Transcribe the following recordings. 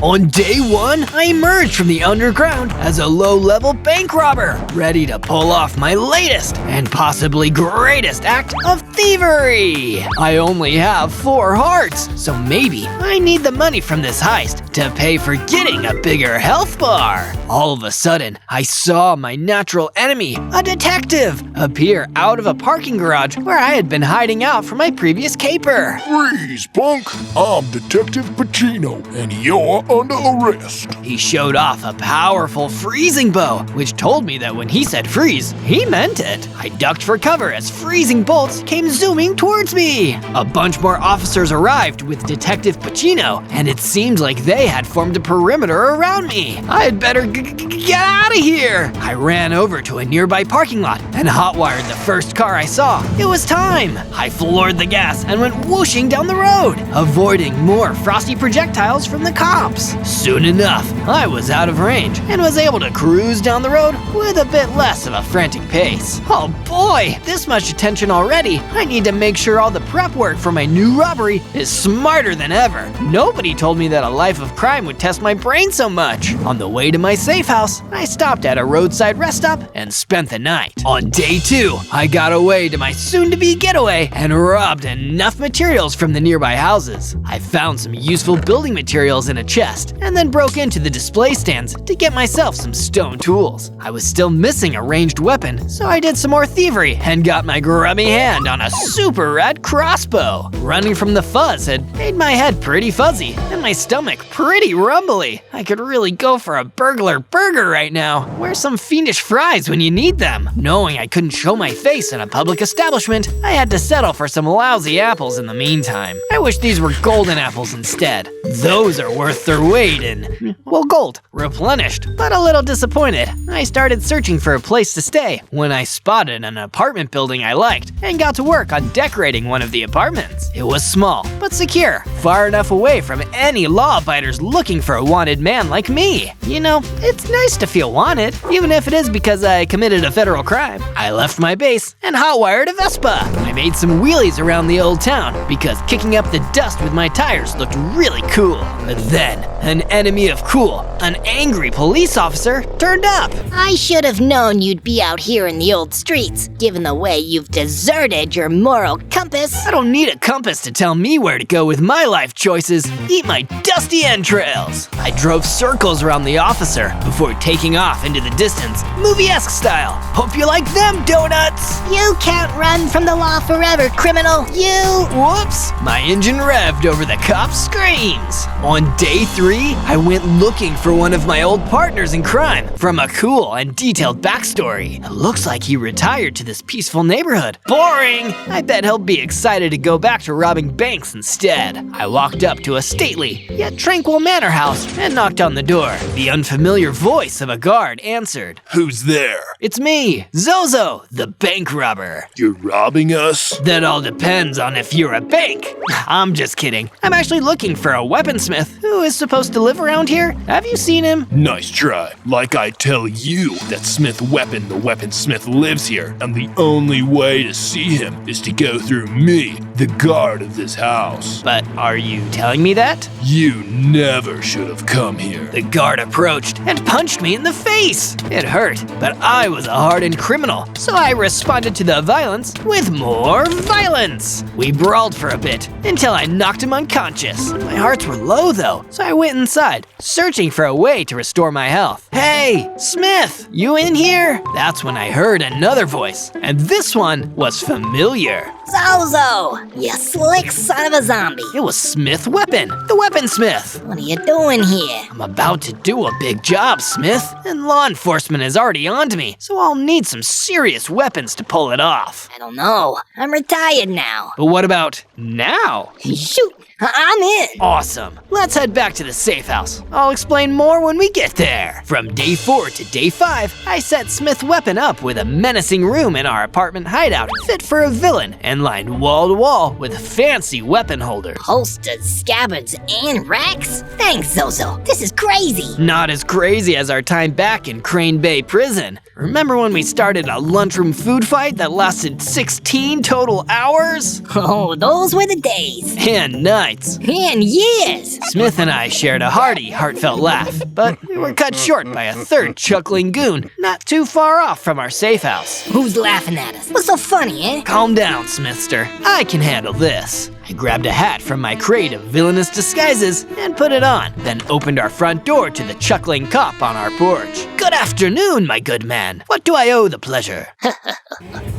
On day 1, I emerged from the underground as a low-level bank robber, ready to pull off my latest and possibly greatest act of thievery. I only have 4 hearts, so maybe I need the money from this heist to pay for getting a bigger health bar. All of a sudden, I saw my natural enemy, a detective, appear out of a parking garage where I had been hiding out from my previous caper. Freeze, punk! I'm Detective Pacino, and you're under arrest. He showed off a powerful freezing bow, which told me that when he said freeze, he meant it. I ducked for cover as freezing bolts came zooming towards me. A bunch more officers arrived with Detective Pacino, and it seemed like they had formed a perimeter around me. I had better get out of here. I ran over to a nearby parking lot and hotwired the first car I saw. It was time. I floored the gas and went whooshing down the road, avoiding more frosty projectiles from the cops. Soon enough, I was out of range and was able to cruise down the road with a bit less of a frantic pace. Oh boy, this much attention already. I need to make sure all the prep work for my new robbery is smarter than ever. Nobody told me that a life of crime would test my brain so much. On the way to my safe house, I stopped at a roadside rest stop and spent the night. On day 2, I got away to my soon-to-be getaway and robbed enough materials from the nearby houses. I found some useful building materials in a chest and then broke into the display stands to get myself some stone tools. I was still missing a ranged weapon, so I did some more thievery and got my grubby hand on a super rad crossbow. Running from the fuzz had made my head pretty fuzzy and my stomach pretty rumbly. I could really go for a burglar burger right now. Where's some fiendish fries when you need them? Knowing I couldn't show my face in a public establishment, I had to settle for some lousy apples in the meantime. I wish these were golden apples instead. Those are worth their weight in, well, gold. Replenished, but a little disappointed. I started searching for a place to stay when I spotted an apartment building I liked and got to work on decorating one of the apartments. It was small, but secure, far enough away from any law-abiders looking for a wanted man like me. You know, it's nice to feel wanted, even if it is because I committed a federal crime. I left my base and hotwired a Vespa. I made some wheelies around the old town because kicking up the dust with my tires looked really cool. But then, an enemy of cool, an angry police officer, turned up. I should have known you'd be out here in the old streets, given the way you've deserted your moral compass. I don't need a compass to tell me where to go with my life choices. Eat my dusty entrails. I drove circles around the officer before taking off into the distance, movie-esque style. Hope you like them, donuts. You can't run from the law forever, criminal. Whoops, my engine revved over the cop's screams. On day 3, I went looking for one of my old partners in crime from a cool and detailed backstory. It looks like he retired to this peaceful neighborhood. Boring! I bet he'll be excited to go back to robbing banks instead. I walked up to a stately, yet tranquil manor house and knocked on the door. The unfamiliar voice of a guard answered. Who's there? It's me, Zozo, the bank robber. You're robbing us? That all depends on if you're a bank. I'm just kidding. I'm actually looking for a weaponsmith who is supposed to live around here. Have you seen him? Nice try. Like I tell you that Smith Weapon, the weaponsmith, lives here, and the only way to see him is to go through me, the guard of this house. But are you telling me that? You never should have come here. The guard approached and punched me in the face. It hurt, but I was a hardened criminal, so I responded to the violence with more violence. We brawled for a bit until I knocked him unconscious. My hearts were low though, so I went inside, searching for a way to restore my health. Hey, Smith, you in here? That's when I heard another voice, and this one was familiar. Zozo, you slick son of a zombie. It was Smith Weapon, the weaponsmith. What are you doing here? I'm about to do a big job, Smith, and law enforcement is already onto me, so I'll need some serious weapons to pull it off. I don't know. I'm retired now. But what about now? Shoot, I'm in. Awesome. Let's head back to the safe house. I'll explain more when we get there. From day 4 to day 5, I set Smith Weapon up with a menacing room in our apartment hideout, fit for a villain and lined wall to wall with fancy weapon holders. Holsters, scabbards, and racks? Thanks, Zozo. This is crazy. Not as crazy as our time back in Crane Bay Prison. Remember when we started a lunchroom food fight that lasted 16 total hours? Oh, those were the days. And none nights. In years! Smith and I shared a hearty, heartfelt laugh, but we were cut short by a third chuckling goon not too far off from our safe house. Who's laughing at us? What's so funny, eh? Calm down, Smithster. I can handle this. I grabbed a hat from my crate of villainous disguises and put it on, then opened our front door to the chuckling cop on our porch. Good afternoon, my good man. What do I owe the pleasure?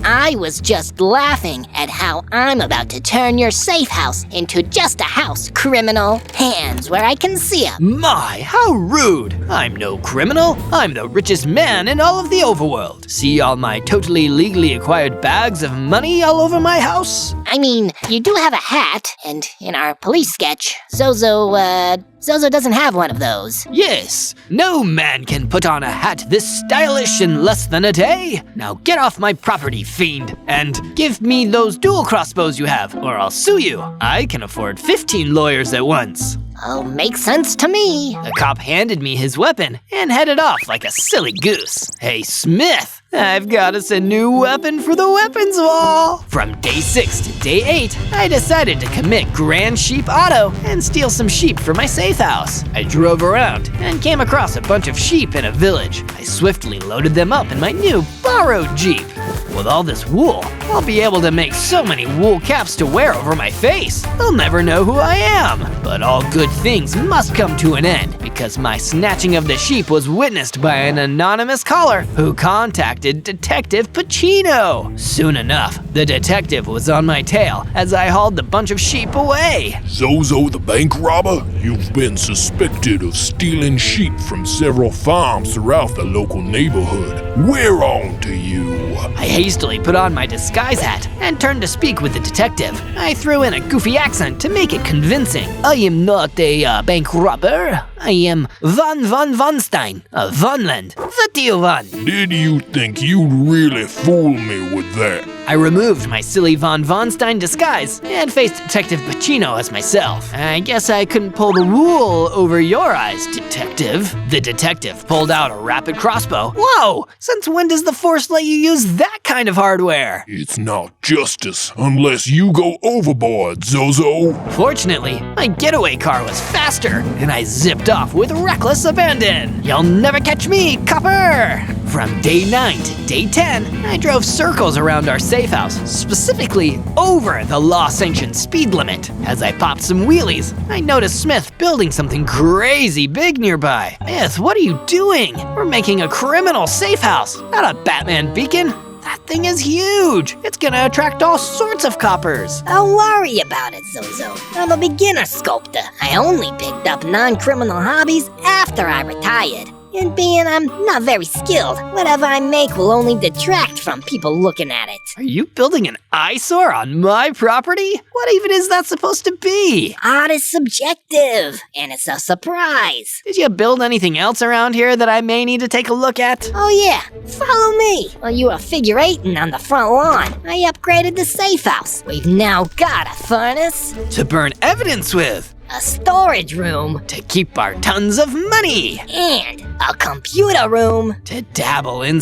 I was just laughing at how I'm about to turn your safe house into just a house, criminal. Hands where I can see 'em. My, how rude! I'm no criminal. I'm the richest man in all of the overworld. See all my totally legally acquired bags of money all over my house? I mean, you do have a hat, and in our police sketch, Zozo doesn't have one of those. Yes, no man can put on a hat this stylish in less than a day. Now get off my property, fiend, and give me those dual crossbows you have, or I'll sue you. I can afford 15 lawyers at once. Oh, makes sense to me. The cop handed me his weapon and headed off like a silly goose. Hey, Smith, I've got us a new weapon for the weapons wall. From day 6 to day 8, I decided to commit grand sheep auto and steal some sheep for my safe house. I drove around and came across a bunch of sheep in a village. I swiftly loaded them up in my new borrowed Jeep. With all this wool, I'll be able to make so many wool caps to wear over my face. They'll never know who I am. But all good things must come to an end because my snatching of the sheep was witnessed by an anonymous caller who contacted Detective Pacino. Soon enough, the detective was on my tail as I hauled the bunch of sheep away. Zozo the bank robber, you've been suspected of stealing sheep from several farms throughout the local neighborhood. We're on to you. I hastily put on my disguise hat and turned to speak with the detective. I threw in a goofy accent to make it convincing. I am not a bank robber. I am Von Stein of Vonland. What do you want? Did you think you'd really fool me with that? I removed my silly Von Stein disguise and faced Detective Pacino as myself. I guess I couldn't pull the wool over your eyes, detective. The detective pulled out a rapid crossbow. Whoa! Since when does the Force let you use that kind of hardware? It's not justice unless you go overboard, Zozo. Fortunately, my getaway car was faster, and I zipped off with reckless abandon. You'll never catch me, copper! From day 9 to day 10, I drove circles around our safe house, specifically over the law-sanctioned speed limit. As I popped some wheelies, I noticed Smith building something crazy big nearby. Smith, what are you doing? We're making a criminal safe house, not a Batman beacon. That thing is huge. It's gonna attract all sorts of coppers. Don't worry about it, Zozo. I'm a beginner sculptor. I only picked up non-criminal hobbies after I retired. And being I'm not very skilled, whatever I make will only detract from people looking at it. Are you building an eyesore on my property? What even is that supposed to be? Art is subjective, and it's a surprise. Did you build anything else around here that I may need to take a look at? Oh yeah, follow me. While you were figure-eighting on the front lawn, I upgraded the safe house. We've now got a furnace, To burn evidence with. a storage room, To keep our tons of money. and a computer room. To dabble in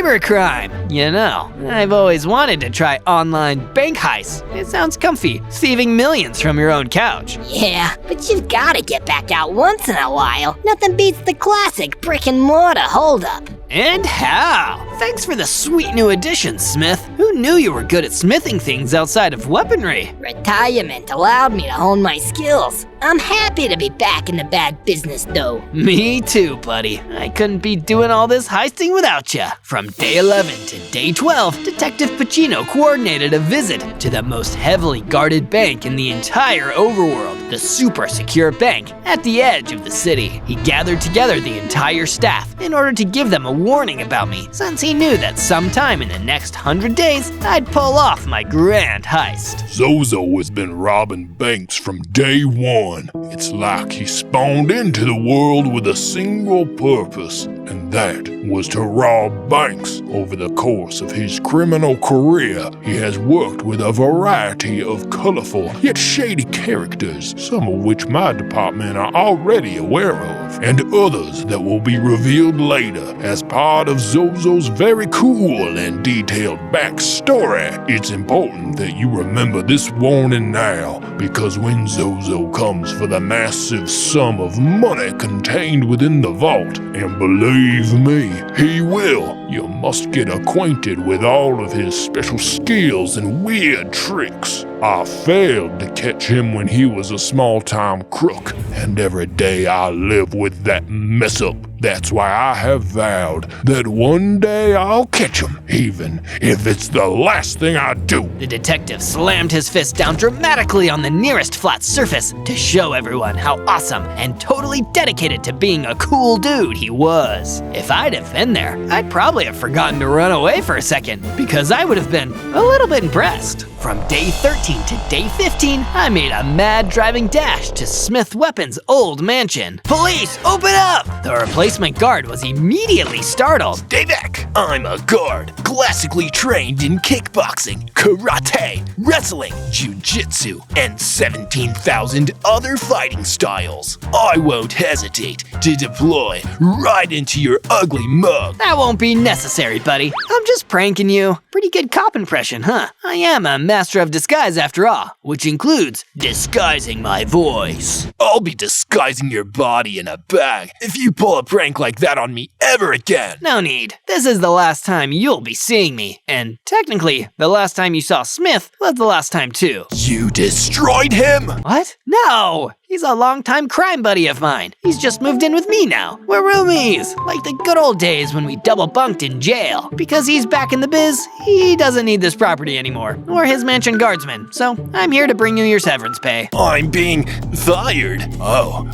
cybercrime. You know, I've always wanted to try online bank heists. It sounds comfy, thieving millions from your own couch. Yeah, but you've gotta get back out once in a while. Nothing beats the classic brick and mortar holdup. And how? Thanks for the sweet new addition, Smith. Who knew you were good at smithing things outside of weaponry? Retirement allowed me to hone my skills. I'm happy to be back in the bad business though. Me too, buddy. I couldn't be doing all this heisting without ya. From day 11 to day 12, Detective Pacino coordinated a visit to the most heavily guarded bank in the entire overworld, the super secure bank at the edge of the city. He gathered together the entire staff in order to give them a warning about me, since he knew that sometime in the next 100 days, I'd pull off my grand heist. Zozo has been robbing banks from day one. It's like he spawned into the world with a single purpose, and that was to rob banks. Over the course of his criminal career, he has worked with a variety of colorful yet shady characters, some of which my department are already aware of. have, and others that will be revealed later as part of Zozo's very cool and detailed backstory. It's important that you remember this warning now, because when Zozo comes for the massive sum of money contained within the vault, and believe me, he will, you must get acquainted with all of his special skills and weird tricks. I failed to catch him when he was a small-time crook, and every day I live with that mess-up. That's why I have vowed that one day I'll catch him, even if it's the last thing I do. The detective slammed his fist down dramatically on the nearest flat surface to show everyone how awesome and totally dedicated to being a cool dude he was. If I'd have been there, I'd probably have forgotten to run away for a second, because I would have been a little bit impressed. From day 13 to day 15, I made a mad driving dash to Smith Weapons' old mansion. Police, open up! The replacement guard was immediately startled. Stay back! I'm a guard, classically trained in kickboxing, karate, wrestling, jiu-jitsu, and 17,000 other fighting styles. I won't hesitate to deploy right into your ugly mug. That won't be necessary, buddy. I'm just pranking you. Pretty good cop impression, huh? I am a master of disguise after all, which includes disguising my voice. I'll be disguising your body in a bag if you pull a prank like that on me ever again. No need. This is the last time you'll be seeing me. And technically, the last time you saw Smith was the last time too. You destroyed him? What? No! He's a longtime crime buddy of mine. He's just moved in with me now. We're roomies, like the good old days when we double bunked in jail. Because he's back in the biz, he doesn't need this property anymore, or his mansion guardsman. So I'm here to bring you your severance pay. I'm being fired. Oh,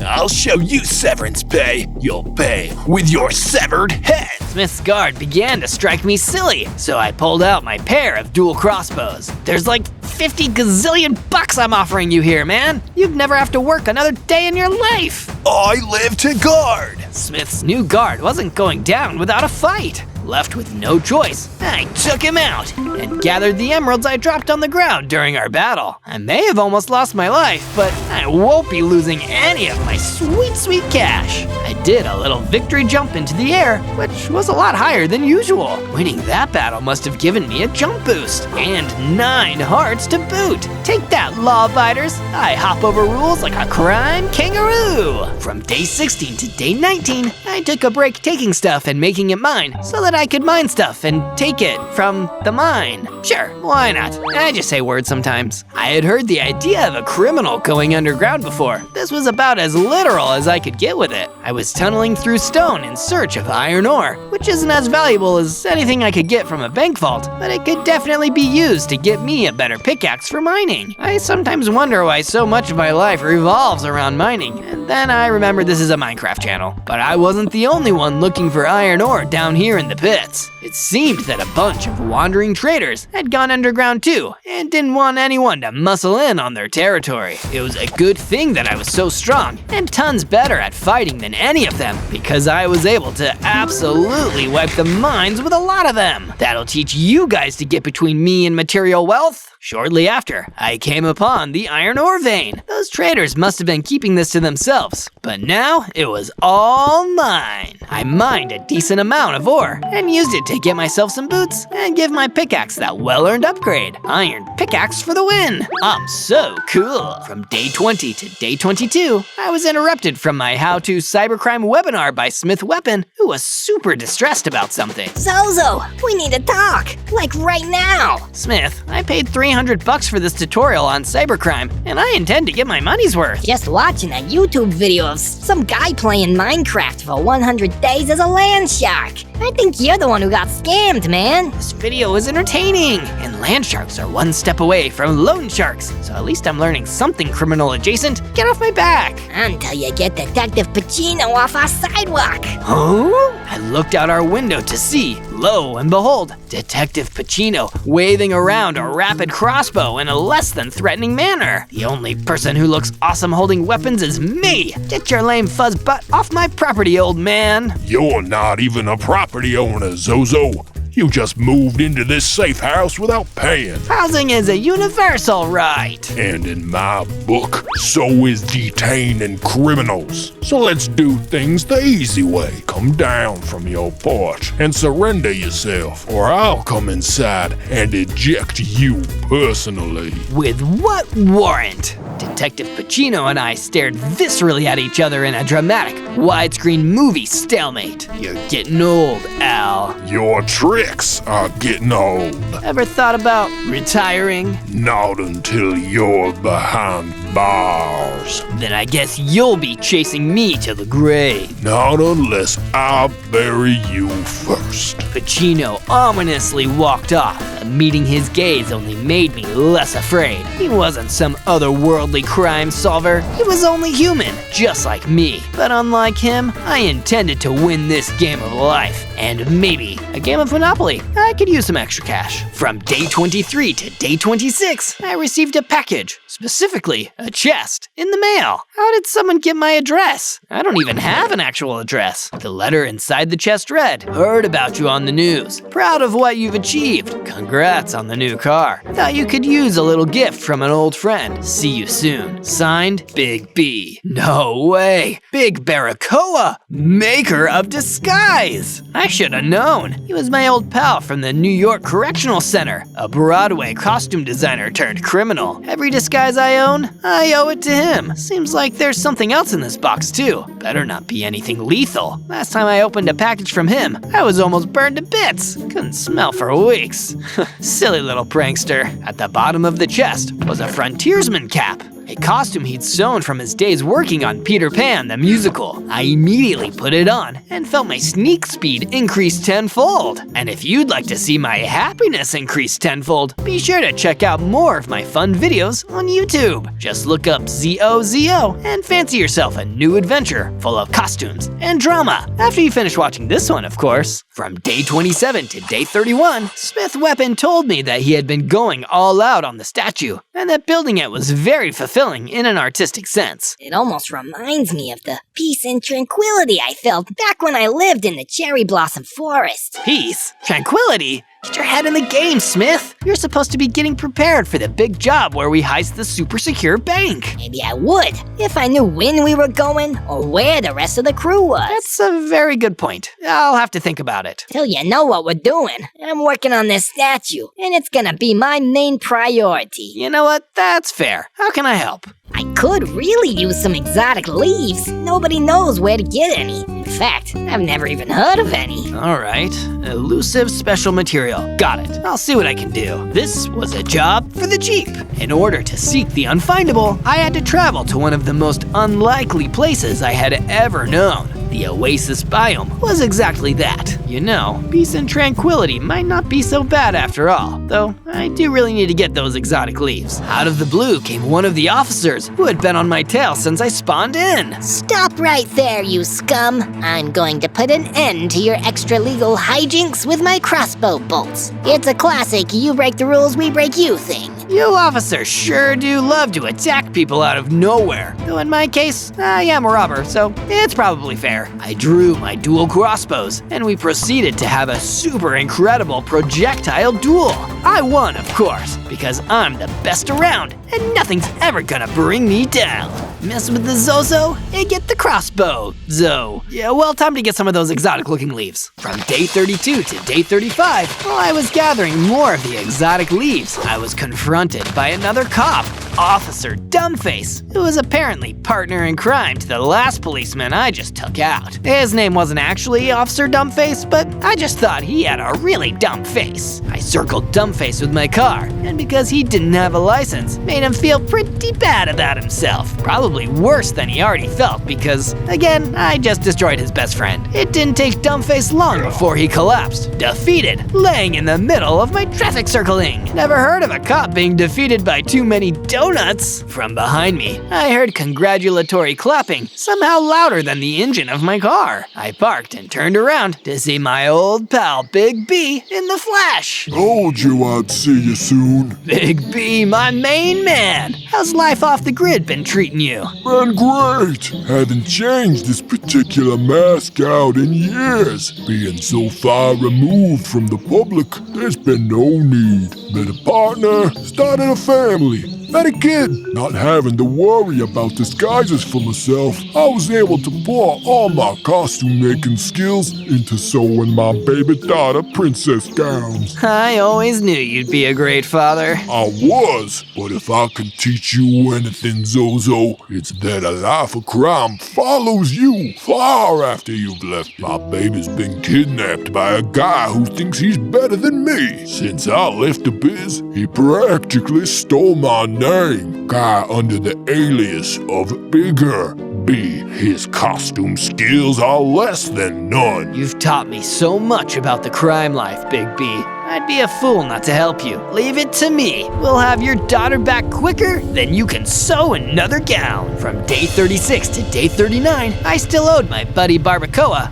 I'll show you severance pay. You'll pay with your severed head. Smith's guard began to strike me silly, so I pulled out my pair of dual crossbows. There's like 50 gazillion bucks I'm offering you here, man. You'd never have to work another day in your life. I live to guard. Smith's new guard wasn't going down without a fight. Left with no choice, I took him out and gathered the emeralds I dropped on the ground during our battle. I may have almost lost my life, but I won't be losing any of my sweet, sweet cash. I did a little victory jump into the air, which was a lot higher than usual. Winning that battle must have given me a jump boost and 9 hearts to boot. Take that, law-abiders. I hop over rules like a crime kangaroo. From day 16 to day 19, I took a break taking stuff and making it mine so that I could mine stuff and take it from the mine. Sure, why not? I just say words sometimes. I had heard the idea of a criminal going underground before. This was about as literal as I could get with it. I was tunneling through stone in search of iron ore, which isn't as valuable as anything I could get from a bank vault, but it could definitely be used to get me a better pickaxe for mining. I sometimes wonder why so much of my life revolves around mining, and then I remember this is a Minecraft channel. But I wasn't the only one looking for iron ore down here in the pits. It seemed that a bunch of wandering traders had gone underground too, and didn't want anyone to muscle in on their territory. It was a good thing that I was so strong, and tons better at fighting than any of them, because I was able to absolutely wipe the mines with a lot of them. That'll teach you guys to get between me and material wealth. Shortly after, I came upon the iron ore vein. Those traders must have been keeping this to themselves, but now it was all mine. I mined a decent amount of ore and used it to get myself some boots and give my pickaxe that well-earned upgrade. Iron pickaxe for the win. I'm so cool. From day 20 to day 22, I was interrupted from my how-to cybercrime webinar by Smith Weapon, who was super distressed about something. Zozo, we need to talk, like right now. Smith, I paid $300 for this tutorial on cybercrime, and I intend to get my money's worth. Just watching a YouTube video of some guy playing Minecraft for 100 days as a land shark. I think you're the one who got scammed, man. This video is entertaining, and land sharks are one step away from loan sharks, so at least I'm learning something criminal adjacent. Get off my back. Until you get Detective Pacino off our sidewalk. Huh? I looked out our window to see, lo and behold, Detective Pacino waving around a rapid crossbow in a less than threatening manner. The only person who looks awesome holding weapons is me. Get your lame fuzz butt off my property, old man. You're not even a property owner, Zozo. You just moved into this safe house without paying. Housing is a universal right. And in my book, so is detaining criminals. So let's do things the easy way. Come down from your porch and surrender yourself, or I'll come inside and eject you personally. With what warrant? Detective Pacino and I stared viscerally at each other in a dramatic, widescreen movie stalemate. You're getting old, Al. Your tricks are getting old. Ever thought about retiring? Not until you're behind bars. Then I guess you'll be chasing me to the grave. Not unless I bury you first. Pacino ominously walked off. Meeting his gaze only made me less afraid. He wasn't some otherworldly crime solver. He was only human, just like me. But unlike him, I intended to win this game of life. And maybe a game of Monopoly. I could use some extra cash. From day 23 to day 26, I received a package, specifically a chest, in the mail. How did someone get my address? I don't even have an actual address. The letter inside the chest read, "Heard about you on the news. Proud of what you've achieved. Congrats on the new car. Thought you could use a little gift from an old friend. See you soon. Signed, Big B." No way. Big Barbacoa, maker of disguise. I should have known. He was my old pal from the New York Correctional Center, a Broadway costume designer turned criminal. Every disguise I own, I owe it to him. Seems like there's something else in this box too. Better not be anything lethal. Last time I opened a package from him, I was almost burned to bits. Couldn't smell for weeks. Silly little prankster. At the bottom of the chest was a frontiersman cap, a costume he'd sewn from his days working on Peter Pan the musical. I immediately put it on and felt my sneak speed increase tenfold. And if you'd like to see my happiness increase tenfold, be sure to check out more of my fun videos on YouTube. Just look up Zozo and fancy yourself a new adventure full of costumes and drama. After you finish watching this one, of course. From day 27 to day 31, Smith Weapon told me that he had been going all out on the statue and that building it was very fulfilling in an artistic sense. It almost reminds me of the peace and tranquility I felt back when I lived in the cherry blossom forest. Peace? Tranquility? Get your head in the game, Smith. You're supposed to be getting prepared for the big job where we heist the super secure bank. Maybe I would, if I knew when we were going or where the rest of the crew was. That's a very good point. I'll have to think about it. Till you know what we're doing. I'm working on this statue, and it's gonna be my main priority. You know what? That's fair. How can I help? I could really use some exotic leaves. Nobody knows where to get any. In fact, I've never even heard of any. All right, elusive special material. Got it. I'll see what I can do. This was a job for the Jeep. In order to seek the unfindable, I had to travel to one of the most unlikely places I had ever known. The Oasis biome was exactly that. You know, peace and tranquility might not be so bad after all, though I do really need to get those exotic leaves. Out of the blue came one of the officers who had been on my tail since I spawned in. Stop right there, you scum. I'm going to put an end to your extra-legal hijinks with my crossbow bolts. It's a classic you break the rules, we break you thing. You officers sure do love to attack people out of nowhere. Though in my case, I am a robber, so it's probably fair. I drew my dual crossbows, and we proceeded to have a super incredible projectile duel. I won, of course, because I'm the best around, and nothing's ever gonna bring me down. Mess with the Zozo and get the crossbow, Zo. Yeah, well, time to get some of those exotic-looking leaves. From day 32 to day 35, while I was gathering more of the exotic leaves, I was confronted by another cop, Officer Dumbface, who was apparently partner in crime to the last policeman I just took out. His name wasn't actually Officer Dumbface, but I just thought he had a really dumb face. I circled Dumbface with my car, and because he didn't have a license, made him feel pretty bad about himself. Probably worse than he already felt because, again, I just destroyed his best friend. It didn't take Dumbface long before he collapsed, defeated, laying in the middle of my traffic circling. Never heard of a cop being defeated by too many donuts. From behind me, I heard congratulatory clapping, somehow louder than the engine of my car. I parked and turned around to see my old pal Big B in the flash. Told you I'd see you soon. Big B, my main man, how's life off the grid been treating you? Been great. Haven't changed this particular mascot in years. Being so far removed from the public, there's been no need. Met a partner, started a family. Met a kid. Not having to worry about disguises for myself, I was able to pour all my costume making skills into sewing my baby daughter princess gowns. I always knew you'd be a great father. I was, but if I can teach you anything, Zozo, it's that a life of crime follows you far after you've left. My baby's been kidnapped by a guy who thinks he's better than me. Since I left the biz, he practically stole my name. Guy under the alias of Bigger B. His costume skills are less than none. You've taught me so much about the crime life, Big B. I'd be a fool not to help you. Leave it to me. We'll have your daughter back quicker than you can sew another gown. From day 36 to day 39, I still owed my buddy Barbacoa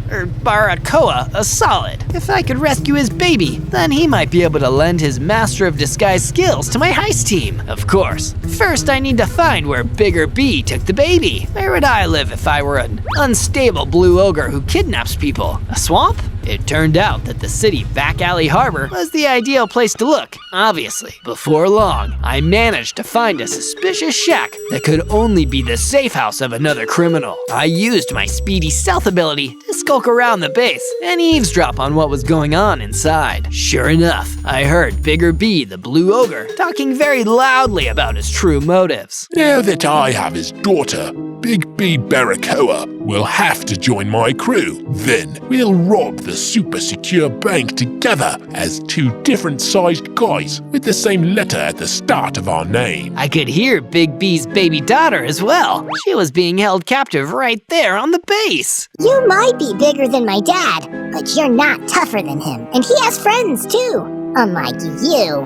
a solid. If I could rescue his baby, then he might be able to lend his Master of Disguise skills to my heist team. Of course, first I need to find where Bigger B took the baby. Where would I live if I were an unstable blue ogre who kidnaps people? A swamp? It turned out that the city back alley harbor was the ideal place to look, obviously. Before long, I managed to find a suspicious shack that could only be the safe house of another criminal. I used my speedy stealth ability to skulk around the base and eavesdrop on what was going on inside. Sure enough, I heard Bigger B, the blue ogre, talking very loudly about his true motives. Now that I have his daughter, Big B Barbacoa will have to join my crew. Then we'll rob the super secure bank together as two different sized guys with the same letter at the start of our name. I could hear Big B's baby daughter as well. She was being held captive right there on the base. You might be bigger than my dad, but you're not tougher than him. And he has friends too, unlike you.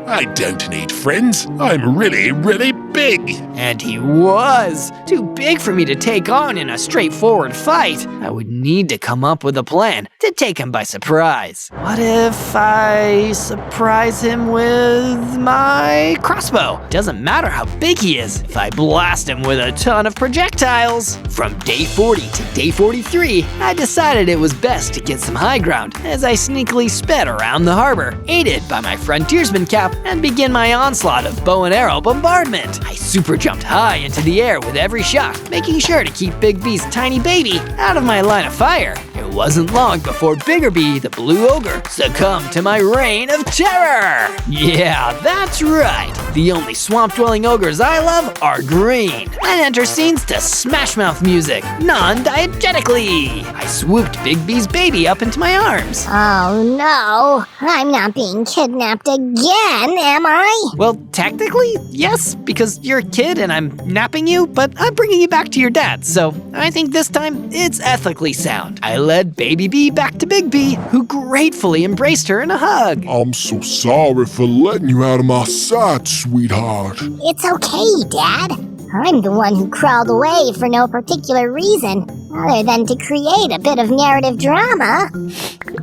I don't need friends. I'm really, really big. And he was. Too big for me to take on in a straightforward fight. I would need to come up with a plan to take him by surprise. What if I surprise him with my crossbow? Doesn't matter how big he is if I blast him with a ton of projectiles. From day 40 to day 43, I decided it was best to get some high ground as I sneakily sped around the harbor, aided by my frontiersman cap, and begin my onslaught of bow and arrow bombardment. I super jumped high into the air with every shot, making sure to keep Big B's tiny baby out of my line of fire. It wasn't long before Bigger B, the blue ogre, succumbed to my reign of terror. Yeah, that's right. The only swamp-dwelling ogres I love are green. I enter scenes to Smash Mouth music, non-diegetically. I swooped Big B's baby up into my arms. Oh no, I'm not being kidnapped again, am I? Well, technically, yes, because you're a kid and I'm napping you, but I'm bringing you back to your dad, so I think this time it's ethically sound. I led Baby B back to Big B, who gratefully embraced her in a hug. I'm so sorry for letting you out of my sight, sweetheart. It's okay, Dad. I'm the one who crawled away for no particular reason, other than to create a bit of narrative drama.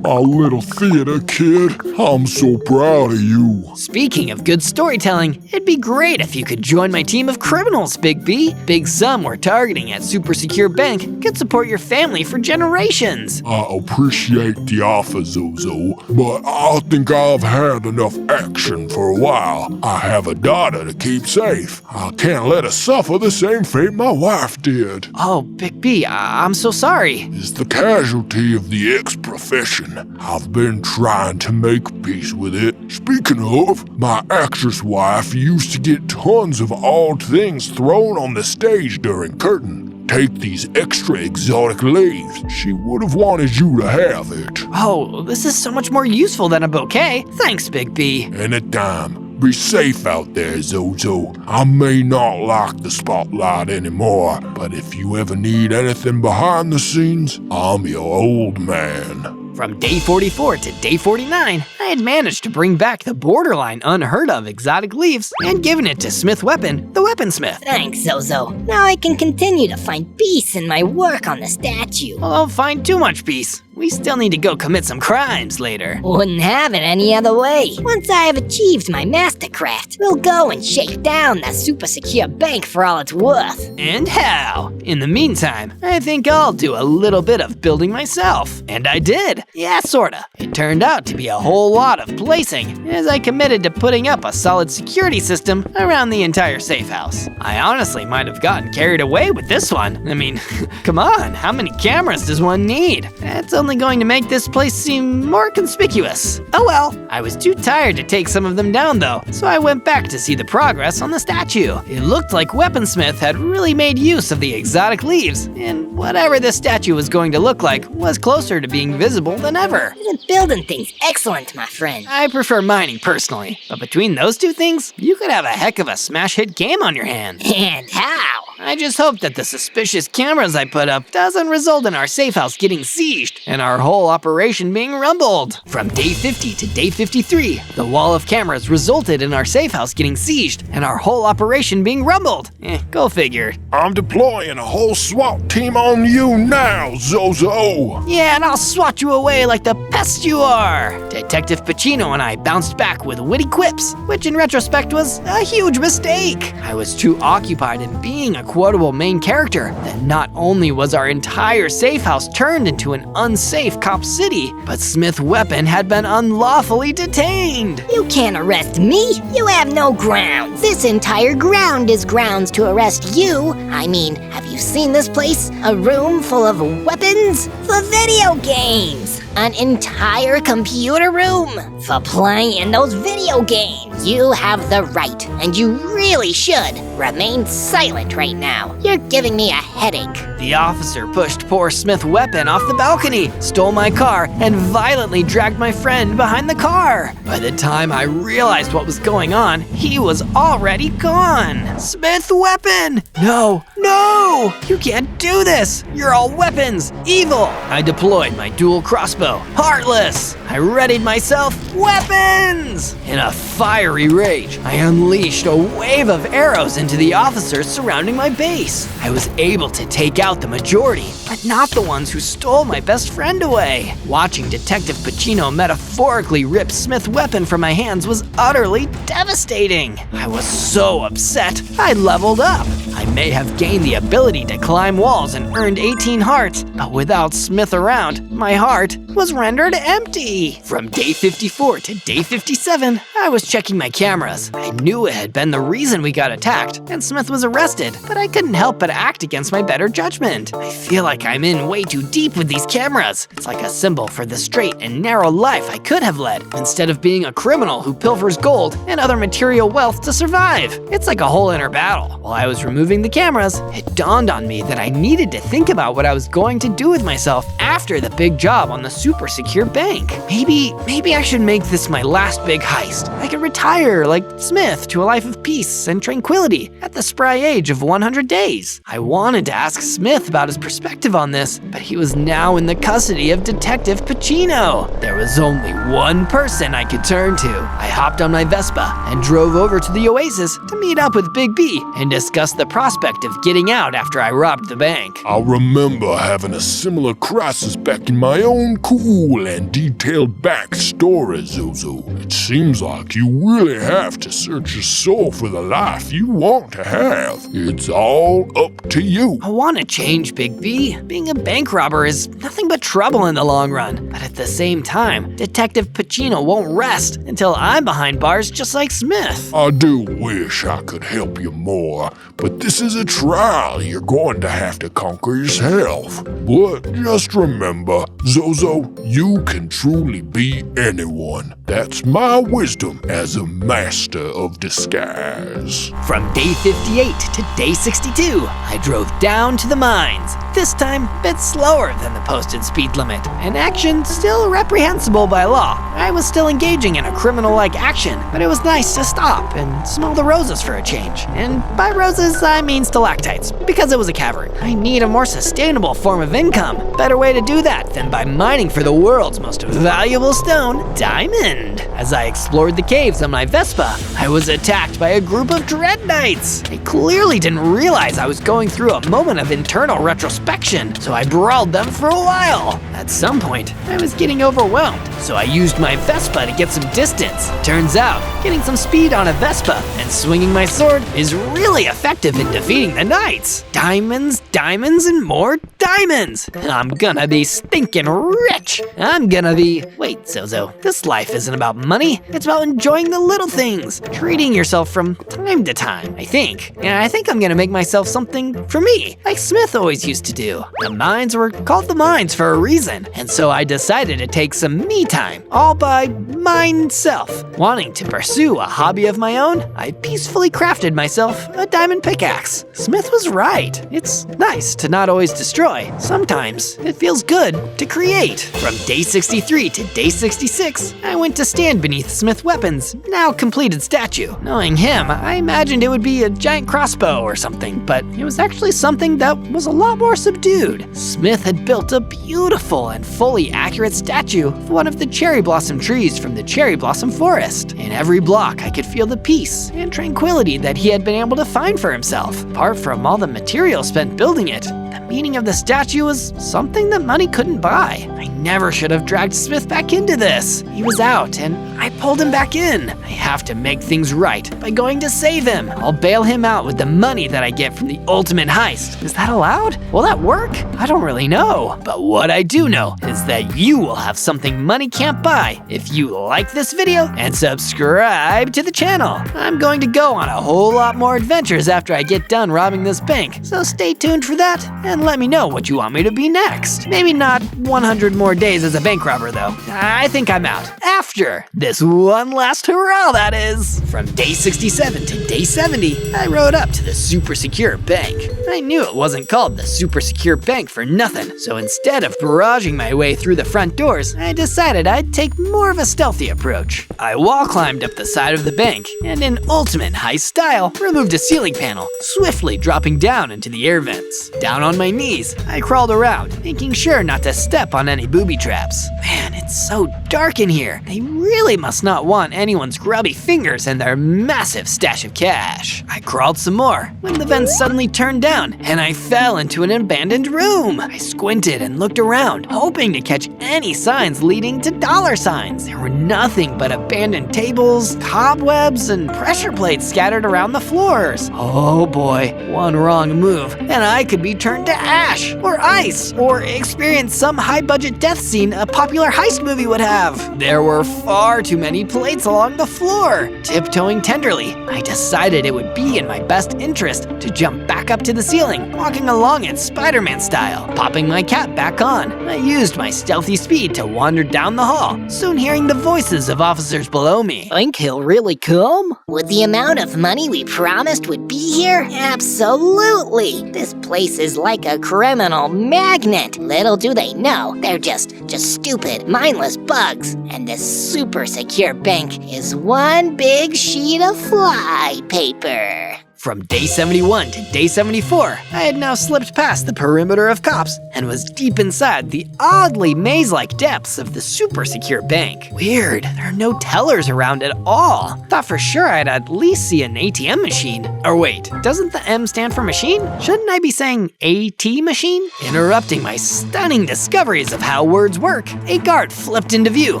My little theater kid, I'm so proud of you. Speaking of good storytelling, it'd be great if you could join my team of criminals, Big B. Big sum we're targeting at Super Secure Bank could support your family for generations. I appreciate the offer, Zozo, but I think I've had enough action for a while. I have a daughter to keep safe. I can't let her suffer the same fate my wife did. Oh, Big B, I'm so sorry. It's the casualty of the X-profession. I've been trying to make peace with it. Speaking of, my actress wife used to get tons of odd things thrown on the stage during curtain. Take these extra exotic leaves. She would have wanted you to have it. Oh, this is so much more useful than a bouquet. Thanks, Big B. Anytime. Be safe out there, Zozo. I may not like the spotlight anymore, but if you ever need anything behind the scenes, I'm your old man. From day 44 to day 49, I had managed to bring back the borderline unheard of exotic leaves and given it to Smith Weapon, the weaponsmith. Thanks, Zozo. Now I can continue to find peace in my work on the statue. Well, don't find too much peace. we still need to go commit some crimes later. Wouldn't have it any other way. Once I have achieved my mastercraft, we'll go and shake down that super secure bank for all it's worth. And how? In the meantime, I think I'll do a little bit of building myself. And I did. Yeah, sorta. It turned out to be a whole lot of placing, as I committed to putting up a solid security system around the entire safe house. I honestly might have gotten carried away with this one. I mean, come on, how many cameras does one need? That's only going to make this place seem more conspicuous. Oh well, I was too tired to take some of them down though, so I went back to see the progress on the statue. It looked like Weaponsmith had really made use of the exotic leaves, and whatever this statue was going to look like was closer to being visible than ever. Isn't building things excellent, my friend? I prefer mining personally, but between those two things, you could have a heck of a smash hit game on your hands. And how? I just hope that the suspicious cameras I put up doesn't result in our safe house getting sieged and our whole operation being rumbled. From day 50 to day 53, the wall of cameras resulted in our safe house getting sieged and our whole operation being rumbled. Go figure. I'm deploying a whole SWAT team on you now, Zozo. Yeah, and I'll swat you away like the pest you are. Detective Pacino and I bounced back with witty quips, which in retrospect was a huge mistake. I was too occupied in being a quotable main character that not only was our entire safe house turned into an unsafe cop city, but Smith Weapon had been unlawfully detained. You can't arrest me. You have no grounds. This entire ground is grounds to arrest you. I mean, have you seen this place? A room full of weapons for video games. An entire computer room for playing those video games. You have the right, and you really should remain silent right now. You're giving me a headache. The officer pushed poor Smith Weapon off the balcony, stole my car, and violently dragged my friend behind the car. By the time I realized what was going on, he was already gone. Smith Weapon! No, no! You can't do this! You're all weapons! Evil! I deployed my dual crossbow. Heartless! I readied myself. Weapons! In a fiery rage, I unleashed a wave of arrows into the officers surrounding my base. I was able to take out the majority, but not the ones who stole my best friend away. Watching Detective Pacino metaphorically rip Smith Weapon from my hands was utterly devastating. I was so upset, I leveled up. I may have gained the ability to climb walls and earned 18 hearts, but without Smith around, my heart was rendered empty. From day 54 to day 57, I was checking my cameras. I knew it had been the reason we got attacked, and Smith was arrested, but I couldn't help but act against my better judgment. I feel like I'm in way too deep with these cameras. It's like a symbol for the straight and narrow life I could have led, instead of being a criminal who pilfers gold and other material wealth to survive. It's like a whole inner battle. While I was removing the cameras, it dawned on me that I needed to think about what I was going to do with myself after the big job on the super secure bank. Maybe I should make this my last big heist. I could retire like Smith to a life of peace and tranquility at the spry age of 100 days. I wanted to ask Smith about his perspective on this, but he was now in the custody of Detective Pacino. There was only one person I could turn to. I hopped on my Vespa and drove over to the Oasis to meet up with Big B and discuss the prospect of getting out after I robbed the bank. I remember having a similar crisis back in my own cool and detailed backstory, Zozo. It seems like you really have to search your soul for the life you want to have. It's all up to you. I want to change, Big B. Being a bank robber is nothing but trouble in the long run. But at the same time, Detective Pacino won't rest until I'm behind bars just like Smith. I do wish I could help you more, but this is a trial you're going to have to conquer yourself. But just remember, Zozo, you can truly be anyone. That's my wisdom as a master of disguise. From day 58 to day 62, I drove down to the mines. This time, a bit slower than the posted speed limit. An action still reprehensible by law. I was still engaging in a criminal-like action, but it was nice to stop and smell the roses for a change. And by roses, I mean stalactites, because it was a cavern. I need a more sustainable form of income. what better way to do that than by mining for the world's most valuable stone, diamond? As I explored the caves on my Vespa, I was attacked by a group of dread knights. They clearly didn't realize I was going through a moment of internal retrospection, so I brawled them for a while. At some point, I was getting overwhelmed, so I used my Vespa to get some distance. Turns out, getting some speed on a Vespa and swinging my sword is really effective in defeating the knights. Diamonds, diamonds, and more diamonds. I'm gonna be stinking rich. I'm gonna be... Wait, Zozo, this life isn't about money. It's about enjoying the little things, treating yourself from time to time, I think. And I think I'm gonna make myself something for me, like Smith always used to do. The mines were called the mines for a reason, and so I decided to take some me time, all by myself. Wanting to pursue a hobby of my own, I peacefully crafted myself a diamond pickaxe. Smith was right. It's nice to not always destroy. Sometimes it feels good to create. From day 63 to day 66, I went to stand beneath Smith Weapon's now completed statue. Knowing him, I imagined it would be a giant crossbow or something, but it was actually something that was a lot more subdued. Smith had built a beautiful and fully accurate statue of one of the cherry blossom trees from the cherry blossom forest. In every block, I could feel the peace and tranquility that he had been able to find for himself. Apart from all the material spent building it, the meaning of the statue was something that money couldn't buy. I never should have dragged Smith back into this. He was out and I pulled him back in. I have to make things right by going to save him. I'll bail him out with the money that I get from the ultimate heist. Is that allowed? Will that work? I don't really know. But what I do know is that you will have something money can't buy if you like this video and subscribe to the channel. I'm going to go on a whole lot more adventures after I get done robbing this bank, so stay tuned for that and let me know what you want me to be next. Maybe not 100 more days as a bank robber though. I think I'm out. After this one last hurrah, that is. From day 67 to day 70, I rode up to the super secure bank. I knew it wasn't called the super secure bank for nothing, so instead of barraging my way through the front doors, I decided I'd take more of a stealthy approach. I wall climbed up the side of the bank and in ultimate heist style, removed a ceiling panel, swiftly dropping down into the air vents. Down on my knees, I crawled around, making sure not to step on any booby traps. Man, it's so dark in here. They really must not want anyone's grubby fingers and their massive stash of cash. I crawled some more when the vents suddenly turned down and I fell into an abandoned room. I squinted and looked around, hoping to catch any signs leading to dollar signs. There were nothing but abandoned tables, cobwebs, and pressure plates scattered around the floors. Oh boy, one wrong move and I could be turned to ash or ice or experience some high-budget death scene a popular heist movie would have. There were far too many plates along the floor. Tiptoeing tenderly, I decided it would be in my best interest to jump back up to the ceiling, walking along it Spider-Man style. Popping my cap back on, I used my stealthy speed to wander down the hall, soon hearing the voices of officers below me. Think he'll really come? With the amount of money we promised would be here? Absolutely! This place is like a criminal magnet. Little do they know, they're just stupid, mindless bugs. And this super secure bank is one big sheet of fly paper. From day 71 to day 74, I had now slipped past the perimeter of cops and was deep inside the oddly maze-like depths of the super secure bank. Weird, there are no tellers around at all. Thought for sure I'd at least see an ATM machine. Or wait, doesn't the M stand for machine? Shouldn't I be saying AT machine? Interrupting my stunning discoveries of how words work, a guard flipped into view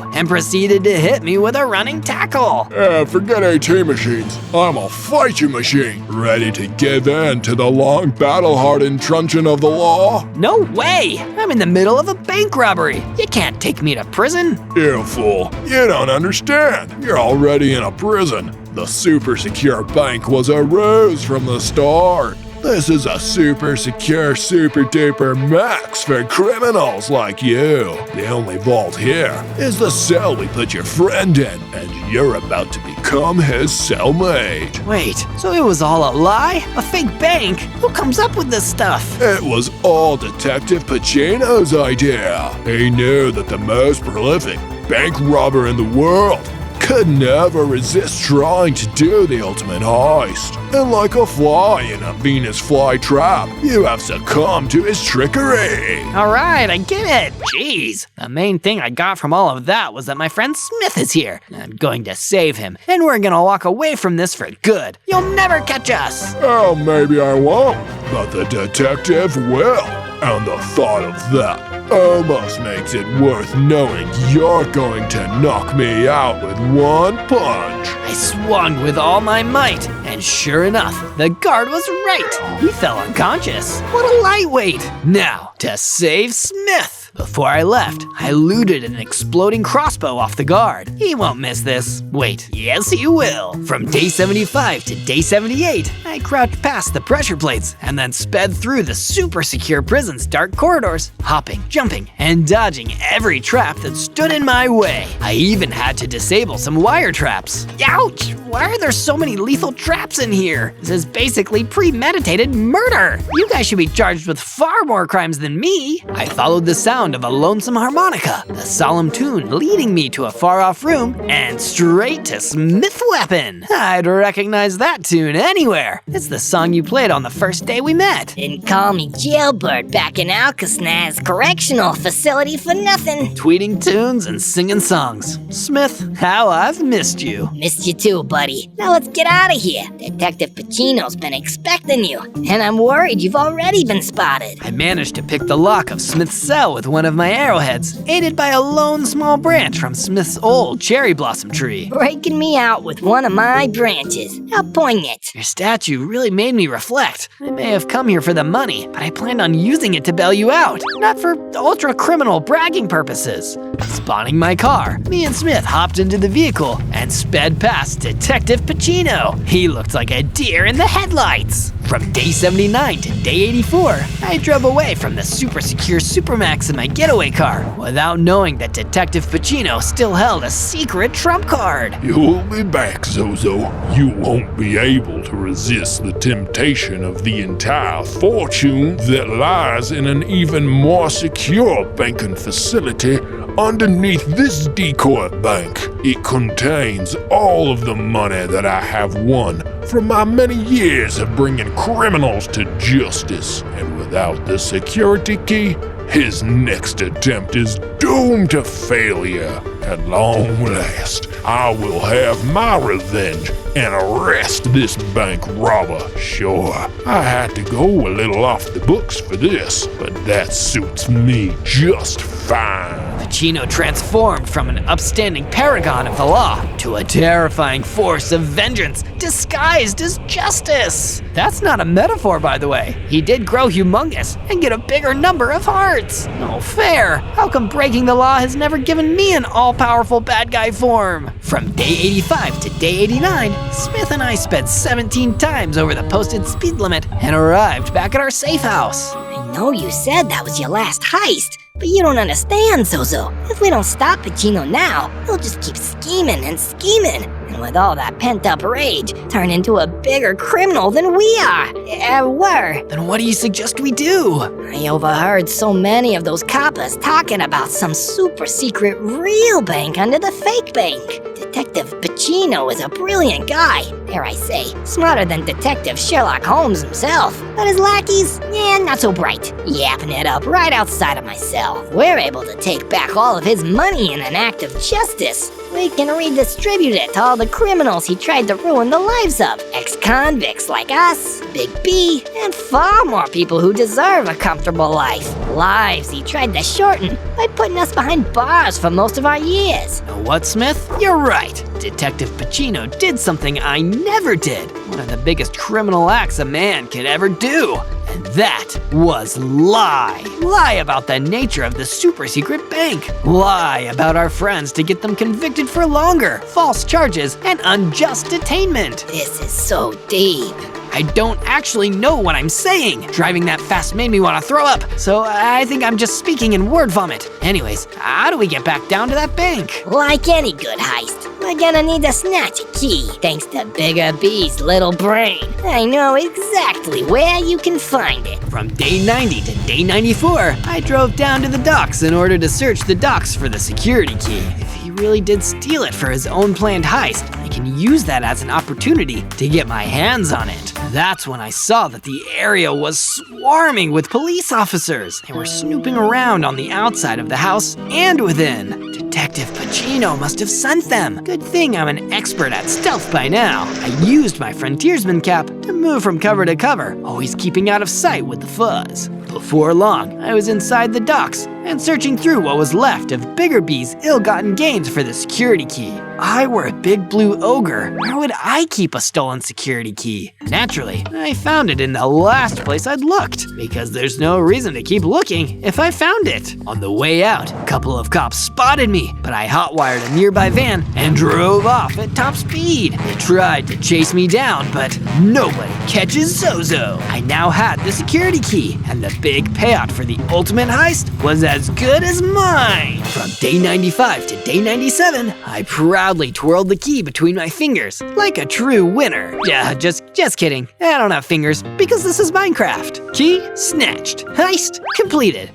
and proceeded to hit me with a running tackle. Forget AT machines. I'm a fighting machine. Ready to give in to the long battle-hardened truncheon of the law? No way! I'm in the middle of a bank robbery. You can't take me to prison. You fool. You don't understand. You're already in a prison. The super secure bank was a ruse from the start. This is a super secure, super duper max for criminals like you. The only vault here is the cell we put your friend in, and you're about to become his cellmate. Wait, so it was all a lie? A fake bank? Who comes up with this stuff? It was all Detective Pacino's idea. He knew that the most prolific bank robber in the world, could never resist trying to do the ultimate heist. And like a fly in a Venus flytrap, you have succumbed to his trickery. All right, I get it. Jeez, the main thing I got from all of that was that my friend Smith is here. I'm going to save him, and we're gonna walk away from this for good. You'll never catch us. Well, maybe I won't, but the detective will. And the thought of that almost makes it worth knowing you're going to knock me out with one punch. I swung with all my might, and sure enough, the guard was right. He fell unconscious. What a lightweight. Now, to save Smith. Before I left, I looted an exploding crossbow off the guard. He won't miss this. Wait, yes he will. From day 75 to day 78, I crouched past the pressure plates and then sped through the super secure prison's dark corridors, hopping, jumping, and dodging every trap that stood in my way. I even had to disable some wire traps. Ouch! Why are there so many lethal traps in here? This is basically premeditated murder. You guys should be charged with far more crimes than me. I followed the sound of a lonesome harmonica, the solemn tune leading me to a far-off room and straight to Smith's weapon. I'd recognize that tune anywhere. It's the song you played on the first day we met. Didn't call me jailbird back in Alcatraz Correctional Facility for nothing. Tweeting tunes and singing songs. Smith, how I've missed you. Missed you too, buddy. Now let's get out of here. Detective Pacino's been expecting you, and I'm worried you've already been spotted. I managed to pick the lock of Smith's cell with one of my arrowheads, aided by a lone small branch from Smith's old cherry blossom tree. Breaking me out with one of my branches. How poignant. Your statue really made me reflect. I may have come here for the money, but I planned on using it to bail you out, not for ultra-criminal bragging purposes. Spawning my car, me and Smith hopped into the vehicle and sped past Detective Pacino. He looked like a deer in the headlights. From day 79 to day 84, I drove away from the super secure Supermax in my getaway car without knowing that Detective Pacino still held a secret trump card. You'll be back, Zozo. You won't be able to resist the temptation of the entire fortune that lies in an even more secure banking facility underneath this decoy bank. It contains all of the money that I have won from my many years of bringing criminals to justice. And without the security key, his next attempt is doomed to failure. At long last, I will have my revenge and arrest this bank robber. Sure, I had to go a little off the books for this, but that suits me just fine. Pacino transformed from an upstanding paragon of the law to a terrifying force of vengeance disguised as justice. That's not a metaphor, by the way. He did grow humongous and get a bigger number of hearts. No fair. How come breaking the law has never given me an all-powerful bad guy form? From day 85 to day 89, Smith and I sped 17 times over the posted speed limit and arrived back at our safe house. I know you said that was your last heist, but you don't understand, Zozo. If we don't stop Pacino now, he'll just keep scheming and scheming. And with all that pent-up rage, turn into a bigger criminal than we were. Then what do you suggest we do? I overheard so many of those coppers talking about some super secret real bank under the fake bank. Detective Pacino is a brilliant guy, dare I say, smarter than Detective Sherlock Holmes himself. But his lackeys, not so bright, yapping it up right outside of my cell. We're able to take back all of his money in an act of justice. We can redistribute it to all the criminals he tried to ruin the lives of. Ex-convicts like us, Big B, and far more people who deserve a comfortable life. Lives he tried to shorten by putting us behind bars for most of our years. Know what, Smith? You're right. Detective Pacino did something I never did. One of the biggest criminal acts a man could ever do. And that was lie. Lie about the nature of the super secret bank. Lie about our friends to get them convicted for longer, false charges, and unjust detainment. This is so deep. I don't actually know what I'm saying. Driving that fast made me want to throw up, so I think I'm just speaking in word vomit. Anyways, how do we get back down to that bank? Like any good heist, we're gonna need to snatch a key, thanks to Bigger B's little brain. I know exactly where you can find it. From day 90 to day 94, I drove down to the docks in order to search the docks for the security key. If he really did steal it for his own planned heist, I can use that as an opportunity to get my hands on it. That's when I saw that the area was swarming with police officers. They were snooping around on the outside of the house and within. Detective Pacino must have sent them. Good thing I'm an expert at stealth by now. I used my frontiersman cap to move from cover to cover, always keeping out of sight with the fuzz. Before long, I was inside the docks and searching through what was left of Bigger B's ill-gotten gains for the security key. I were a big blue ogre. Where would I keep a stolen security key? Naturally, I found it in the last place I'd looked, because there's no reason to keep looking if I found it. On the way out, a couple of cops spotted me, but I hotwired a nearby van and drove off at top speed. They tried to chase me down, but nobody catches Zozo. I now had the security key, and the big payout for the ultimate heist was as good as mine. From day 95 to day 97, I proudly twirled the key between my fingers like a true winner. Yeah, just kidding. I don't have fingers because this is Minecraft. Key snatched. Heist completed.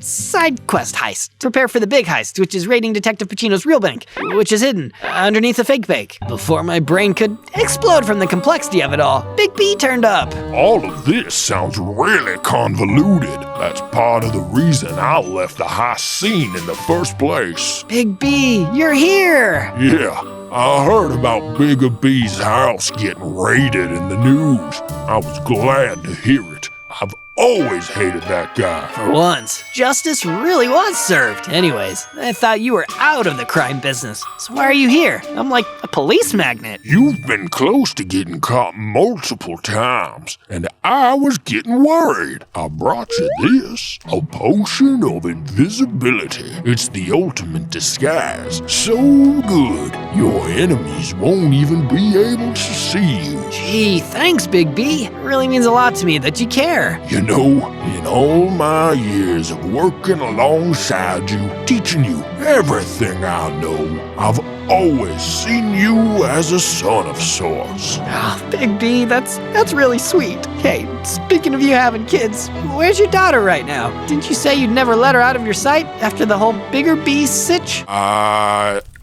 Side quest heist. Prepare for the big heist, which is raiding Detective Pacino's real bank, which is hidden underneath a fake bank. Before my brain could explode from the complexity of it all, Big B turned up. All of this sounds really convoluted. That's part of the reason I left the heist scene in the first place. Big B, you're here! Yeah, I heard about Bigger B's house getting raided in the news. I was glad to hear it. I've always hated that guy. For once, justice really was served. Anyways, I thought you were out of the crime business. So why are you here? I'm like a police magnet. You've been close to getting caught multiple times, and I was getting worried. I brought you this, a potion of invisibility. It's the ultimate disguise. So good, your enemies won't even be able to see you. Gee, thanks, Big B. It really means a lot to me that you care. You know, in all my years of working alongside you, teaching you everything I know, I've always seen you as a son of sorts. Oh, Big B, that's really sweet. Hey, speaking of you having kids, where's your daughter right now? Didn't you say you'd never let her out of your sight after the whole Bigger B sitch?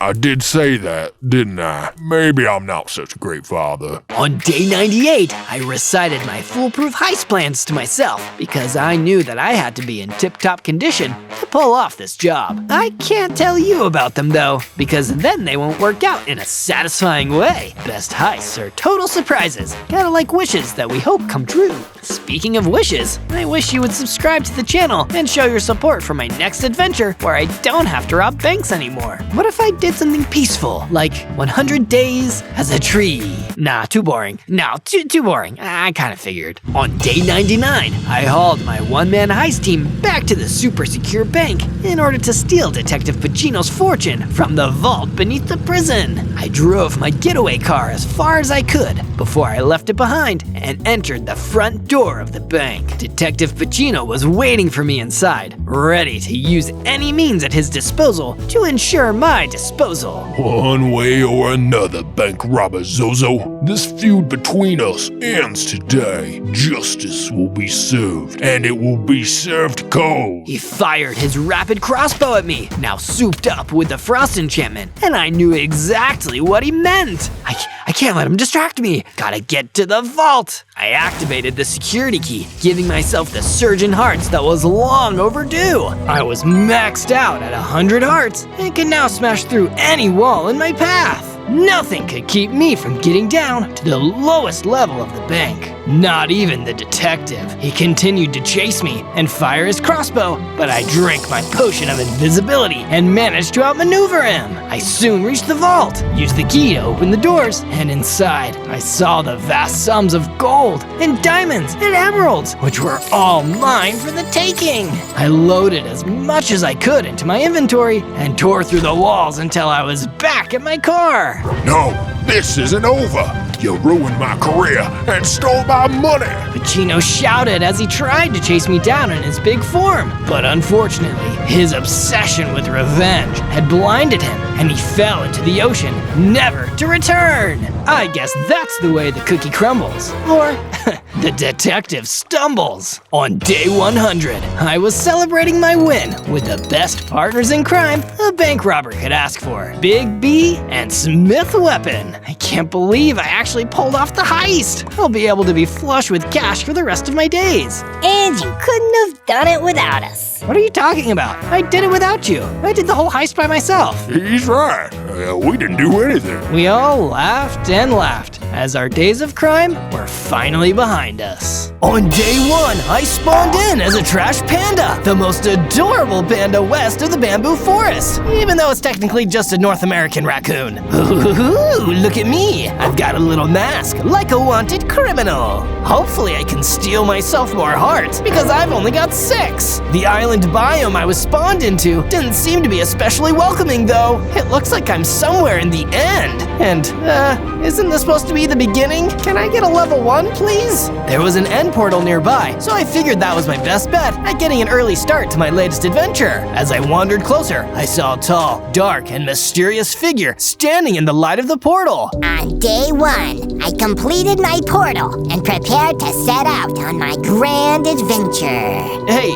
I did say that, didn't I? Maybe I'm not such a great father. On day 98, I recited my foolproof heist plans to myself because I knew that I had to be in tip-top condition to pull off this job. I can't tell you about them though, because then they won't work out in a satisfying way. Best heists are total surprises, kinda like wishes that we hope come true. Speaking of wishes, I wish you would subscribe to the channel and show your support for my next adventure where I don't have to rob banks anymore. What if I did something peaceful, like 100 days as a tree? Nah, too boring. No, too boring. I kinda figured. On day 99, I hauled my one-man heist team back to the super secure bank in order to steal Detective Pacino's fortune from the vault beneath the prison. I drove my getaway car as far as I could before I left it behind and entered the front door of the bank. Detective Pacino was waiting for me inside, ready to use any means at his disposal to ensure my disposal. One way or another, bank robber Zozo, this feud between us ends today. Justice will be served, and it will be served cold. He fired his rapid crossbow at me, now souped up with the frost enchantment, and I knew exactly what he meant. I can't let him distract me. Gotta get to the vault. I activated the security key, giving myself the surge in hearts that was long overdue. I was maxed out at 100 hearts and could now smash through any wall in my path. Nothing could keep me from getting down to the lowest level of the bank. Not even the detective. He continued to chase me and fire his crossbow, but I drank my potion of invisibility and managed to outmaneuver him. I soon reached the vault, used the key to open the doors, and inside I saw the vast sums of gold and diamonds and emeralds, which were all mine for the taking. I loaded as much as I could into my inventory and tore through the walls until I was back at my car. No, this isn't over. You ruined my career and stole my money. Pacino shouted as he tried to chase me down in his big form. But unfortunately, his obsession with revenge had blinded him, and he fell into the ocean, never to return. I guess that's the way the cookie crumbles. Or the detective stumbles. On day 100, I was celebrating my win with the best partners in crime a bank robber could ask for. Big B and Smith weapon. I can't believe I actually pulled off the heist. I'll be able to be flush with cash for the rest of my days. And you couldn't have done it without us. What are you talking about? I did it without you. I did the whole heist by myself. He's right. We didn't do anything. We all laughed and laughed as our days of crime were finally behind us. On day 1, I spawned in as a trash panda, the most adorable panda west of the bamboo forest, even though it's technically just a North American raccoon. Ooh, look at me. I've got a little mask, like a wanted criminal. Hopefully I can steal myself more hearts, because I've only got 6. The island biome I was spawned into didn't seem to be especially welcoming though. It looks like I'm somewhere in the end. And, isn't this supposed to be the beginning? Can I get a level 1, please? There was an end portal nearby, so I figured that was my best bet at getting an early start to my latest adventure. As I wandered closer, I saw a tall, dark, and mysterious figure standing in the light of the portal. On day 1, I completed my portal and prepared to set out on my grand adventure. Hey,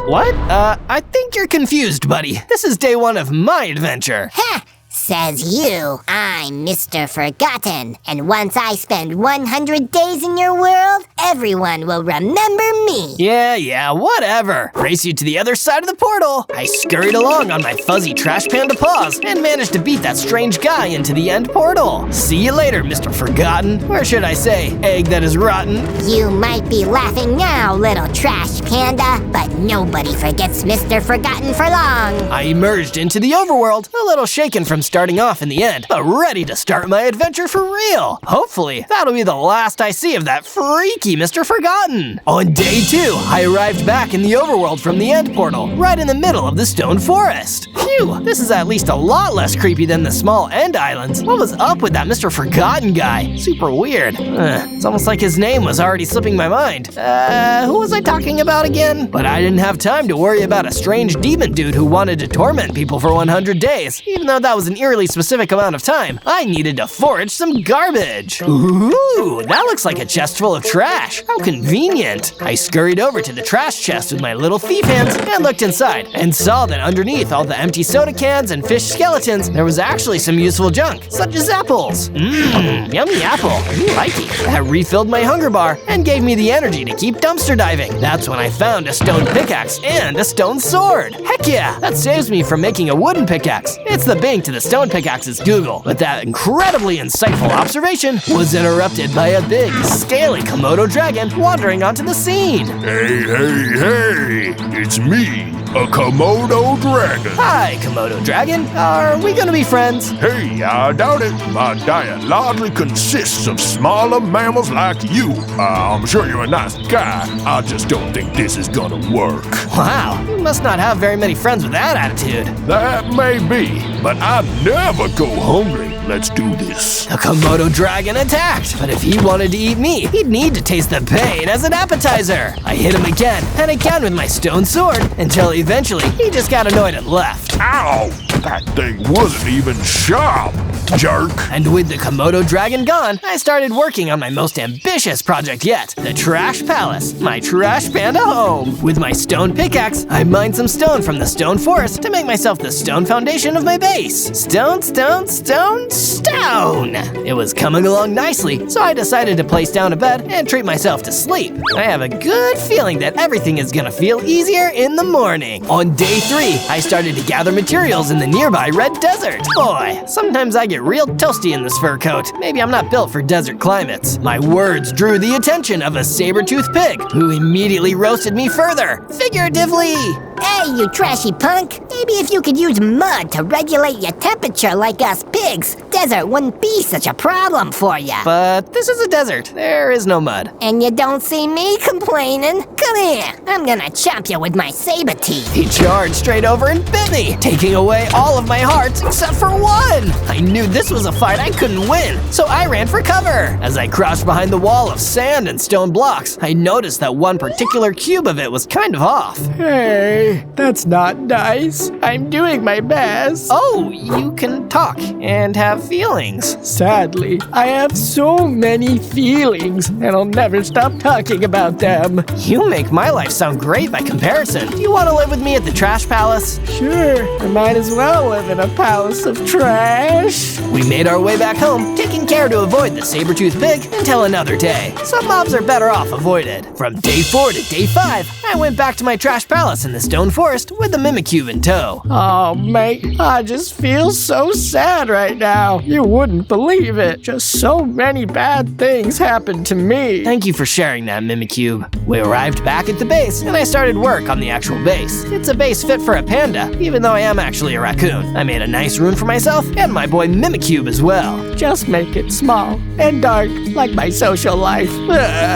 what? I think you're confused, buddy. This is day 1 of my adventure. Ha! Says you. I'm Mr. Forgotten, and once I spend 100 days in your world, everyone will remember me. Yeah, whatever. Race you to the other side of the portal. I scurried along on my fuzzy trash panda paws and managed to beat that strange guy into the end portal. See you later, Mr. Forgotten. Or should I say, egg that is rotten. You might be laughing now, little trash panda, but nobody forgets Mr. Forgotten for long. I emerged into the overworld, a little shaken from starting off in the end, but ready to start my adventure for real. Hopefully, that'll be the last I see of that freaky Mr. Forgotten. On day 2, I arrived back in the overworld from the end portal, right in the middle of the stone forest. Phew, this is at least a lot less creepy than the small end islands. What was up with that Mr. Forgotten guy? Super weird. It's almost like his name was already slipping my mind. Who was I talking about again? But I didn't have time to worry about a strange demon dude who wanted to torment people for 100 days, even though that was an eerily specific amount of time. I needed to forage some garbage. Ooh, that looks like a chest full of trash. How convenient. I scurried over to the trash chest with my little thief hands and looked inside and saw that underneath all the empty soda cans and fish skeletons, there was actually some useful junk, such as apples. Yummy apple. Ooh, likey. That refilled my hunger bar and gave me the energy to keep dumpster diving. That's when I found a stone pickaxe and a stone sword. Heck yeah, that saves me from making a wooden pickaxe. It's the Bing to the stone pickaxe's Google. But that incredibly insightful observation was interrupted by a big, scaly Komodo dragon wandering onto the scene. Hey, it's me, a Komodo dragon. Hi, Komodo dragon. Are we gonna be friends? Hey, I doubt it. My diet largely consists of smaller mammals like you. I'm sure you're a nice guy. I just don't think this is gonna work. Wow, you must not have very many friends with that attitude. That may be, but I never go hungry. Let's do this. The Komodo dragon attacked, but if he wanted to eat me, he'd need to taste the pain as an appetizer. I hit him again and again with my stone sword until eventually he just got annoyed and left. Ow! That thing wasn't even sharp, jerk. And with the Komodo dragon gone, I started working on my most ambitious project yet, the Trash Palace, my trash panda home. With my stone pickaxe, I mined some stone from the stone forest to make myself the stone foundation of my base. Stone, stone, stone, stone! It was coming along nicely, so I decided to place down a bed and treat myself to sleep. I have a good feeling that everything is gonna feel easier in the morning. On day 3, I started to gather materials in the nearby red desert. Boy, sometimes I get real toasty in this fur coat. Maybe I'm not built for desert climates. My words drew the attention of a saber-toothed pig, who immediately roasted me further, figuratively. Hey, you trashy punk! Maybe if you could use mud to regulate your temperature like us pigs, desert wouldn't be such a problem for ya. But this is a desert. There is no mud. And you don't see me complaining, Come here, I'm gonna chop you with my saber teeth. He charged straight over and bit me, taking away all of my hearts except for one. I knew this was a fight I couldn't win, so I ran for cover. As I crouched behind the wall of sand and stone blocks, I noticed that one particular cube of it was kind of off. Hey, that's not nice. I'm doing my best. Oh, you can talk and have feelings. Sadly, I have so many feelings, and I'll never stop talking about them. You make my life sound great by comparison. Do you want to live with me at the Trash Palace? Sure, I might as well live in a palace of trash. We made our way back home, taking care to avoid the saber-toothed pig until another day. Some mobs are better off avoided. From day 4 to day 5, I went back to my Trash Palace in the stone forest with the Mimikyu in tow. Oh, mate, I just feel so sad right now. You wouldn't believe it. Just so many bad things happened to me. Thank you for sharing that, Mimikyu. We arrived back at the base, and I started work on the actual base. It's a base fit for a panda, even though I am actually a raccoon. I made a nice room for myself and my boy Mimikyu as well. Just make it small and dark, like my social life.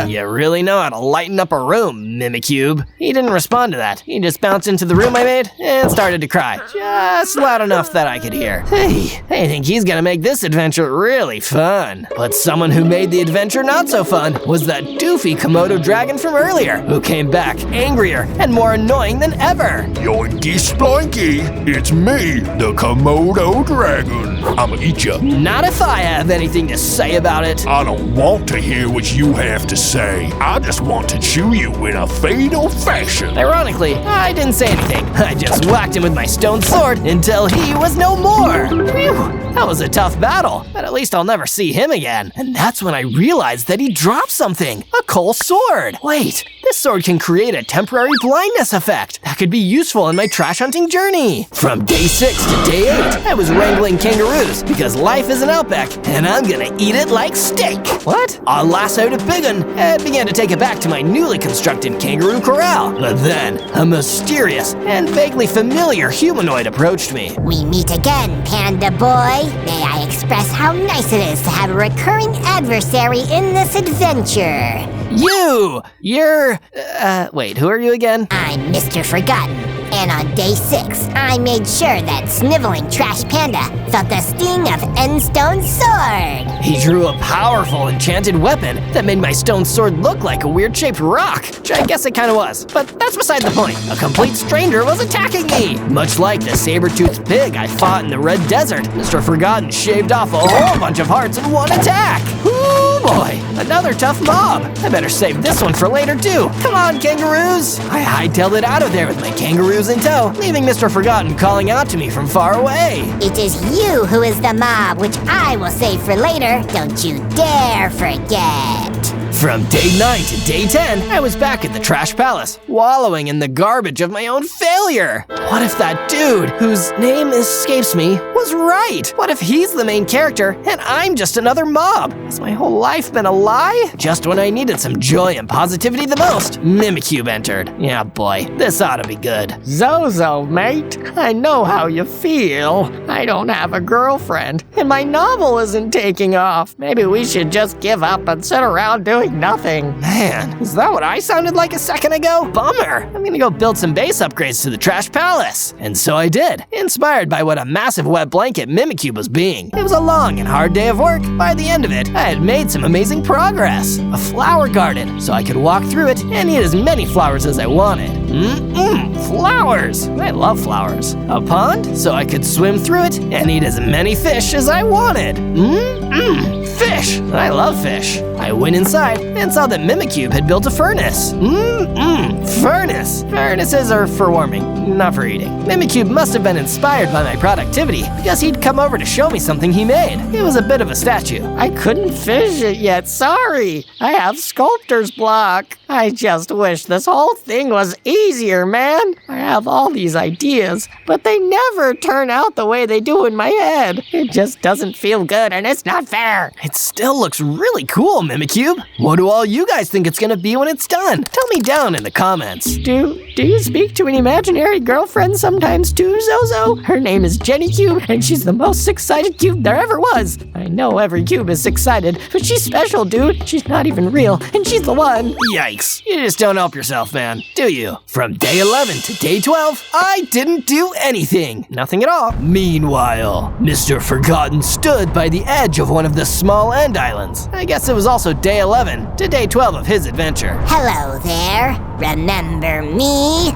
You really know how to lighten up a room, Mimikyu. He didn't respond to that. He just bounced into the room I made and started to cry. Just loud enough that I could hear. Hey, I think he's gonna make this adventure really fun. But someone who made the adventure not so fun was that doofy Komodo dragon from earlier, who came back angrier and more annoying than ever. Yoinky sploinky, it's me, the Komodo dragon. I'ma eat ya. Not if I have anything to say about it. I don't want to hear what you have to say. I just want to chew you in a fatal fashion. Ironically, I didn't say anything. I just whacked him with my stone sword until he was no more. Phew, that was a tough battle, but at least I'll never see him again. And that's when I realized that he dropped something, a coal sword. Wait, this sword can create a temporary blindness effect that could be useful in my trash hunting journey. From day 6 to day 8, I was wrangling kangaroos because life is an outback and I'm gonna eat it like steak. What? I lassoed a big one and began to take it back to my newly constructed kangaroo corral. But then, a mysterious and vaguely familiar humanoid approached me. We meet again, Panda Boy. May I express how nice it is to have a recurring adversary in this adventure. You're, wait, who are you again? I'm Mr. Forgotten, and on day 6, I made sure that sniveling Trash Panda felt the sting of Endstone's sword. He drew a powerful enchanted weapon that made my stone sword look like a weird-shaped rock, which I guess it kind of was, but that's beside the point. A complete stranger was attacking me. Much like the saber-toothed pig I fought in the Red Desert, Mr. Forgotten shaved off a whole bunch of hearts in one attack. Ooh boy, another tough mob. I better save this one for later too. Come on, kangaroos. I hightailed it out of there with my kangaroos in tow, leaving Mr. Forgotten calling out to me from far away. It is you who is the mob, which I will save for later. Don't you dare forget. From day 9 to day 10, I was back at the Trash Palace, wallowing in the garbage of my own failure. What if that dude, whose name escapes me, was right? What if he's the main character and I'm just another mob? Has my whole life been a lie? Just when I needed some joy and positivity the most, Mimikyu entered. Yeah, boy, this ought to be good. Zozo, mate, I know how you feel. I don't have a girlfriend, and my novel isn't taking off. Maybe we should just give up and sit around doing nothing. Man, is that what I sounded like a second ago? Bummer. I'm gonna go build some base upgrades to the Trash Palace. And so I did, inspired by what a massive wet blanket Mimikyu was being. It was a long and hard day of work. By the end of it, I had made some amazing progress. A flower garden, so I could walk through it and eat as many flowers as I wanted. Flowers! I love flowers. A pond, so I could swim through it and eat as many fish as I wanted. Fish! I love fish. I went inside and saw that Mimikyu had built a furnace. Furnace! Furnaces are for warming, not for eating. Mimikyu must have been inspired by my productivity because he'd come over to show me something he made. It was a bit of a statue. I couldn't finish it yet, sorry. I have sculptor's block. I just wish this whole thing was easier, man. I have all these ideas, but they never turn out the way they do in my head. It just doesn't feel good and it's not fair. It still looks really cool, Mimikyu. What do all you guys think it's gonna be when it's done? Tell me down in the comments. Do you speak to an imaginary girlfriend sometimes too, Zozo? Her name is Jenny Cube, and she's the most excited cube there ever was. I know every cube is excited, but she's special, dude. She's not even real, and she's the one. Yikes, you just don't help yourself, man, do you? From day 11 to day 12, I didn't do anything. Nothing at all. Meanwhile, Mr. Forgotten stood by the edge of one of the small end islands. I guess it was also day 11 to day 12 of his adventure. Hello there. Remember me?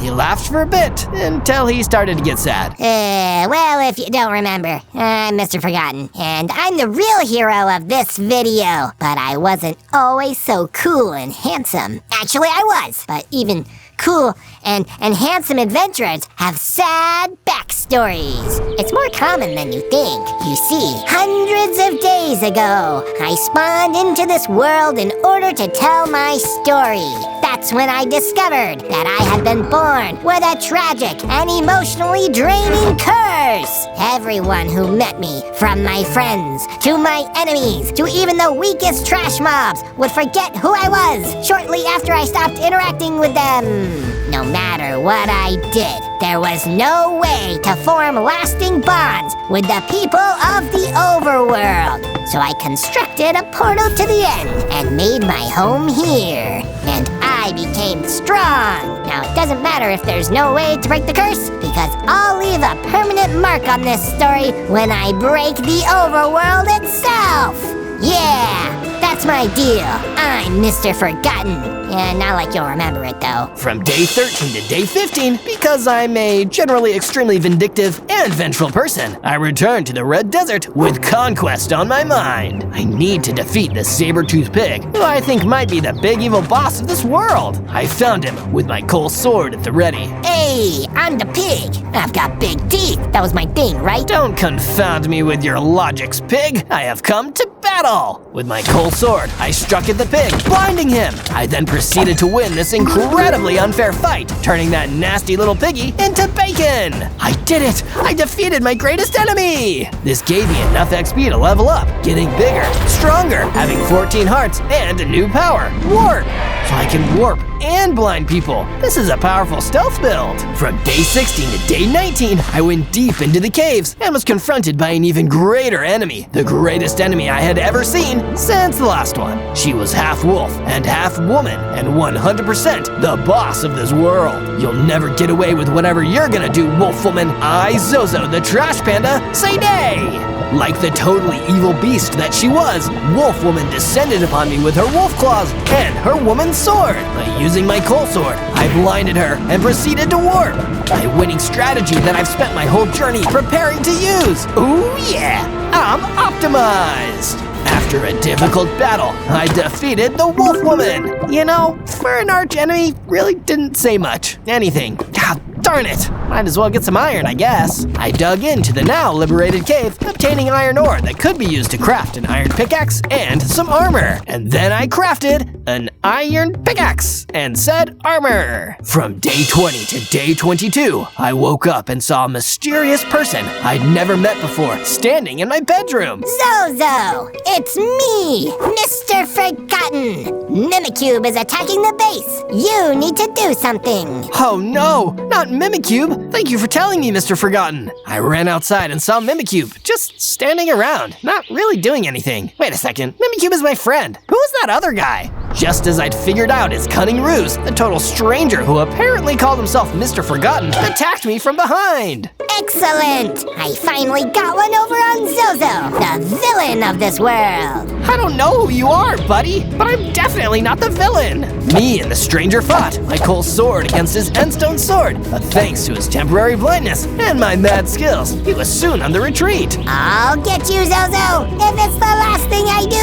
He laughed for a bit until he started to get sad. Well, if you don't remember, I'm Mr. Forgotten, and I'm the real hero of this video. But I wasn't always so cool and handsome. Actually, I was, but even cool and handsome adventurers have sad backstories. It's more common than you think. You see, hundreds of days ago, I spawned into this world in order to tell my story. That's when I discovered that I had been born with a tragic and emotionally draining curse. Everyone who met me, from my friends to my enemies to even the weakest trash mobs, would forget who I was shortly after I stopped interacting with them. No matter what I did, there was no way to form lasting bonds with the people of the overworld. So I constructed a portal to the end and made my home here. And I became strong. Now it doesn't matter if there's no way to break the curse, because I'll leave a permanent mark on this story when I break the overworld itself. Yeah, that's my deal. I'm Mr. Forgotten. Yeah, not like you'll remember it though. From day 13 to day 15, because I'm a generally extremely vindictive and vengeful person, I returned to the Red Desert with conquest on my mind. I need to defeat the saber-toothed pig, who I think might be the big evil boss of this world. I found him with my coal sword at the ready. Hey, I'm the pig. I've got big teeth. That was my thing, right? Don't confound me with your logics, pig. I have come to battle. With my coal sword, I struck at the pig, blinding him. I then proceeded to win this incredibly unfair fight, turning that nasty little piggy into bacon. I did it! I defeated my greatest enemy! This gave me enough XP to level up, getting bigger, stronger, having 14 hearts, and a new power, warp. So I can warp and blind people. This is a powerful stealth build. From day 16 to day 19, I went deep into the caves and was confronted by an even greater enemy, the greatest enemy I had ever seen since the last one. She was half wolf and half woman, and 100% the boss of this world. You'll never get away with whatever you're gonna do, wolf woman. I, Zozo, the trash panda, say nay! Like the totally evil beast that she was, Wolf Woman descended upon me with her wolf claws and her woman's sword. By using my coal sword, I blinded her and proceeded to warp. My winning strategy that I've spent my whole journey preparing to use. Ooh yeah, I'm optimized. After a difficult battle, I defeated the Wolf Woman. You know, for an arch enemy, really didn't say much. Anything. God darn it. Might as well get some iron, I guess. I dug into the now liberated cave, obtaining iron ore that could be used to craft an iron pickaxe and some armor. And then I crafted an iron pickaxe and said armor. From day 20 to day 22, I woke up and saw a mysterious person I'd never met before standing in my bedroom. Zozo! It's me, Mr. Forgotten! Mimicube is attacking the base! You need to do something! Oh no, not Mimicube! Thank you for telling me, Mr. Forgotten. I ran outside and saw Mimicube, just standing around, not really doing anything. Wait a second, Mimicube is my friend. Who is that other guy? Just as I'd figured out his cunning ruse, the total stranger who apparently called himself Mr. Forgotten attacked me from behind. Excellent! I finally got one over on Zozo, the villain of this world! I don't know who you are, buddy, but I'm definitely not the villain. Me and the stranger fought, my coal sword against his endstone sword, but thanks to his temporary blindness and my mad skills, he was soon on the retreat. I'll get you, Zozo, if it's the last thing I do!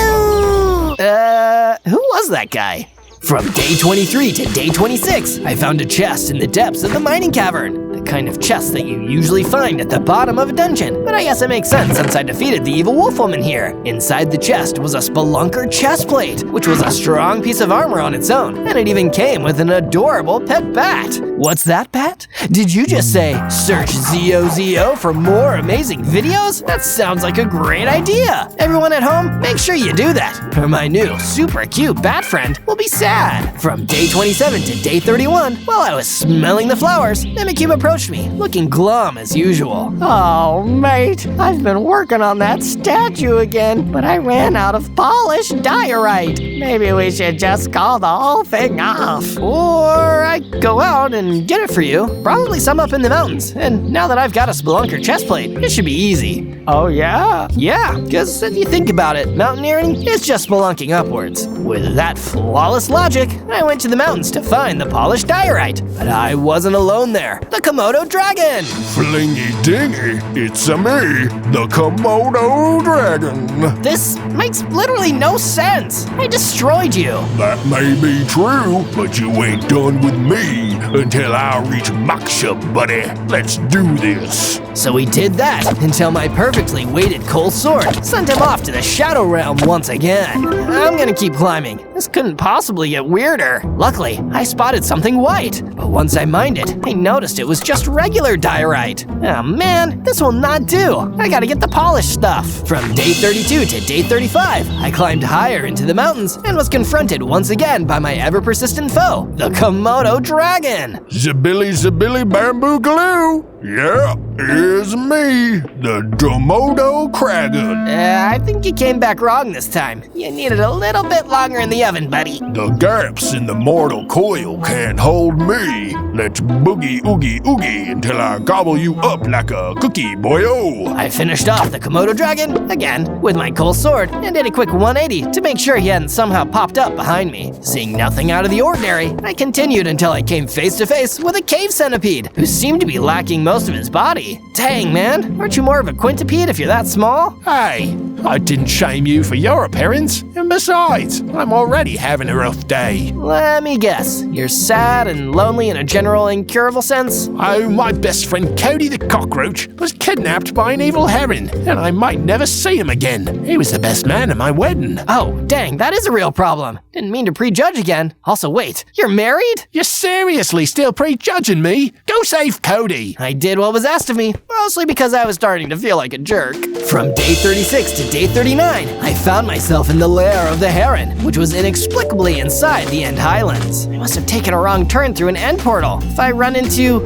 Who was that guy? From day 23 to day 26, I found a chest in the depths of the mining cavern. The kind of chest that you usually find at the bottom of a dungeon. But I guess it makes sense since I defeated the evil wolf woman here. Inside the chest was a spelunker chest plate, which was a strong piece of armor on its own, and it even came with an adorable pet bat. What's that, Pat? Did you just say, search ZOZO for more amazing videos? That sounds like a great idea. Everyone at home, make sure you do that, or my new super cute bat friend will be sad. From day 27 to day 31, while I was smelling the flowers, Mimikyu approached me, looking glum as usual. Oh, mate, I've been working on that statue again, but I ran out of polished diorite. Maybe we should just call the whole thing off. Or I go out and get it for you. Probably some up in the mountains. And now that I've got a spelunker chest plate, it should be easy. Oh, yeah? Yeah, because if you think about it, mountaineering is just spelunking upwards. With that flawless logic, I went to the mountains to find the polished diorite. But I wasn't alone there. The Komodo dragon! Flingy dingy, it's a me, the Komodo dragon. This makes literally no sense. I destroyed you. That may be true, but you ain't done with me until I reach Moksha, buddy. Let's do this. So we did that until my perfectly weighted coal sword sent him off to the Shadow Realm once again. I'm gonna keep climbing. This couldn't possibly get weirder. Luckily, I spotted something white, but once I mined it, I noticed it was just regular diorite. Oh man, this will not do. I gotta get the polished stuff. From day 32 to day 35, I climbed higher into the mountains and was confronted once again by my ever-persistent foe, the Komodo dragon. Zabili bamboo glue. Yeah, it's me, the Komodo Kragan. I think you came back wrong this time. You needed a little bit longer in the oven, buddy. The gaps in the mortal coil can't hold me. Let's boogie oogie oogie until I gobble you up like a cookie, boyo. I finished off the Komodo dragon, again, with my coal sword, and did a quick 180 to make sure he hadn't somehow popped up behind me. Seeing nothing out of the ordinary, I continued until I came face to face with a cave centipede, who seemed to be lacking most of his body. Dang, man, aren't you more of a quintupede if you're that small? Hey, I didn't shame you for your appearance. And besides, I'm already having a rough day. Let me guess, you're sad and lonely in a general incurable sense? Oh, my best friend Cody the cockroach was kidnapped by an evil heron, and I might never see him again. He was the best man at my wedding. Oh, dang, that is a real problem. Didn't mean to prejudge again. Also, wait, you're married? You're seriously still prejudging me? Go save Cody. I did what was asked of me, mostly because I was starting to feel like a jerk. From day 36 to day 39, I found myself in the lair of the heron, which was inexplicably inside the End Highlands. I must have taken a wrong turn through an end portal. If I run into,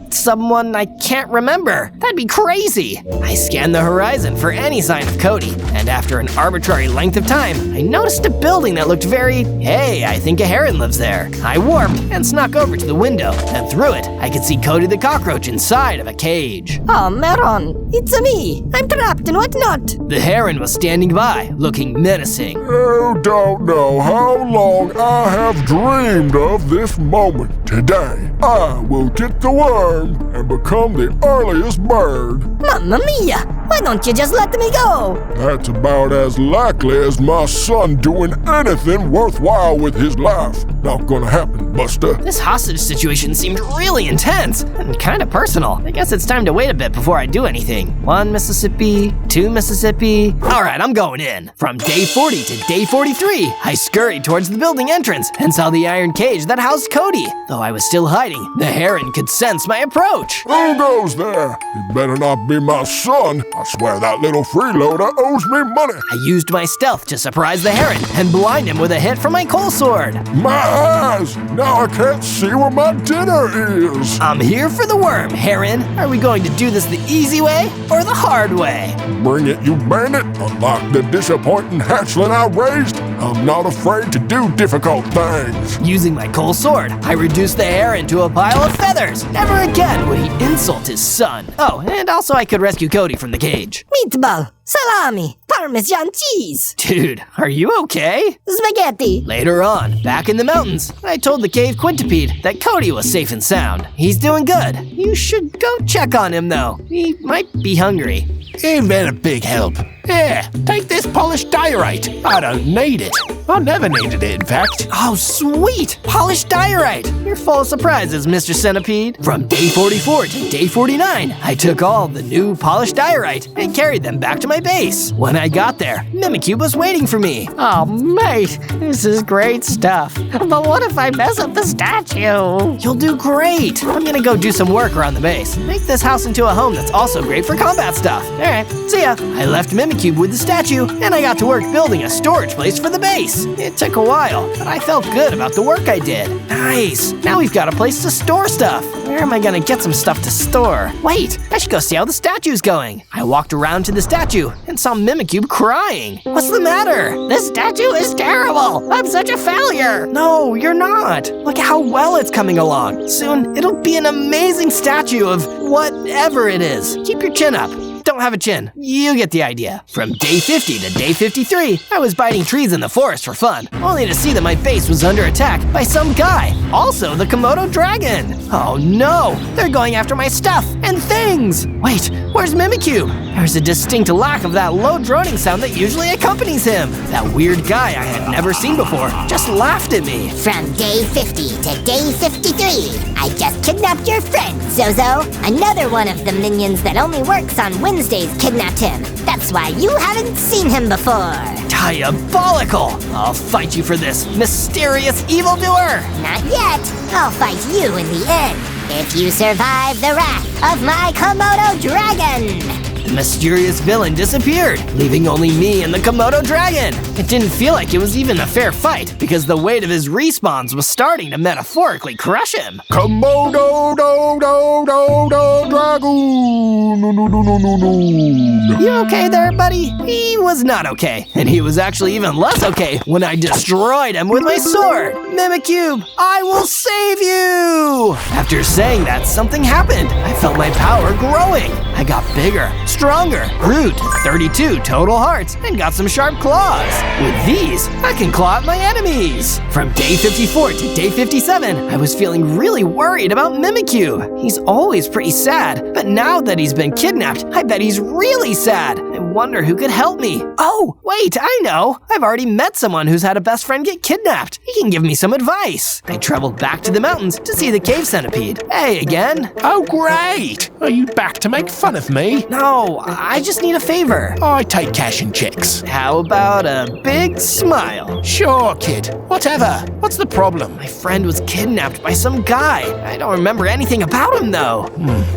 someone I can't remember, that'd be crazy. I scanned the horizon for any sign of Cody, and after an arbitrary length of time, I noticed a building that looked very, hey, I think a heron lives there. I warped and snuck over to the window, and through it, I could see Cody the cockroach inside of a cage. Oh, Meron, it's me. I'm trapped and whatnot. The heron was standing by, looking menacing. You don't know how long I have dreamed of this moment. Today, I will get the worm and become the earliest bird. Mamma mia, why don't you just let me go? That's about as likely as my son doing anything worthwhile with his life. Not gonna happen, Buster. This hostage situation seemed really intense and kind of personal. I guess it's time to wait a bit before I do anything. 1 Mississippi, 2 Mississippi. All right, I'm going in. From day 40 to day 43, I scurried towards the building entrance and saw the iron cage that housed Cody. Though I was still hiding, the heron could sense my approach. Who goes there? You better not be my son. I swear that little freeloader owes me money. I used my stealth to surprise the heron and blind him with a hit from my coal sword. My eyes! Now I can't see where my dinner is. I'm here for the worm, heron. Are we going to do this the easy way or the hard way? Bring it, you bandit. Unlike the disappointing hatchling I raised, I'm not afraid to do difficult things. Using my coal sword, I reduced the heron to a pile of feathers. Never again would he insult his son. Oh, and also I could rescue Cody from the cage. Meatball, salami, Parmesan cheese, Dude, are you okay? spaghetti. Later on, back in the mountains, I told the cave quintupede that Cody was safe and sound. He's doing good. You should go check on him though. He might be hungry. You've been a big help. Here, take this polished diorite. I don't need it. I never needed it, in fact. Oh, sweet! Polished diorite! You're full of surprises, Mr. Centipede. From day 44 to day 49, I took all the new polished diorite and carried them back to my base. When I got there, Mimikyu was waiting for me. Oh, mate, this is great stuff. But what if I mess up the statue? You'll do great! I'm gonna go do some work around the base. Make this house into a home that's also great for combat stuff. Alright, see ya. I left Mimikyu with the statue, and I got to work building a storage place for the base. It took a while, but I felt good about the work I did. Nice! Now we've got a place to store stuff. Where am I gonna get some stuff to store? Wait, I should go see how the statue's going. I walked around to the statue and saw Mimikyu crying. What's the matter? This statue is terrible. I'm such a failure. No, you're not. Look at how well it's coming along. Soon, it'll be an amazing statue of whatever it is. Keep your chin up. Don't have a chin. You get the idea. From day 50 to day 53, I was biting trees in the forest for fun, only to see that my base was under attack by some guy, also the Komodo dragon. Oh no, they're going after my stuff and things. Wait, where's Mimikyu? There's a distinct lack of that low droning sound that usually accompanies him. That weird guy I had never seen before just laughed at me. From day 50 to day 53, I just kidnapped your friend, Zozo. Another one of the minions that only works on Wednesdays kidnapped him. That's why you haven't seen him before. Diabolical! I'll fight you for this, mysterious evildoer! Not yet. I'll fight you in the end, if you survive the wrath of my Komodo dragon. The mysterious villain disappeared, leaving only me and the Komodo dragon. It didn't feel like it was even a fair fight, because the weight of his respawns was starting to metaphorically crush him. Komodo dragon. No. You okay there, buddy? He was not okay, and he was actually even less okay when I destroyed him with my sword. Mimikyu, I will save you! After saying that, something happened. I felt my power growing. I got bigger, stronger, grew to 32 total hearts, and got some sharp claws. With these, I can claw at my enemies. From day 54 to day 57, I was feeling really worried about Mimikyu. He's always pretty sad, but now that he's been kidnapped, I bet he's really sad. I wonder who could help me. Oh, wait, I know. I've already met someone who's had a best friend get kidnapped. He can give me some advice. I traveled back to the mountains to see the cave centipede. Hey again. Oh, great! Are you back to make fun of me? No, I just need a favor. I take cash and checks. How about a big smile? Sure, kid. Whatever. What's the problem? My friend was kidnapped by some guy. I don't remember anything about him though.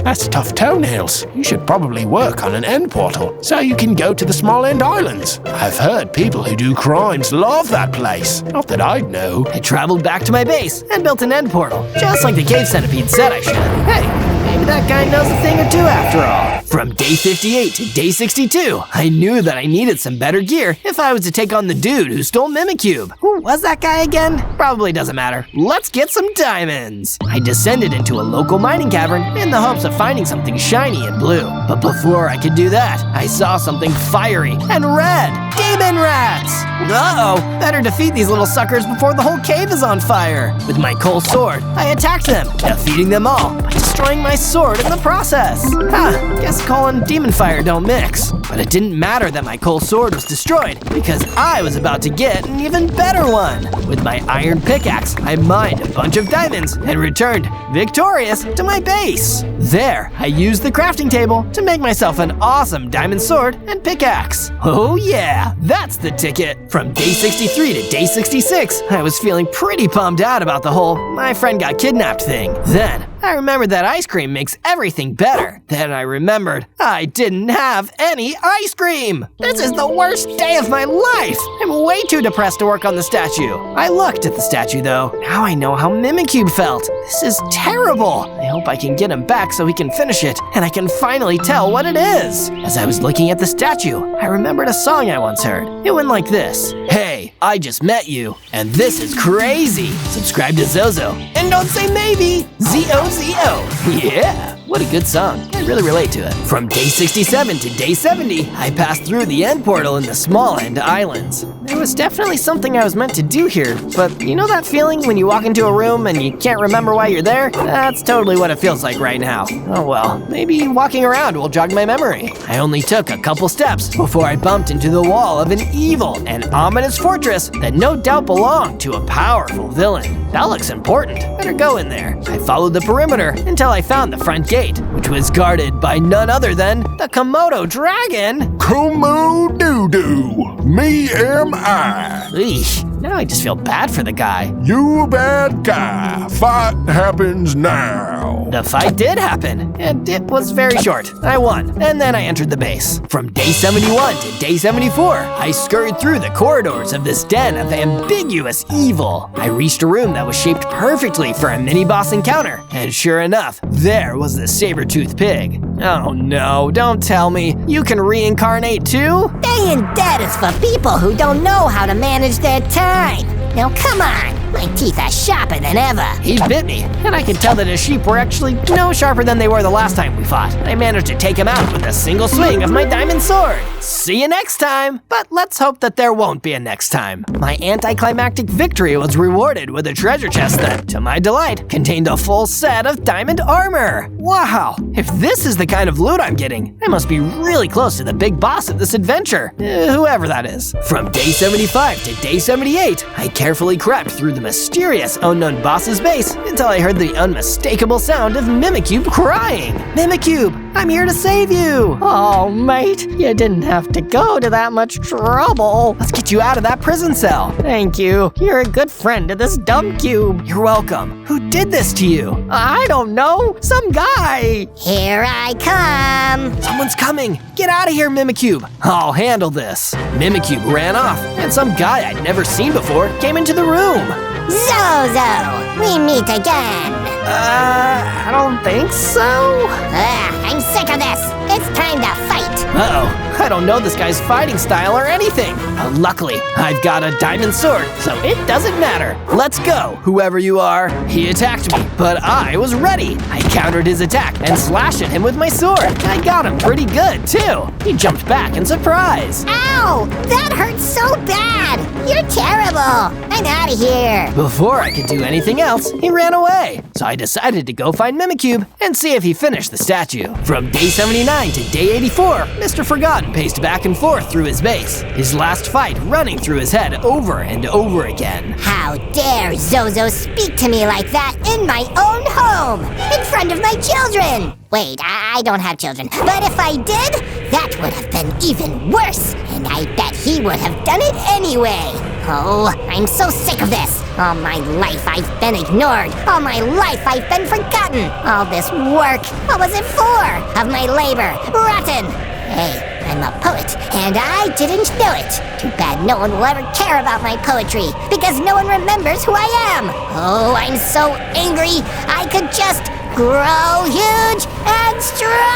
That's tough toenails. You should probably work on an end portal so you can go to the small end islands. I've heard people who do crimes love that place. Not that I'd know. I traveled back to my base and built an end portal, just like the cave centipede said I should. Hey, maybe that guy knows a thing or two after all. From day 58 to day 62, I knew that I needed some better gear if I was to take on the dude who stole Mimikyu. Who was that guy again? Probably doesn't matter. Let's get some diamonds. I descended into a local mining cavern in the hopes of finding something shiny and blue. But before I could do that, I saw something fiery and red. Demon rats! Uh-oh, better defeat these little suckers before the whole cave is on fire. With my coal sword, I attacked them, defeating them all by destroying my sword in the process. Guess coal and demon fire don't mix. But it didn't matter that my coal sword was destroyed, because I was about to get an even better one. With my iron pickaxe, I mined a bunch of diamonds and returned victorious to my base. There, I used the crafting table to make myself an awesome diamond sword and pickaxe. Oh yeah, that's the ticket. From day 63 to day 66, I was feeling pretty bummed out about the whole my friend got kidnapped thing. Then, I remembered that ice cream makes everything better. Then I remembered I didn't have any ice cream. This is the worst day of my life. I'm way too depressed to work on the statue. I looked at the statue though. Now I know how Mimikyu felt. This is terrible. I hope I can get him back so he can finish it, and I can finally tell what it is. As I was looking at the statue, I remembered a song I once heard. It went like this. Hey, I just met you, and this is crazy. Subscribe to Zozo, and don't say maybe. Z-O-Z-O. Yeah, what a good song. I really relate to it. From day 67 to day 70, I passed through the end portal in the small end islands. There was definitely something I was meant to do here, but you know that feeling when you walk into a room and you can't remember why you're there? That's totally what it feels like right now. Oh well, maybe walking around will jog my memory. I only took a couple steps before I bumped into the wall of an evil and ominous fortress that no doubt belonged to a powerful villain. That looks important. Better go in there. I followed the perimeter until I found the front gate, which was guarded by none other than the Komodo dragon. Komodo-doo, me am I. Eesh, now I just feel bad for the guy. You a bad guy. Fight happens now. The fight did happen, and it was very short. I won, and then I entered the base. From day 71 to day 74, I scurried through the corridors of this den of ambiguous evil. I reached a room that was shaped perfectly for a mini-boss encounter, and sure enough, there was the saber-toothed pig. Oh no, don't tell me. You can reincarnate too? Being dead is for people who don't know how to manage their time. Now come on, my teeth are sharper than ever. He bit me, and I could tell that his sheep were actually no sharper than they were the last time we fought. I managed to take him out with a single swing of my diamond sword. See you next time! But let's hope that there won't be a next time. My anticlimactic victory was rewarded with a treasure chest that, to my delight, contained a full set of diamond armor. Wow, if this is the kind of loot I'm getting, I must be really close to the big boss of this adventure, whoever that is. From day 75 to day 78, I carefully crept through the mysterious unknown boss's base until I heard the unmistakable sound of Mimikyu crying. Mimikyu, I'm here to save you! Oh, mate, you didn't have to go to that much trouble. Let's get you out of that prison cell. Thank you. You're a good friend to this dumb cube. You're welcome. Who did this to you? I don't know. Some guy. Here I come. Someone's coming. Get out of here, Mimikyu. I'll handle this. Mimikyu ran off, and some guy I'd never seen before came into the room. Zozo, we meet again. I don't think so. I'm sick of this. It's time to fight. Uh-oh, I don't know this guy's fighting style or anything. But luckily, I've got a diamond sword, so it doesn't matter. Let's go, whoever you are. He attacked me, but I was ready. I countered his attack and slashed at him with my sword. I got him pretty good, too. He jumped back in surprise. Ow, that hurts so bad. You're terrible. I'm out of here. Before I could do anything else, he ran away. So I decided to go find Mimikyu and see if he finished the statue. From day 79 to day 84, Mr. Forgotten paced back and forth through his base, his last fight running through his head over and over again. How dare Zozo speak to me like that in my own home, in front of my children? Wait, I don't have children, but if I did, that would have been even worse, and I bet he would have done it anyway. Oh, I'm so sick of this. All my life I've been ignored. All my life I've been forgotten. All this work, what was it for? Of my labor, rotten. Hey, I'm a poet, and I didn't know it. Too bad no one will ever care about my poetry, because no one remembers who I am. Oh, I'm so angry, I could just grow huge and strong!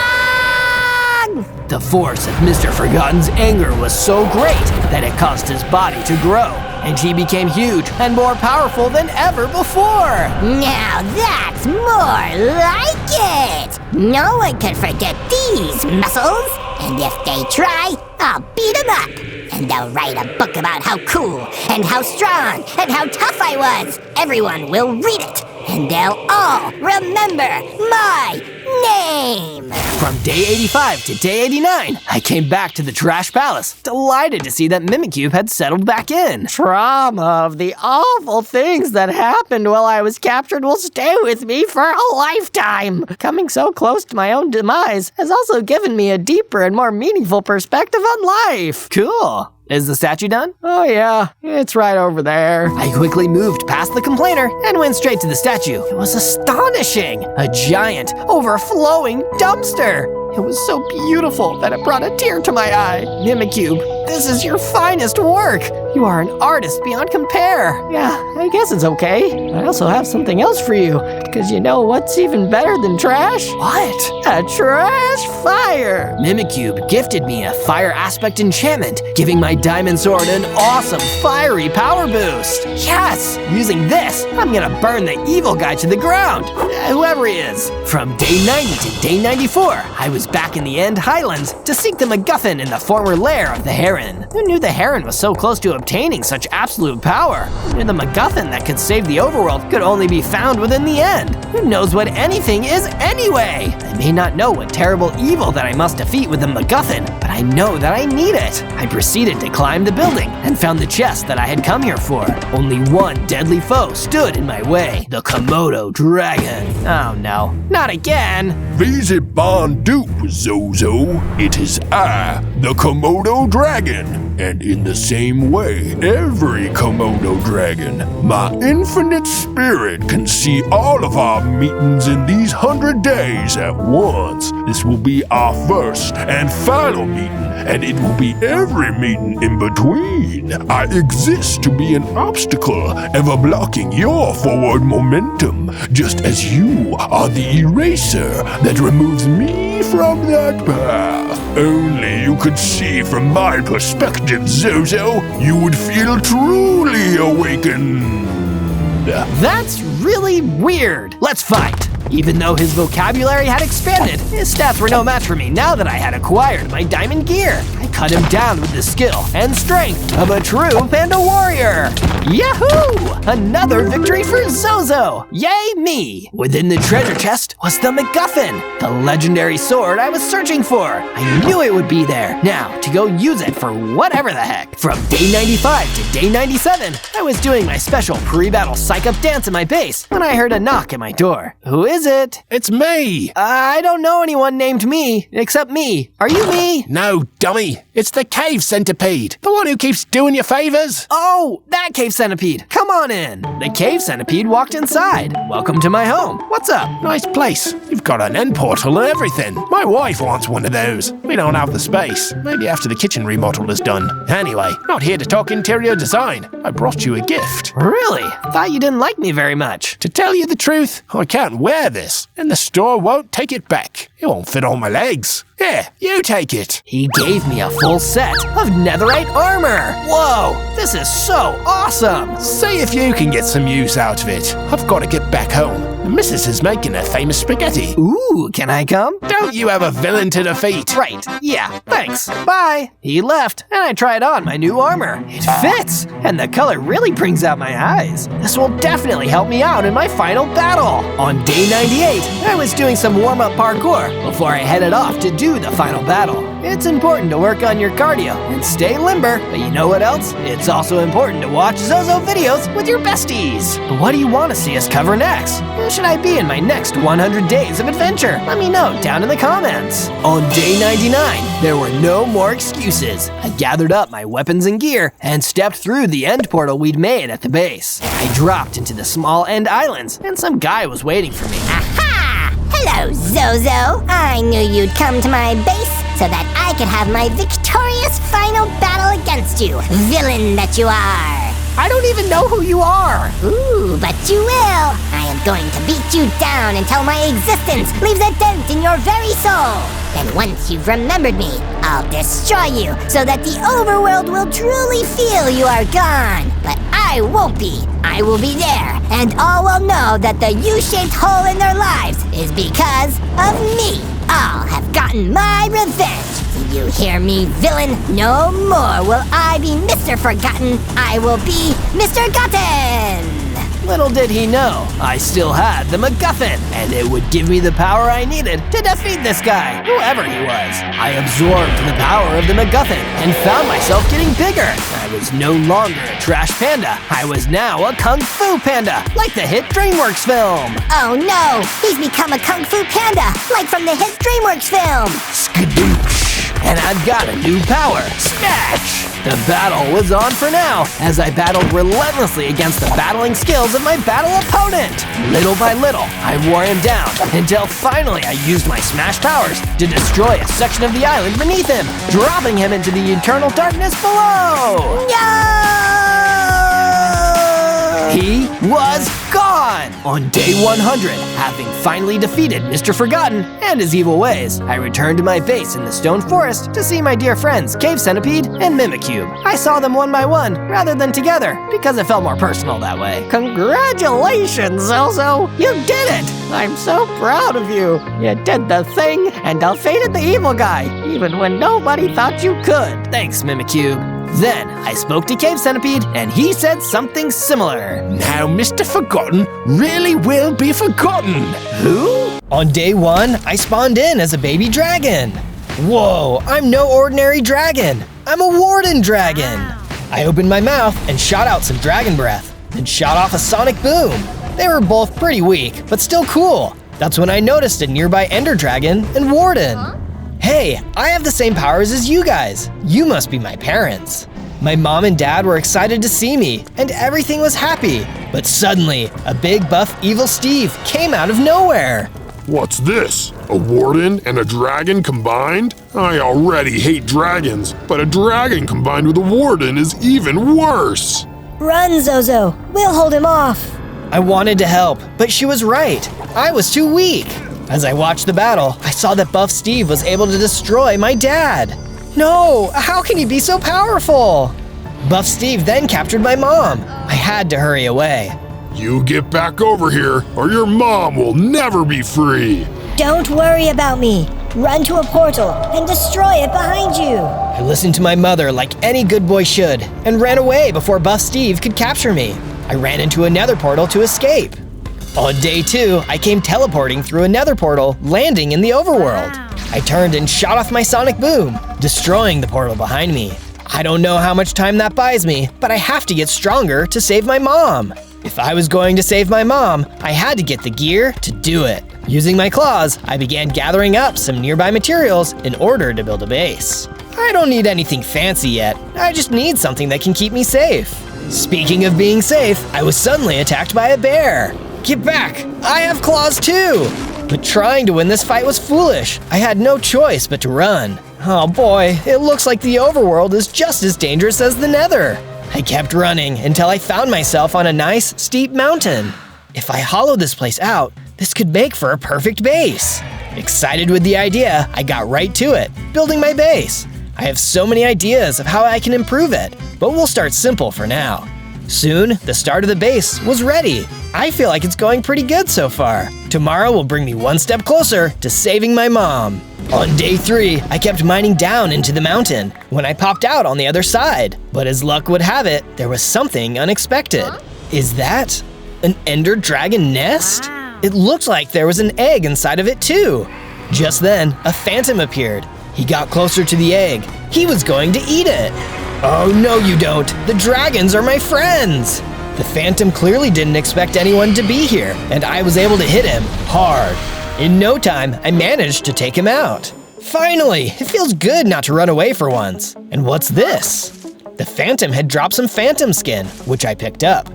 The force of Mr. Forgotten's anger was so great that it caused his body to grow, and he became huge and more powerful than ever before. Now that's more like it! No one can forget these muscles, and if they try, I'll beat them up. And I'll write a book about how cool and how strong and how tough I was. Everyone will read it, and they'll all remember my name. From day 85 to day 89, I came back to the Trash Palace, delighted to see that Mimikyu had settled back in. Trauma of the awful things that happened while I was captured will stay with me for a lifetime. Coming so close to my own demise has also given me a deeper and more meaningful perspective on life. Cool. Is the statue done? Oh yeah, it's right over there. I quickly moved past the complainer and went straight to the statue. It was astonishing. A giant, overflowing dumpster. It was so beautiful that it brought a tear to my eye. Mimikyu, this is your finest work. You are an artist beyond compare. Yeah, I guess it's okay. I also have something else for you, because you know what's even better than trash? What? A trash fire. Mimikyu gifted me a fire aspect enchantment, giving my diamond sword an awesome fiery power boost. Yes, using this, I'm gonna burn the evil guy to the ground, whoever he is. From day 90 to day 94, I was back in the End Highlands to seek the MacGuffin in the former lair of the heron. Who knew the heron was so close to a obtaining such absolute power. The MacGuffin that could save the overworld could only be found within the end. Who knows what anything is anyway? I may not know what terrible evil that I must defeat with the MacGuffin, but I know that I need it. I proceeded to climb the building and found the chest that I had come here for. Only one deadly foe stood in my way, the Komodo dragon. Oh no, not again. Visit Bandu, Zozo. It is I, the Komodo dragon. And in the same way, every Komodo dragon, my infinite spirit can see all of our meetings in these 100 days at once. This will be our first and final meeting, and it will be every meeting in between. I exist to be an obstacle, ever blocking your forward momentum, just as you are the eraser that removes me from that path. Only you could see from my perspective, Zozo, you would feel truly awakened. That's really weird. Let's fight. Even though his vocabulary had expanded, his stats were no match for me now that I had acquired my diamond gear. I cut him down with the skill and strength of a true panda warrior. Yahoo! Another victory for Zozo! Yay me! Within the treasure chest was the MacGuffin, the legendary sword I was searching for. I knew it would be there. Now, to go use it for whatever the heck. From day 95 to day 97, I was doing my special pre-battle psych-up dance in my base when I heard a knock at my door. Who is it? It's me! I don't know anyone named me, except me. Are you me? No, dummy. It's the cave centipede. The one who keeps doing you favors. Oh, that cave centipede. Come on in. The cave centipede walked inside. Welcome to my home. What's up? Nice place. You've got an end portal and everything. My wife wants one of those. We don't have the space. Maybe after the kitchen remodel is done. Anyway, not here to talk interior design. I brought you a gift. Really? Thought you didn't like me very much. To tell you the truth, I can't wear this, and the store won't take it back. It won't fit on my legs. Here, you take it. He gave me a full set of netherite armor. Whoa, this is so awesome. See if you can get some use out of it. I've got to get back home. The missus is making her famous spaghetti. Ooh, can I come? Don't you have a villain to defeat? Right, yeah, thanks. Bye. He left, and I tried on my new armor. It fits, and the color really brings out my eyes. This will definitely help me out in my final battle. On day 98, I was doing some warm-up parkour before I headed off to do the final battle. It's important to work on your cardio and stay limber, but you know what else? It's also important to watch Zozo videos with your besties. But what do you want to see us cover next? Who should I be in my next 100 days of adventure? Let me know down in the comments. On day 99, there were no more excuses. I gathered up my weapons and gear and stepped through the end portal we'd made at the base. I dropped into the small end islands, and some guy was waiting for me. Aha! Hello, Zozo. I knew you'd come to my base so that I could have my victorious final battle against you, villain that you are. I don't even know who you are. Ooh, but you will. I am going to beat you down until my existence leaves a dent in your very soul. Then once you've remembered me, I'll destroy you so that the overworld will truly feel you are gone. But I won't be. I will be there, and all will know that the U-shaped hole in their lives is because of me. All have gotten my revenge. Do you hear me, villain? No more will I be Mr. Forgotten. I will be Mr. Gotten. Little did he know, I still had the MacGuffin, and it would give me the power I needed to defeat this guy, whoever he was. I absorbed the power of the MacGuffin and found myself getting bigger. I was no longer a trash panda. I was now a kung fu panda, like the hit DreamWorks film. Oh no, he's become a kung fu panda, like from the hit DreamWorks film. Skadoosh! And I've got a new power, Smash! The battle was on for now, as I battled relentlessly against the battling skills of my battle opponent. Little by little, I wore him down, until finally I used my Smash powers to destroy a section of the island beneath him, dropping him into the eternal darkness below. No! He was gone! On day 100, having finally defeated Mr. Forgotten and his evil ways, I returned to my base in the stone forest to see my dear friends Cave Centipede and Mimicube. I saw them one by one rather than together because it felt more personal that way. Congratulations, Zozo! You did it! I'm so proud of you. You did the thing and defeated the evil guy, even when nobody thought you could. Thanks, Mimicube. Then I spoke to Cave Centipede, and he said something similar. Now Mr. Forgotten really will be forgotten. Who? On day 1, I spawned in as a baby dragon. Whoa, I'm no ordinary dragon. I'm a warden dragon. I opened my mouth and shot out some dragon breath, then shot off a sonic boom. They were both pretty weak, but still cool. That's when I noticed a nearby ender dragon and warden. Hey, I have the same powers as you guys. You must be my parents. My mom and dad were excited to see me, and everything was happy. But suddenly, a big buff evil Steve came out of nowhere. What's this? A warden and a dragon combined? I already hate dragons, but a dragon combined with a warden is even worse. Run, Zozo. We'll hold him off. I wanted to help, but she was right. I was too weak. As I watched the battle, I saw that Buff Steve was able to destroy my dad. No, how can he be so powerful? Buff Steve then captured my mom. I had to hurry away. You get back over here, or your mom will never be free. Don't worry about me. Run to a portal and destroy it behind you. I listened to my mother like any good boy should, and ran away before Buff Steve could capture me. I ran into a nether portal to escape. On day 2, I came teleporting through a nether portal, landing in the overworld. I turned and shot off my sonic boom, destroying the portal behind me. I don't know how much time that buys me, but I have to get stronger to save my mom. If I was going to save my mom, I had to get the gear to do it. Using my claws, I began gathering up some nearby materials in order to build a base. I don't need anything fancy yet, I just need something that can keep me safe. Speaking of being safe, I was suddenly attacked by a bear. Get back! I have claws too! But trying to win this fight was foolish. I had no choice but to run. Oh boy, it looks like the overworld is just as dangerous as the nether. I kept running until I found myself on a nice, steep mountain. If I hollow this place out, this could make for a perfect base. Excited with the idea, I got right to it, building my base. I have so many ideas of how I can improve it, but we'll start simple for now. Soon, the start of the base was ready. I feel like it's going pretty good so far. Tomorrow will bring me one step closer to saving my mom. On day 3, I kept mining down into the mountain when I popped out on the other side. But as luck would have it, there was something unexpected. Is that an ender dragon nest? It looked like there was an egg inside of it too. Just then, a phantom appeared. He got closer to the egg. He was going to eat it. Oh no you don't, the dragons are my friends! The phantom clearly didn't expect anyone to be here, and I was able to hit him hard. In no time, I managed to take him out. Finally, it feels good not to run away for once. And what's this? The phantom had dropped some phantom skin, which I picked up.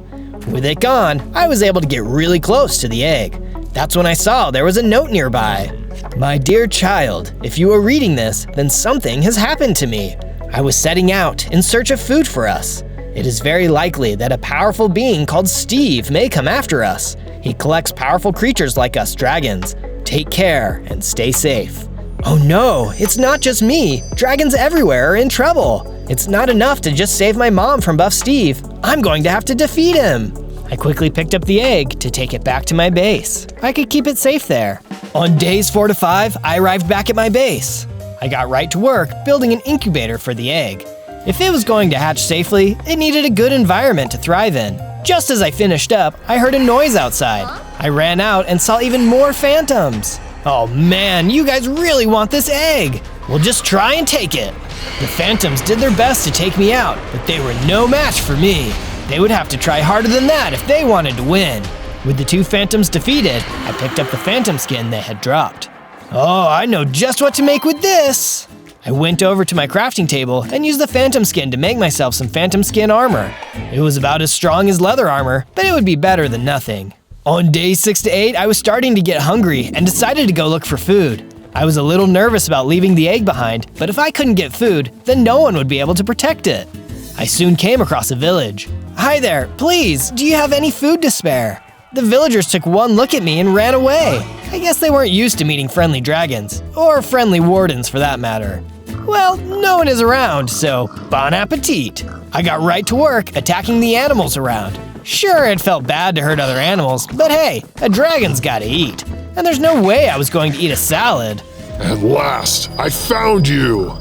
With it gone, I was able to get really close to the egg. That's when I saw there was a note nearby. My dear child, if you are reading this, then something has happened to me. I was setting out in search of food for us. It is very likely that a powerful being called Steve may come after us. He collects powerful creatures like us dragons. Take care and stay safe. Oh no, it's not just me. Dragons everywhere are in trouble. It's not enough to just save my mom from Buff Steve. I'm going to have to defeat him. I quickly picked up the egg to take it back to my base. I could keep it safe there. On days 4 to 5, I arrived back at my base. I got right to work building an incubator for the egg. If it was going to hatch safely, it needed a good environment to thrive in. Just as I finished up, I heard a noise outside. I ran out and saw even more phantoms. Oh man, you guys really want this egg. Well, just try and take it. The phantoms did their best to take me out, but they were no match for me. They would have to try harder than that if they wanted to win. With the 2 phantoms defeated, I picked up the phantom skin they had dropped. Oh, I know just what to make with this! I went over to my crafting table and used the phantom skin to make myself some phantom skin armor. It was about as strong as leather armor, but it would be better than nothing. On days 6 to 8, I was starting to get hungry and decided to go look for food. I was a little nervous about leaving the egg behind, but if I couldn't get food, then no one would be able to protect it. I soon came across a village. Hi there, please, do you have any food to spare? The villagers took one look at me and ran away. I guess they weren't used to meeting friendly dragons, or friendly wardens for that matter. Well, no one is around, so bon appetit. I got right to work attacking the animals around. Sure, it felt bad to hurt other animals, but hey, a dragon's gotta eat. And there's no way I was going to eat a salad. At last, I found you!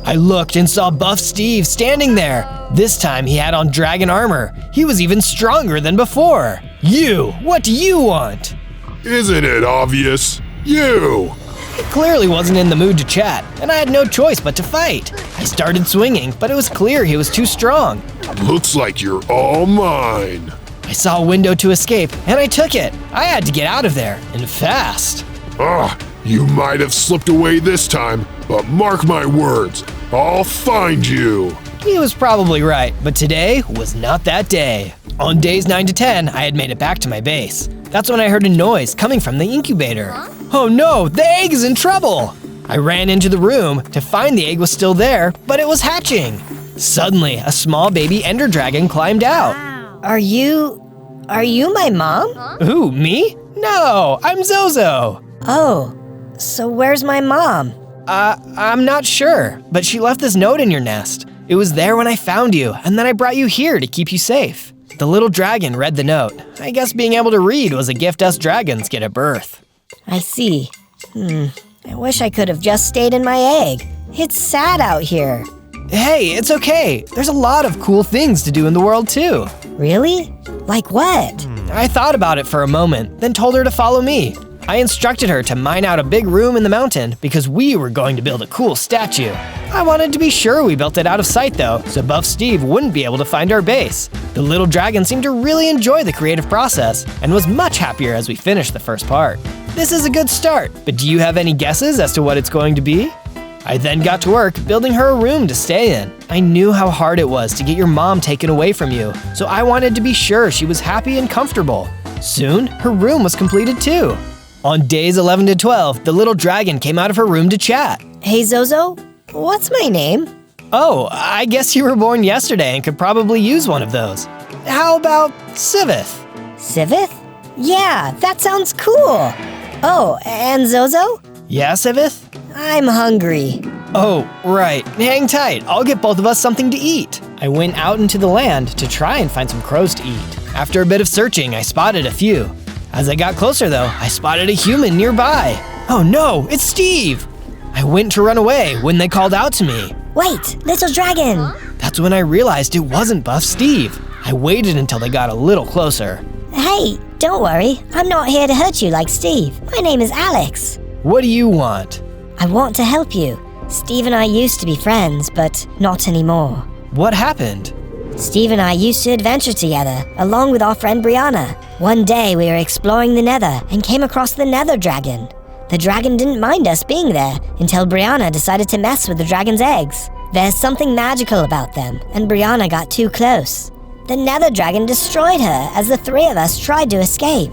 I looked and saw Buff Steve standing there. This time he had on dragon armor. He was even stronger than before. You, what do you want? Isn't it obvious? You! He clearly wasn't in the mood to chat, and I had no choice but to fight. I started swinging, but it was clear he was too strong. Looks like you're all mine. I saw a window to escape, and I took it. I had to get out of there, and fast. You might have slipped away this time, but mark my words, I'll find you. He was probably right, but today was not that day. On days 9 to 10, I had made it back to my base. That's when I heard a noise coming from the incubator. Oh no, the egg is in trouble! I ran into the room to find the egg was still there, but it was hatching. Suddenly, a small baby ender dragon climbed out. Are you my mom? Who, me? No, I'm Zozo. Oh, so where's my mom? I'm not sure, but she left this note in your nest. It was there when I found you, and then I brought you here to keep you safe. The little dragon read the note. I guess being able to read was a gift us dragons get at birth. I see. I wish I could have just stayed in my egg. It's sad out here. Hey, it's okay. There's a lot of cool things to do in the world too. Really? Like what? I thought about it for a moment, then told her to follow me. I instructed her to mine out a big room in the mountain because we were going to build a cool statue. I wanted to be sure we built it out of sight though, so Buff Steve wouldn't be able to find our base. The little dragon seemed to really enjoy the creative process and was much happier as we finished the first part. This is a good start, but do you have any guesses as to what it's going to be? I then got to work building her a room to stay in. I knew how hard it was to get your mom taken away from you, so I wanted to be sure she was happy and comfortable. Soon, her room was completed too. On days 11 to 12, the little dragon came out of her room to chat. Hey Zozo, what's my name? Oh, I guess you were born yesterday and could probably use one of those. How about Sivith? Sivith? Yeah, that sounds cool. Oh, and Zozo? Yeah, Sivith? I'm hungry. Oh, right. Hang tight. I'll get both of us something to eat. I went out into the land to try and find some crows to eat. After a bit of searching, I spotted a few. As I got closer though, I spotted a human nearby. Oh no, it's Steve! I went to run away when they called out to me. Wait, little dragon! That's when I realized it wasn't Buff Steve. I waited until they got a little closer. Hey, don't worry. I'm not here to hurt you like Steve. My name is Alex. What do you want? I want to help you. Steve and I used to be friends, but not anymore. What happened? Steve and I used to adventure together, along with our friend Brianna. One day we were exploring the Nether and came across the Nether Dragon. The dragon didn't mind us being there until Brianna decided to mess with the dragon's eggs. There's something magical about them, and Brianna got too close. The Nether Dragon destroyed her as the three of us tried to escape.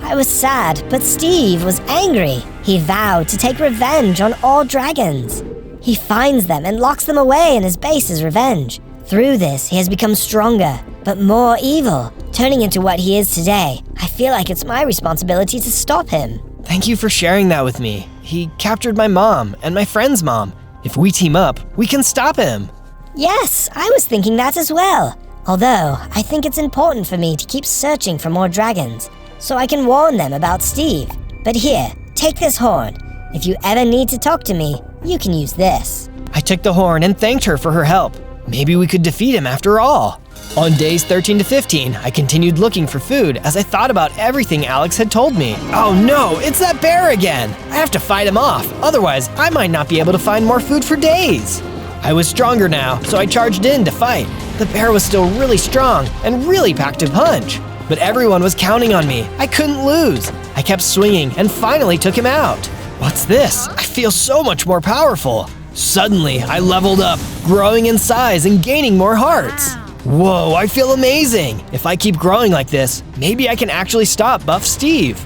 I was sad, but Steve was angry. He vowed to take revenge on all dragons. He finds them and locks them away in his base as revenge. Through this, he has become stronger, but more evil, turning into what he is today. I feel like it's my responsibility to stop him. Thank you for sharing that with me. He captured my mom and my friend's mom. If we team up, we can stop him. Yes, I was thinking that as well. Although, I think it's important for me to keep searching for more dragons, so I can warn them about Steve. But here, take this horn. If you ever need to talk to me, you can use this. I took the horn and thanked her for her help. Maybe we could defeat him after all. On days 13 to 15, I continued looking for food as I thought about everything Alex had told me. Oh no, it's that bear again! I have to fight him off, otherwise I might not be able to find more food for days. I was stronger now, so I charged in to fight. The bear was still really strong and really packed a punch. But everyone was counting on me. I couldn't lose. I kept swinging and finally took him out. What's this? I feel so much more powerful. Suddenly, I leveled up, growing in size and gaining more hearts. Whoa, I feel amazing! If I keep growing like this, maybe I can actually stop Buff Steve.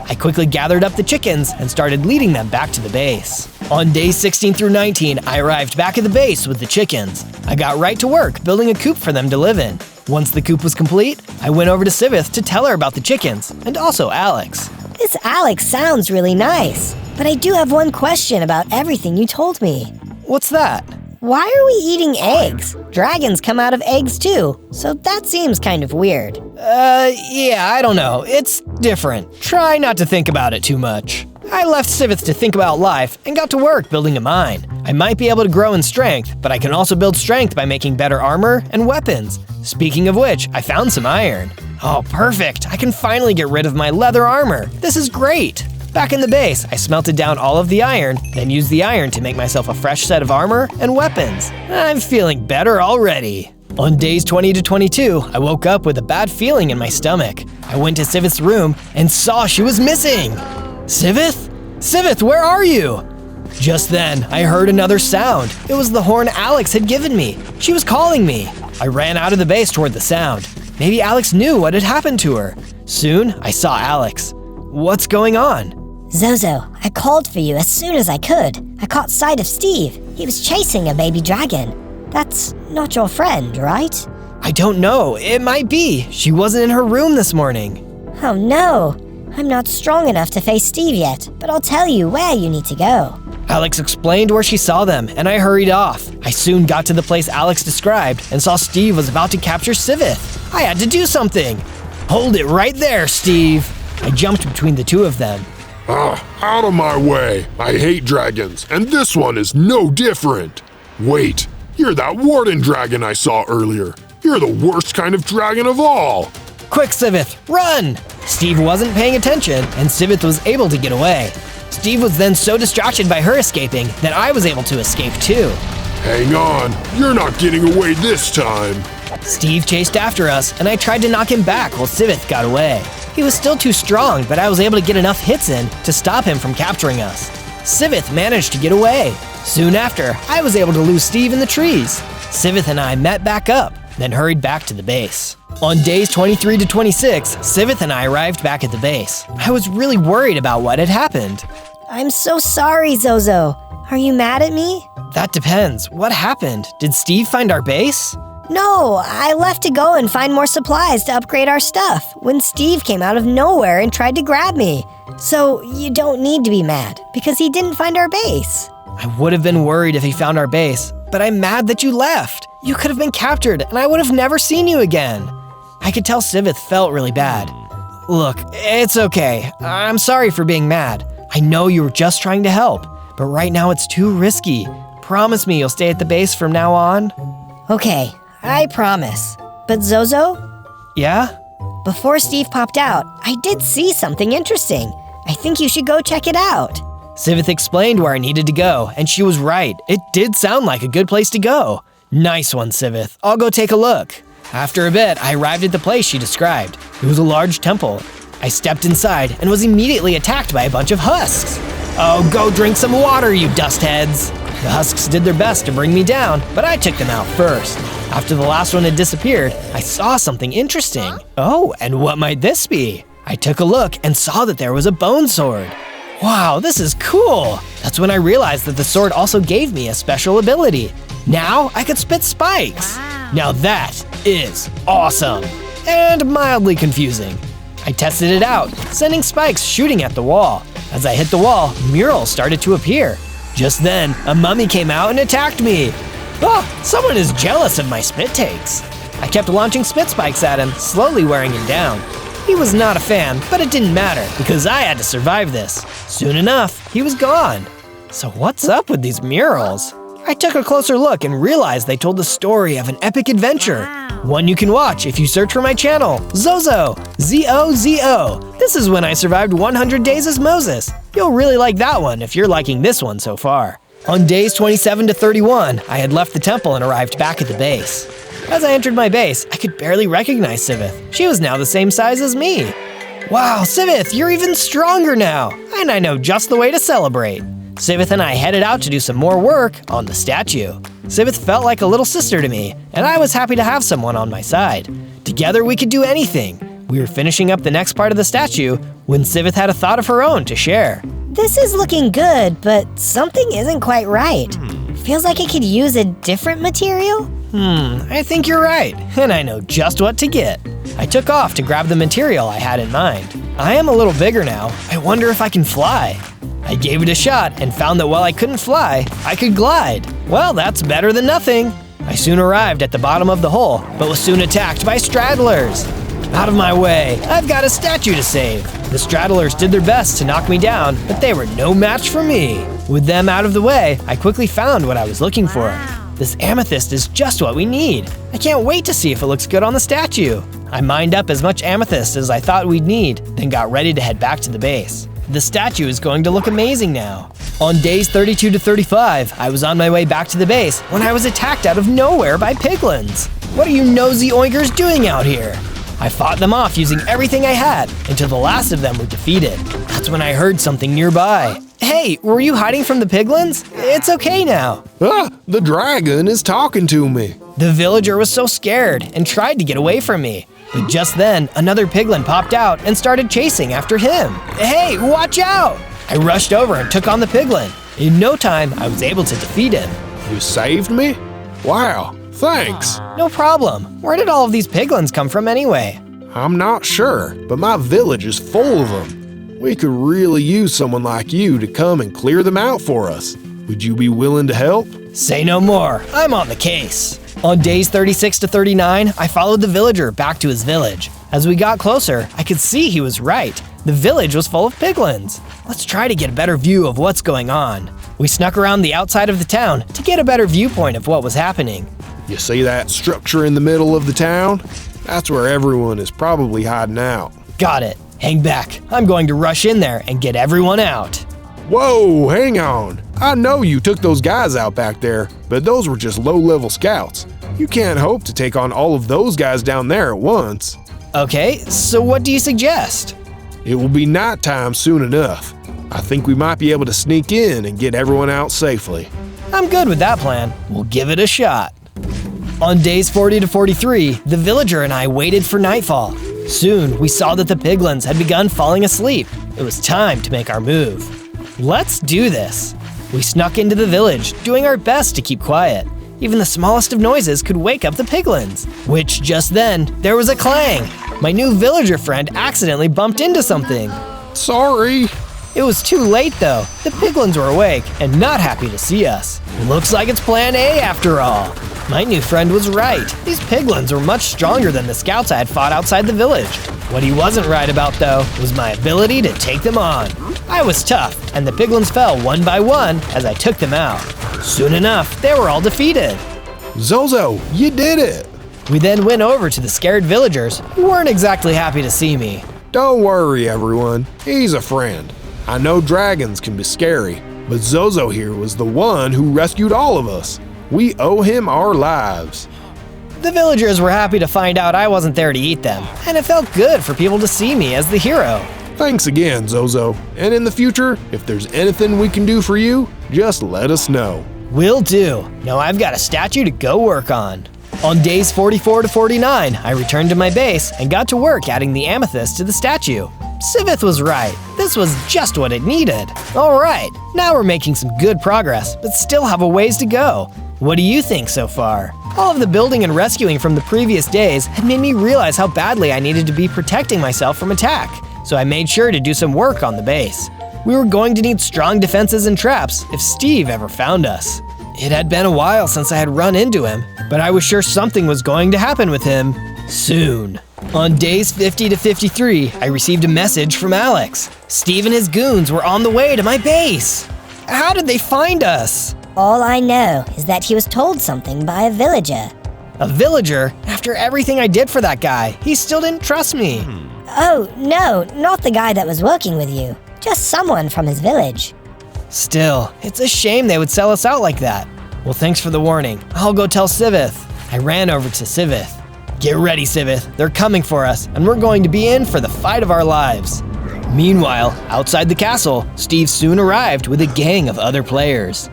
I quickly gathered up the chickens and started leading them back to the base. On days 16 through 19, I arrived back at the base with the chickens. I got right to work building a coop for them to live in. Once the coop was complete, I went over to Sivith to tell her about the chickens, and also Alex. This Alex sounds really nice, but I do have one question about everything you told me. What's that? Why are we eating eggs? Dragons come out of eggs too, so that seems kind of weird. Yeah, I don't know. It's different. Try not to think about it too much. I left Sivith to think about life and got to work building a mine. I might be able to grow in strength, but I can also build strength by making better armor and weapons. Speaking of which, I found some iron. Oh, perfect! I can finally get rid of my leather armor. This is great! Back in the base, I smelted down all of the iron, then used the iron to make myself a fresh set of armor and weapons. I'm feeling better already. On days 20 to 22, I woke up with a bad feeling in my stomach. I went to Sivith's room and saw she was missing. Sivith? Sivith, where are you? Just then, I heard another sound. It was the horn Alex had given me. She was calling me. I ran out of the base toward the sound. Maybe Alex knew what had happened to her. Soon, I saw Alex. What's going on? Zozo, I called for you as soon as I could. I caught sight of Steve. He was chasing a baby dragon. That's not your friend, right? I don't know. It might be. She wasn't in her room this morning. Oh no. I'm not strong enough to face Steve yet, but I'll tell you where you need to go. Alex explained where she saw them, and I hurried off. I soon got to the place Alex described and saw Steve was about to capture Sivith. I had to do something. Hold it right there, Steve. I jumped between the two of them. Out of my way. I hate dragons, and this one is no different. Wait, you're that warden dragon I saw earlier. You're the worst kind of dragon of all. Quick, Sivith, run! Steve wasn't paying attention, and Sivith was able to get away. Steve was then so distracted by her escaping that I was able to escape too. Hang on, you're not getting away this time. Steve chased after us, and I tried to knock him back while Sivith got away. He was still too strong, but I was able to get enough hits in to stop him from capturing us. Sivith managed to get away. Soon after, I was able to lose Steve in the trees. Sivith and I met back up, then hurried back to the base. On days 23 to 26, Sivith and I arrived back at the base. I was really worried about what had happened. I'm so sorry, Zozo. Are you mad at me? That depends. What happened? Did Steve find our base? No, I left to go and find more supplies to upgrade our stuff when Steve came out of nowhere and tried to grab me. So you don't need to be mad because he didn't find our base. I would have been worried if he found our base, but I'm mad that you left. You could have been captured and I would have never seen you again. I could tell Sivith felt really bad. Look, it's okay. I'm sorry for being mad. I know you were just trying to help, but right now it's too risky. Promise me you'll stay at the base from now on? Okay, I promise. But Zozo? Yeah? Before Steve popped out, I did see something interesting. I think you should go check it out. Sivith explained where I needed to go, and she was right. It did sound like a good place to go. Nice one, Sivith. I'll go take a look. After a bit, I arrived at the place she described. It was a large temple. I stepped inside and was immediately attacked by a bunch of husks. Oh, go drink some water, you dust heads. The husks did their best to bring me down, but I took them out first. After the last one had disappeared, I saw something interesting. Oh, and what might this be? I took a look and saw that there was a bone sword. Wow, this is cool. That's when I realized that the sword also gave me a special ability. Now I could spit spikes. Now that is awesome and mildly confusing. I tested it out, sending spikes shooting at the wall. As I hit the wall, murals started to appear. Just then, a mummy came out and attacked me. Oh, someone is jealous of my spit takes. I kept launching spit spikes at him, slowly wearing him down. He was not a fan, but it didn't matter because I had to survive this. Soon enough, he was gone. So what's up with these murals? I took a closer look and realized they told the story of an epic adventure. One you can watch if you search for my channel, Zozo, Z-O-Z-O. This is when I survived 100 days as Moses. You'll really like that one if you're liking this one so far. On days 27 to 31, I had left the temple and arrived back at the base. As I entered my base, I could barely recognize Sivith. She was now the same size as me. Wow, Sivith, you're even stronger now, and I know just the way to celebrate. Sivith and I headed out to do some more work on the statue. Sivith felt like a little sister to me, and I was happy to have someone on my side. Together we could do anything. We were finishing up the next part of the statue when Sivith had a thought of her own to share. This is looking good, but something isn't quite right. Feels like it could use a different material. I think you're right, and I know just what to get. I took off to grab the material I had in mind. I am a little bigger now. I wonder if I can fly. I gave it a shot and found that while I couldn't fly, I could glide. Well, that's better than nothing. I soon arrived at the bottom of the hole, but was soon attacked by stragglers. Out of my way, I've got a statue to save. The straddlers did their best to knock me down, but they were no match for me. With them out of the way, I quickly found what I was looking for. This amethyst is just what we need. I can't wait to see if it looks good on the statue. I mined up as much amethyst as I thought we'd need, then got ready to head back to the base. The statue is going to look amazing now. On days 32 to 35, I was on my way back to the base when I was attacked out of nowhere by piglins. What are you nosy oinkers doing out here? I fought them off using everything I had until the last of them were defeated. That's when I heard something nearby. Hey, were you hiding from the piglins? It's okay now. The dragon is talking to me. The villager was so scared and tried to get away from me. But just then, another piglin popped out and started chasing after him. Hey, watch out! I rushed over and took on the piglin. In no time, I was able to defeat him. You saved me? Wow, thanks. No problem. Where did all of these piglins come from anyway? I'm not sure, but my village is full of them. We could really use someone like you to come and clear them out for us. Would you be willing to help? Say no more. I'm on the case. On days 36 to 39, I followed the villager back to his village. As we got closer, I could see he was right. The village was full of piglins. Let's try to get a better view of what's going on. We snuck around the outside of the town to get a better viewpoint of what was happening. You see that structure in the middle of the town? That's where everyone is probably hiding out. Got it. Hang back. I'm going to rush in there and get everyone out. Whoa, hang on. I know you took those guys out back there, but those were just low-level scouts. You can't hope to take on all of those guys down there at once. Okay, so what do you suggest? It will be nighttime soon enough. I think we might be able to sneak in and get everyone out safely. I'm good with that plan. We'll give it a shot. On days 40 to 43, the villager and I waited for nightfall. Soon, we saw that the piglins had begun falling asleep. It was time to make our move. Let's do this. We snuck into the village, doing our best to keep quiet. Even the smallest of noises could wake up the piglins. Which just then, there was a clang. My new villager friend accidentally bumped into something. Sorry. It was too late though. The piglins were awake and not happy to see us. Looks like it's plan A after all. My new friend was right. These piglins were much stronger than the scouts I had fought outside the village. What he wasn't right about though was my ability to take them on. I was tough, and the piglins fell one by one as I took them out. Soon enough, they were all defeated. Zozo, you did it. We then went over to the scared villagers who weren't exactly happy to see me. Don't worry, everyone. He's a friend. I know dragons can be scary, but Zozo here was the one who rescued all of us. We owe him our lives. The villagers were happy to find out I wasn't there to eat them, and it felt good for people to see me as the hero. Thanks again, Zozo. And in the future, if there's anything we can do for you, just let us know. Will do. Now I've got a statue to go work on. On days 44 to 49, I returned to my base and got to work adding the amethyst to the statue. Sivith was right. This was just what it needed. All right, now we're making some good progress, but still have a ways to go. What do you think so far? All of the building and rescuing from the previous days had made me realize how badly I needed to be protecting myself from attack, so I made sure to do some work on the base. We were going to need strong defenses and traps if Steve ever found us. It had been a while since I had run into him, but I was sure something was going to happen with him soon. On days 50 to 53, I received a message from Alex. Steve and his goons were on the way to my base. How did they find us? All I know is that he was told something by a villager. A villager? After everything I did for that guy, he still didn't trust me. Oh, no, not the guy that was working with you. Just someone from his village. Still, it's a shame they would sell us out like that. Well, thanks for the warning. I'll go tell Sivith. I ran over to Sivith. Get ready, Sivith. They're coming for us, and we're going to be in for the fight of our lives. Meanwhile, outside the castle, Steve soon arrived with a gang of other players.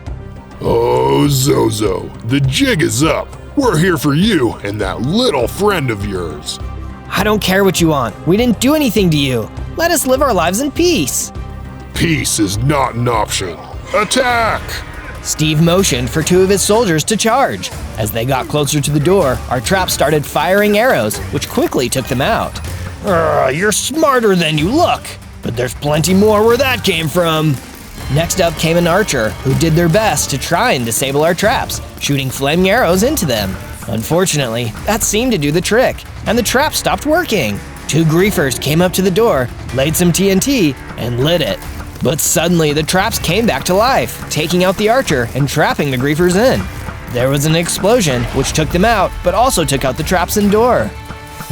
Oh, Zozo, the jig is up. We're here for you and that little friend of yours. I don't care what you want. We didn't do anything to you. Let us live our lives in peace. Peace is not an option. Attack! Steve motioned for two of his soldiers to charge. As they got closer to the door, our traps started firing arrows, which quickly took them out. You're smarter than you look, but there's plenty more where that came from. Next up came an archer, who did their best to try and disable our traps, shooting flaming arrows into them. Unfortunately, that seemed to do the trick, and the trap stopped working. 2 griefers came up to the door, laid some TNT, and lit it. But suddenly the traps came back to life, taking out the archer and trapping the griefers in. There was an explosion, which took them out, but also took out the traps and door.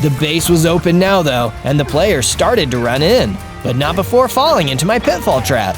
The base was open now though, and the players started to run in, but not before falling into my pitfall trap.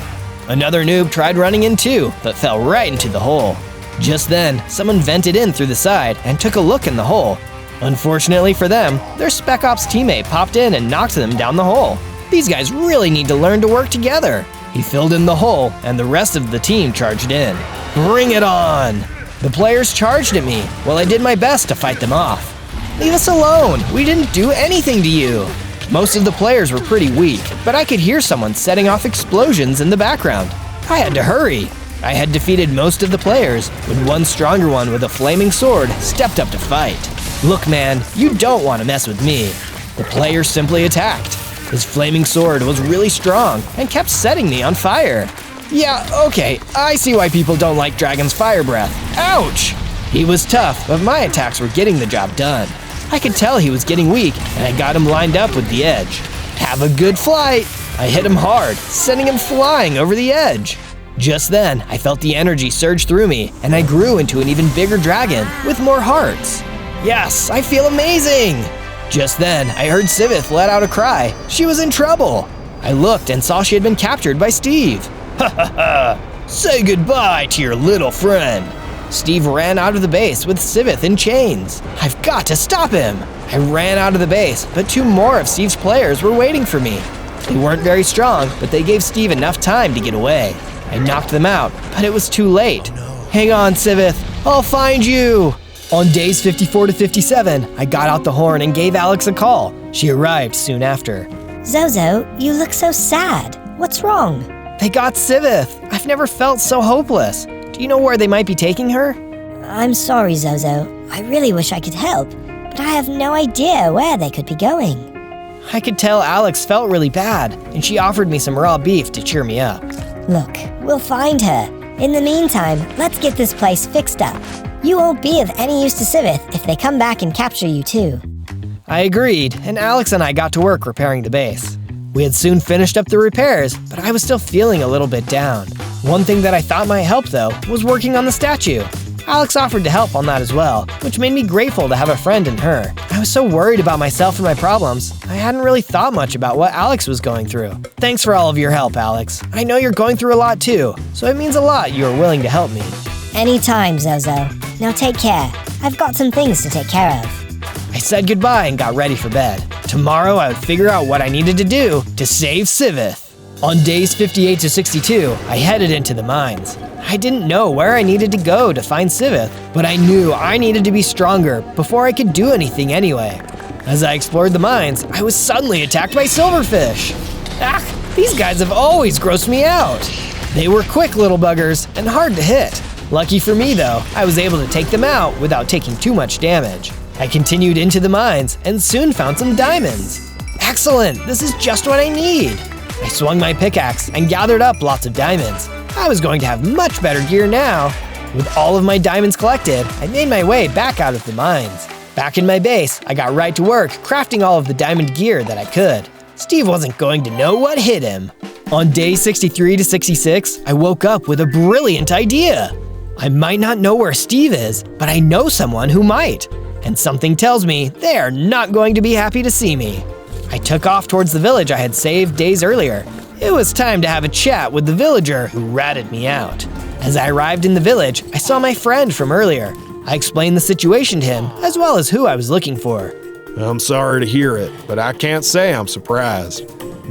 Another noob tried running in too, but fell right into the hole. Just then, someone vented in through the side and took a look in the hole. Unfortunately for them, their Spec Ops teammate popped in and knocked them down the hole. These guys really need to learn to work together. He filled in the hole, and the rest of the team charged in. Bring it on! The players charged at me, while I did my best to fight them off. Leave us alone! We didn't do anything to you! Most of the players were pretty weak, but I could hear someone setting off explosions in the background. I had to hurry. I had defeated most of the players when one stronger one with a flaming sword stepped up to fight. Look man, you don't want to mess with me. The player simply attacked. His flaming sword was really strong and kept setting me on fire. Yeah, okay, I see why people don't like Dragon's fire breath. Ouch! He was tough, but my attacks were getting the job done. I could tell he was getting weak, and I got him lined up with the edge. Have a good flight! I hit him hard, sending him flying over the edge. Just then, I felt the energy surge through me, and I grew into an even bigger dragon with more hearts. Yes, I feel amazing! Just then, I heard Sivith let out a cry. She was in trouble. I looked and saw she had been captured by Steve. Ha ha ha! Say goodbye to your little friend. Steve ran out of the base with Sivith in chains. I've got to stop him! I ran out of the base, but 2 more of Steve's players were waiting for me. They weren't very strong, but they gave Steve enough time to get away. I knocked them out, but it was too late. Hang on, Sivith. I'll find you! On days 54 to 57, I got out the horn and gave Alex a call. She arrived soon after. Zozo, you look so sad. What's wrong? They got Sivith. I've never felt so hopeless. Do you know where they might be taking her? I'm sorry, Zozo. I really wish I could help, but I have no idea where they could be going. I could tell Alex felt really bad, and she offered me some raw beef to cheer me up. Look, we'll find her. In the meantime, let's get this place fixed up. You won't be of any use to Sivith if they come back and capture you too. I agreed, and Alex and I got to work repairing the base. We had soon finished up the repairs, but I was still feeling a little bit down. One thing that I thought might help though was working on the statue. Alex offered to help on that as well, which made me grateful to have a friend in her. I was so worried about myself and my problems, I hadn't really thought much about what Alex was going through. Thanks for all of your help, Alex. I know you're going through a lot too, so it means a lot you are willing to help me. Anytime, Zozo. Now take care. I've got some things to take care of. I said goodbye and got ready for bed. Tomorrow I would figure out what I needed to do to save Sivith. On days 58 to 62, I headed into the mines. I didn't know where I needed to go to find Sivith, but I knew I needed to be stronger before I could do anything anyway. As I explored the mines, I was suddenly attacked by silverfish. These guys have always grossed me out. They were quick little buggers and hard to hit. Lucky for me though, I was able to take them out without taking too much damage. I continued into the mines and soon found some diamonds. Excellent, this is just what I need. I swung my pickaxe and gathered up lots of diamonds. I was going to have much better gear now. With all of my diamonds collected, I made my way back out of the mines. Back in my base, I got right to work crafting all of the diamond gear that I could. Steve wasn't going to know what hit him. On day 63 to 66, I woke up with a brilliant idea. I might not know where Steve is, but I know someone who might. And something tells me they are not going to be happy to see me. I took off towards the village I had saved days earlier. It was time to have a chat with the villager who ratted me out. As I arrived in the village, I saw my friend from earlier. I explained the situation to him, as well as who I was looking for. I'm sorry to hear it, but I can't say I'm surprised.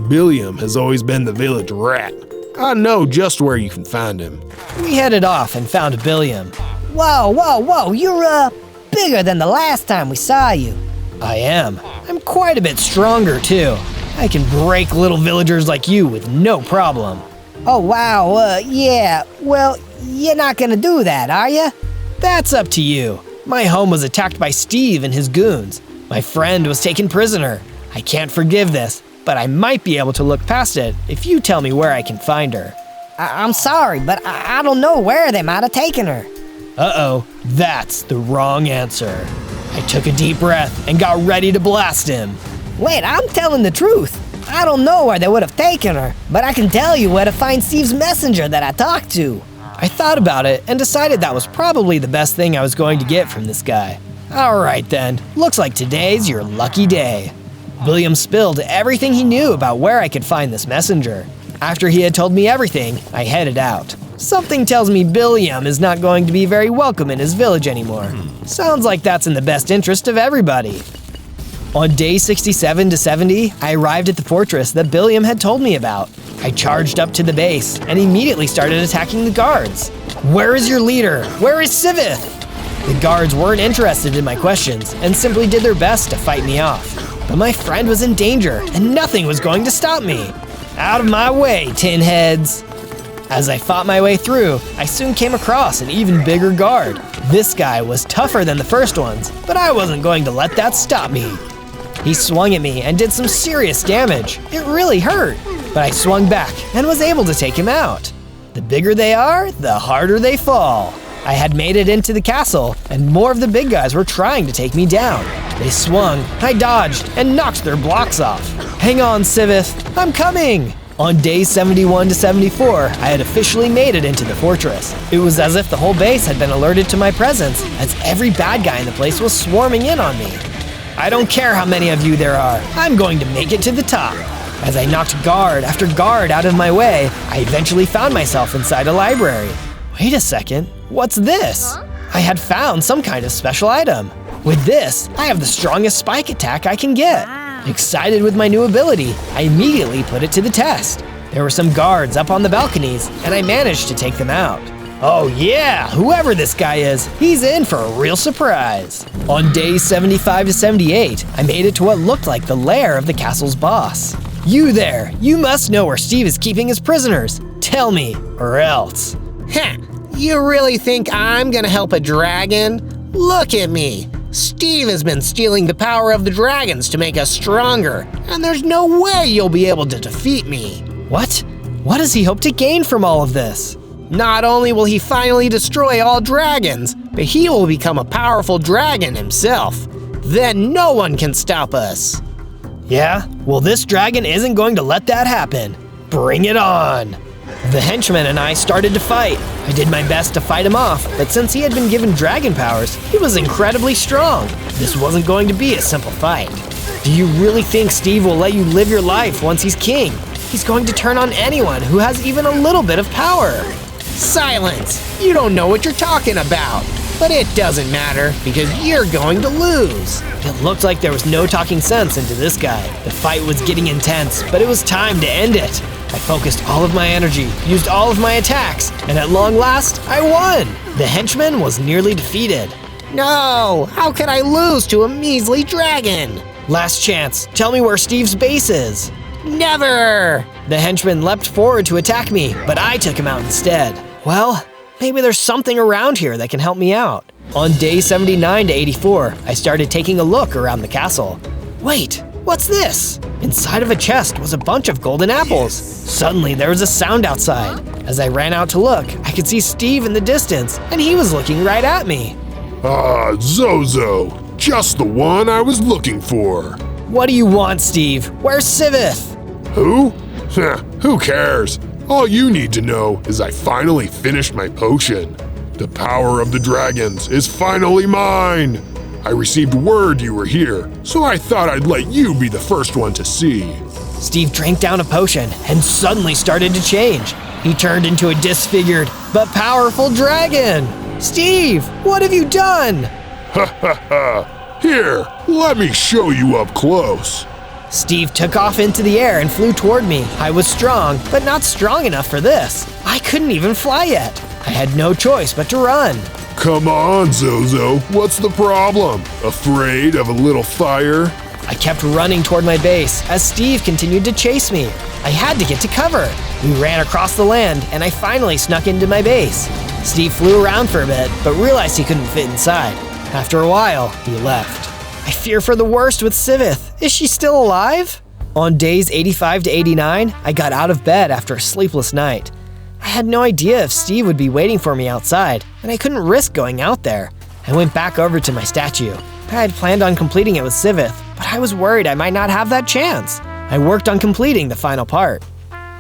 Billiam has always been the village rat. I know just where you can find him. We headed off and found Billiam. Whoa, you're, bigger than the last time we saw you. I am. I'm quite a bit stronger too. I can break little villagers like you with no problem. Oh wow, yeah, well, you're not gonna do that, are you? That's up to you. My home was attacked by Steve and his goons. My friend was taken prisoner. I can't forgive this, but I might be able to look past it if you tell me where I can find her. I'm sorry, but I don't know where they might have taken her. Uh-oh, that's the wrong answer. I took a deep breath and got ready to blast him. Wait, I'm telling the truth. I don't know where they would have taken her, but I can tell you where to find Steve's messenger that I talked to. I thought about it and decided that was probably the best thing I was going to get from this guy. Alright then, looks like today's your lucky day. William spilled everything he knew about where I could find this messenger. After he had told me everything, I headed out. Something tells me Billiam is not going to be very welcome in his village anymore. Sounds like that's in the best interest of everybody. On day 67 to 70, I arrived at the fortress that Billiam had told me about. I charged up to the base and immediately started attacking the guards. Where is your leader? Where is Sivith? The guards weren't interested in my questions and simply did their best to fight me off. But my friend was in danger and nothing was going to stop me. Out of my way, tin heads! As I fought my way through, I soon came across an even bigger guard. This guy was tougher than the first ones, but I wasn't going to let that stop me. He swung at me and did some serious damage. It really hurt, but I swung back and was able to take him out. The bigger they are, the harder they fall. I had made it into the castle, and more of the big guys were trying to take me down. They swung, I dodged, and knocked their blocks off. Hang on, Sivith, I'm coming! On days 71 to 74, I had officially made it into the fortress. It was as if the whole base had been alerted to my presence, as every bad guy in the place was swarming in on me. I don't care how many of you there are, I'm going to make it to the top. As I knocked guard after guard out of my way, I eventually found myself inside a library. Wait a second, what's this? I had found some kind of special item. With this, I have the strongest spike attack I can get. Excited with my new ability, I immediately put it to the test. There were some guards up on the balconies, and I managed to take them out. Oh yeah, whoever this guy is, he's in for a real surprise. On days 75 to 78, I made it to what looked like the lair of the castle's boss. You there, you must know where Steve is keeping his prisoners. Tell me, or else. Heh, you really think I'm gonna help a dragon? Look at me. Steve has been stealing the power of the dragons to make us stronger, and there's no way you'll be able to defeat me. What? What does he hope to gain from all of this? Not only will he finally destroy all dragons, but he will become a powerful dragon himself. Then no one can stop us. Yeah? Well, this dragon isn't going to let that happen. Bring it on! The henchman and I started to fight. I did my best to fight him off, but since he had been given dragon powers, he was incredibly strong. This wasn't going to be a simple fight. Do you really think Steve will let you live your life once he's king? He's going to turn on anyone who has even a little bit of power. Silence! You don't know what you're talking about. But it doesn't matter, because you're going to lose. It looked like there was no talking sense into this guy. The fight was getting intense, but it was time to end it. I focused all of my energy, used all of my attacks, and at long last, I won! The henchman was nearly defeated. No! How could I lose to a measly dragon? Last chance, tell me where Steve's base is. Never! The henchman leapt forward to attack me, but I took him out instead. Well, maybe there's something around here that can help me out. On day 79 to 84, I started taking a look around the castle. Wait, what's this? Inside of a chest was a bunch of golden apples. Suddenly, there was a sound outside. As I ran out to look, I could see Steve in the distance, and he was looking right at me. Ah, Zozo, just the one I was looking for. What do you want, Steve? Where's Sivith? Who? Who cares? All you need to know is I finally finished my potion. The power of the dragons is finally mine. I received word you were here, so I thought I'd let you be the first one to see. Steve drank down a potion and suddenly started to change. He turned into a disfigured but powerful dragon. Steve, what have you done? Ha ha ha! Here, let me show you up close. Steve took off into the air and flew toward me. I was strong, but not strong enough for this. I couldn't even fly yet. I had no choice but to run. Come on, Zozo, what's the problem? Afraid of a little fire? I kept running toward my base as Steve continued to chase me. I had to get to cover. We ran across the land and I finally snuck into my base. Steve flew around for a bit, but realized he couldn't fit inside. After a while, he left. I fear for the worst with Sivith. Is she still alive? On days 85 to 89, I got out of bed after a sleepless night. I had no idea if Steve would be waiting for me outside, and I couldn't risk going out there. I went back over to my statue. I had planned on completing it with Sivith, but I was worried I might not have that chance. I worked on completing the final part.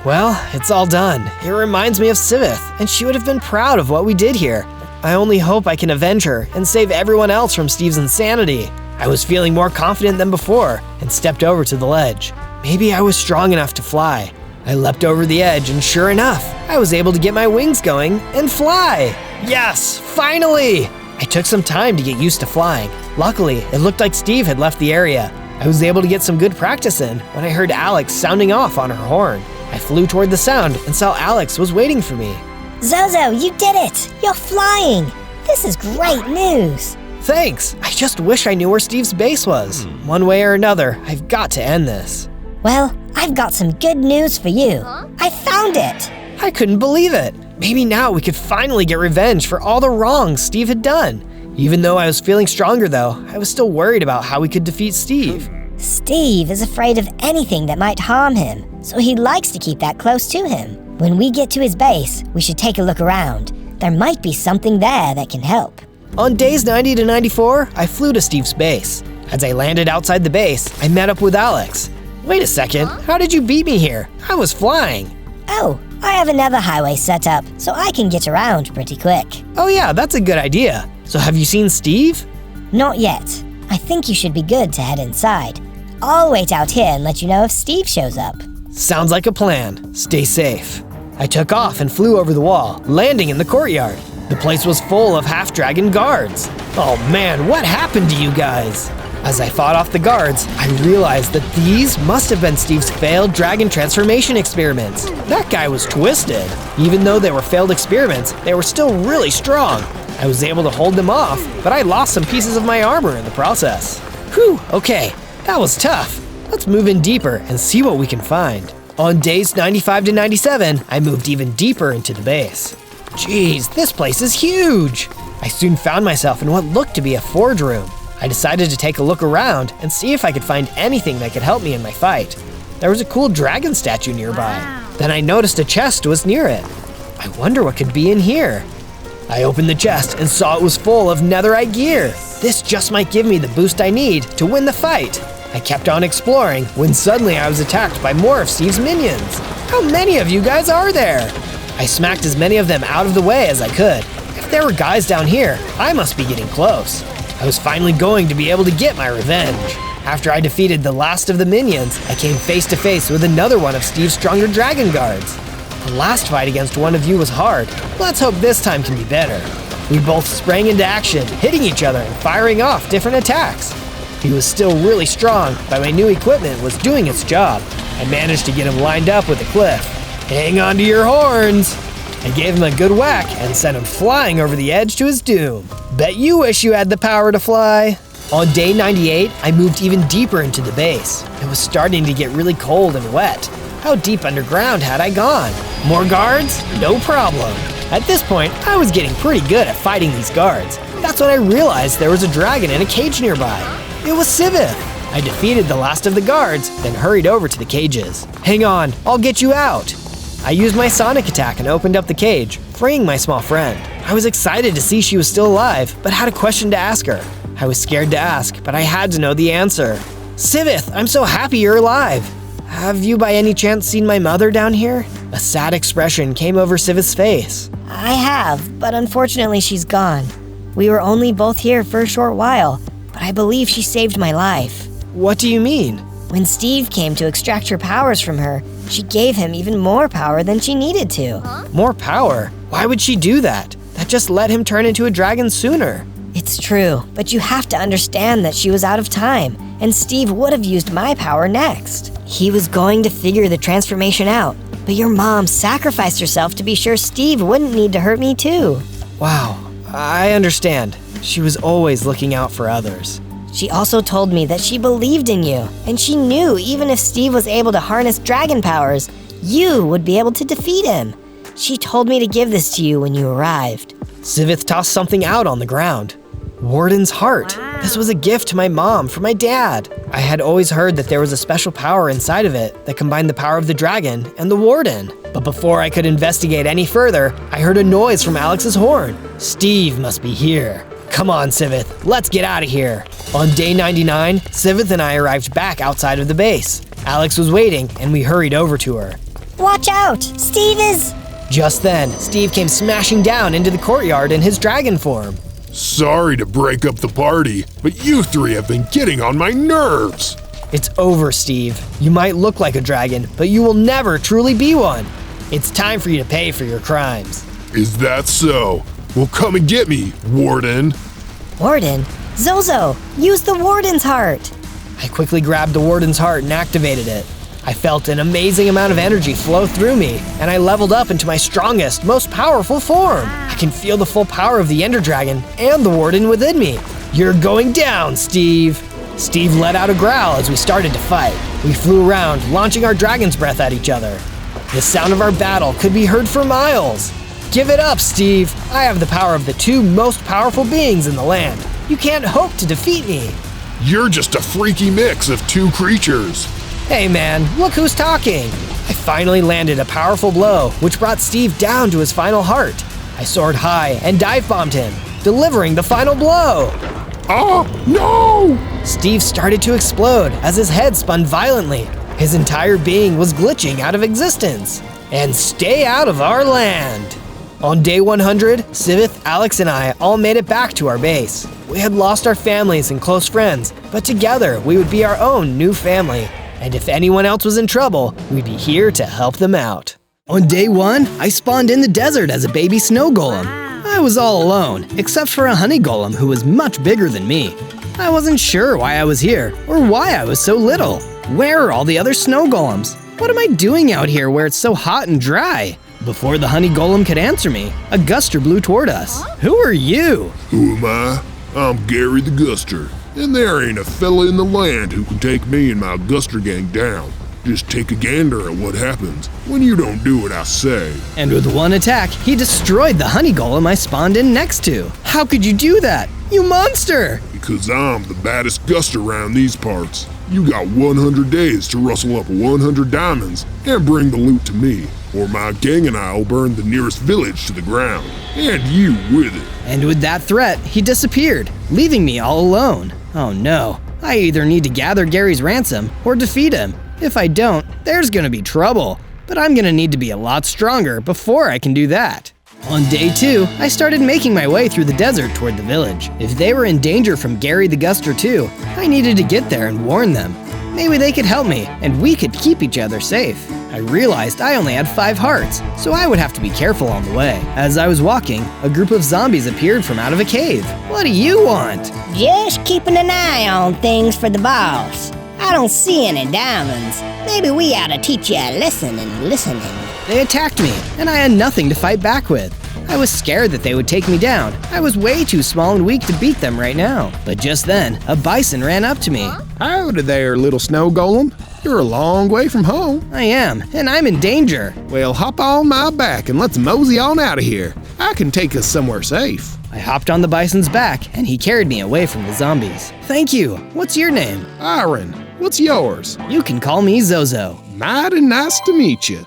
Well, it's all done. It reminds me of Sivith, and she would have been proud of what we did here. I only hope I can avenge her and save everyone else from Steve's insanity. I was feeling more confident than before and stepped over to the ledge. Maybe I was strong enough to fly. I leapt over the edge and sure enough, I was able to get my wings going and fly. Yes, finally! I took some time to get used to flying. Luckily, it looked like Steve had left the area. I was able to get some good practice in when I heard Alex sounding off on her horn. I flew toward the sound and saw Alex was waiting for me. Zozo, you did it! You're flying! This is great news! Thanks! I just wish I knew where Steve's base was. One way or another, I've got to end this. Well, I've got some good news for you. I found it! I couldn't believe it. Maybe now we could finally get revenge for all the wrongs Steve had done. Even though I was feeling stronger though, I was still worried about how we could defeat Steve. Steve is afraid of anything that might harm him, so he likes to keep that close to him. When we get to his base, we should take a look around. There might be something there that can help. On days 90 to 94, I flew to Steve's base. As I landed outside the base, I met up with Alex. Wait a second, how did you beat me here? I was flying. Oh, I have another highway set up, so I can get around pretty quick. Oh yeah, that's a good idea. So have you seen Steve? Not yet. I think you should be good to head inside. I'll wait out here and let you know if Steve shows up. Sounds like a plan. Stay safe. I took off and flew over the wall, landing in the courtyard. The place was full of half-dragon guards. Oh man, what happened to you guys? As I fought off the guards, I realized that these must have been Steve's failed dragon transformation experiments. That guy was twisted. Even though they were failed experiments, they were still really strong. I was able to hold them off, but I lost some pieces of my armor in the process. Whew, okay, that was tough. Let's move in deeper and see what we can find. On days 95 to 97, I moved even deeper into the base. Jeez, this place is huge! I soon found myself in what looked to be a forge room. I decided to take a look around and see if I could find anything that could help me in my fight. There was a cool dragon statue nearby. Then I noticed a chest was near it. I wonder what could be in here. I opened the chest and saw it was full of netherite gear. This just might give me the boost I need to win the fight. I kept on exploring when suddenly I was attacked by more of Steve's minions. How many of you guys are there? I smacked as many of them out of the way as I could. If there were guys down here, I must be getting close. I was finally going to be able to get my revenge. After I defeated the last of the minions, I came face to face with another one of Steve's stronger dragon guards. The last fight against one of you was hard. Let's hope this time can be better. We both sprang into action, hitting each other and firing off different attacks. He was still really strong, but my new equipment was doing its job. I managed to get him lined up with a cliff. Hang on to your horns! I gave him a good whack and sent him flying over the edge to his doom. Bet you wish you had the power to fly. On day 98, I moved even deeper into the base. It was starting to get really cold and wet. How deep underground had I gone? More guards? No problem. At this point, I was getting pretty good at fighting these guards. That's when I realized there was a dragon in a cage nearby. It was Sivith. I defeated the last of the guards, then hurried over to the cages. Hang on, I'll get you out. I used my sonic attack and opened up the cage, freeing my small friend. I was excited to see she was still alive, but had a question to ask her. I was scared to ask, but I had to know the answer. Sivith, I'm so happy you're alive. Have you by any chance seen my mother down here? A sad expression came over Sivith's face. I have, but unfortunately she's gone. We were only both here for a short while, but I believe she saved my life. What do you mean? When Steve came to extract her powers from her, she gave him even more power than she needed to. More power? Why would she do that? That just let him turn into a dragon sooner. It's true, but you have to understand that she was out of time, and Steve would have used my power next. He was going to figure the transformation out, but your mom sacrificed herself to be sure Steve wouldn't need to hurt me too. Wow, I understand. She was always looking out for others. She also told me that she believed in you, and she knew even if Steve was able to harness dragon powers, you would be able to defeat him. She told me to give this to you when you arrived. Sivith tossed something out on the ground. Warden's heart. This was a gift to my mom from my dad. I had always heard that there was a special power inside of it that combined the power of the dragon and the warden. But before I could investigate any further, I heard a noise from Alex's horn. Steve must be here. Come on, Sivith, let's get out of here. On day 99, Sivith and I arrived back outside of the base. Alex was waiting, and we hurried over to her. Watch out! Steve is... Just then, Steve came smashing down into the courtyard in his dragon form. Sorry to break up the party, but you three have been getting on my nerves. It's over, Steve. You might look like a dragon, but you will never truly be one. It's time for you to pay for your crimes. Is that so? Well, come and get me, Warden. Warden? Zozo, use the Warden's heart. I quickly grabbed the Warden's heart and activated it. I felt an amazing amount of energy flow through me, and I leveled up into my strongest, most powerful form. I can feel the full power of the Ender Dragon and the Warden within me. You're going down, Steve. Steve let out a growl as we started to fight. We flew around, launching our dragon's breath at each other. The sound of our battle could be heard for miles. Give it up, Steve. I have the power of the two most powerful beings in the land. You can't hope to defeat me. You're just a freaky mix of two creatures. Hey man, look who's talking. I finally landed a powerful blow, which brought Steve down to his final heart. I soared high and dive-bombed him, delivering the final blow. Oh, no! Steve started to explode as his head spun violently. His entire being was glitching out of existence. And stay out of our land. On day 100, Sivith, Alex, and I all made it back to our base. We had lost our families and close friends, but together we would be our own new family. And if anyone else was in trouble, we'd be here to help them out. On day 1, I spawned in the desert as a baby snow golem. I was all alone, except for a honey golem who was much bigger than me. I wasn't sure why I was here, or why I was so little. Where are all the other snow golems? What am I doing out here where it's so hot and dry? Before the honey golem could answer me, a guster blew toward us. Who are you? Who am I? I'm Gary the Guster, and there ain't a fella in the land who can take me and my Guster gang down. Just take a gander at what happens when you don't do what I say. And with one attack, he destroyed the honey golem I spawned in next to. How could you do that? You monster! Because I'm the baddest Guster around these parts. You got 100 days to rustle up 100 diamonds and bring the loot to me, or my gang and I will burn the nearest village to the ground, and you with it. And with that threat, he disappeared, leaving me all alone. Oh no, I either need to gather Gary's ransom or defeat him. If I don't, there's gonna be trouble. But I'm gonna need to be a lot stronger before I can do that. On day 2, I started making my way through the desert toward the village. If they were in danger from Gary the Guster too, I needed to get there and warn them. Maybe they could help me, and we could keep each other safe. I realized I only had 5 hearts, so I would have to be careful on the way. As I was walking, a group of zombies appeared from out of a cave. What do you want? Just keeping an eye on things for the boss. I don't see any diamonds. Maybe we ought to teach you a lesson in listening. They attacked me, and I had nothing to fight back with. I was scared that they would take me down. I was way too small and weak to beat them right now. But just then, a bison ran up to me. Howdy there, little snow golem. You're a long way from home. I am, and I'm in danger. Well, hop on my back and let's mosey on out of here. I can take us somewhere safe. I hopped on the bison's back, and he carried me away from the zombies. Thank you. What's your name? Iron, what's yours? You can call me Zozo. Mighty nice to meet you.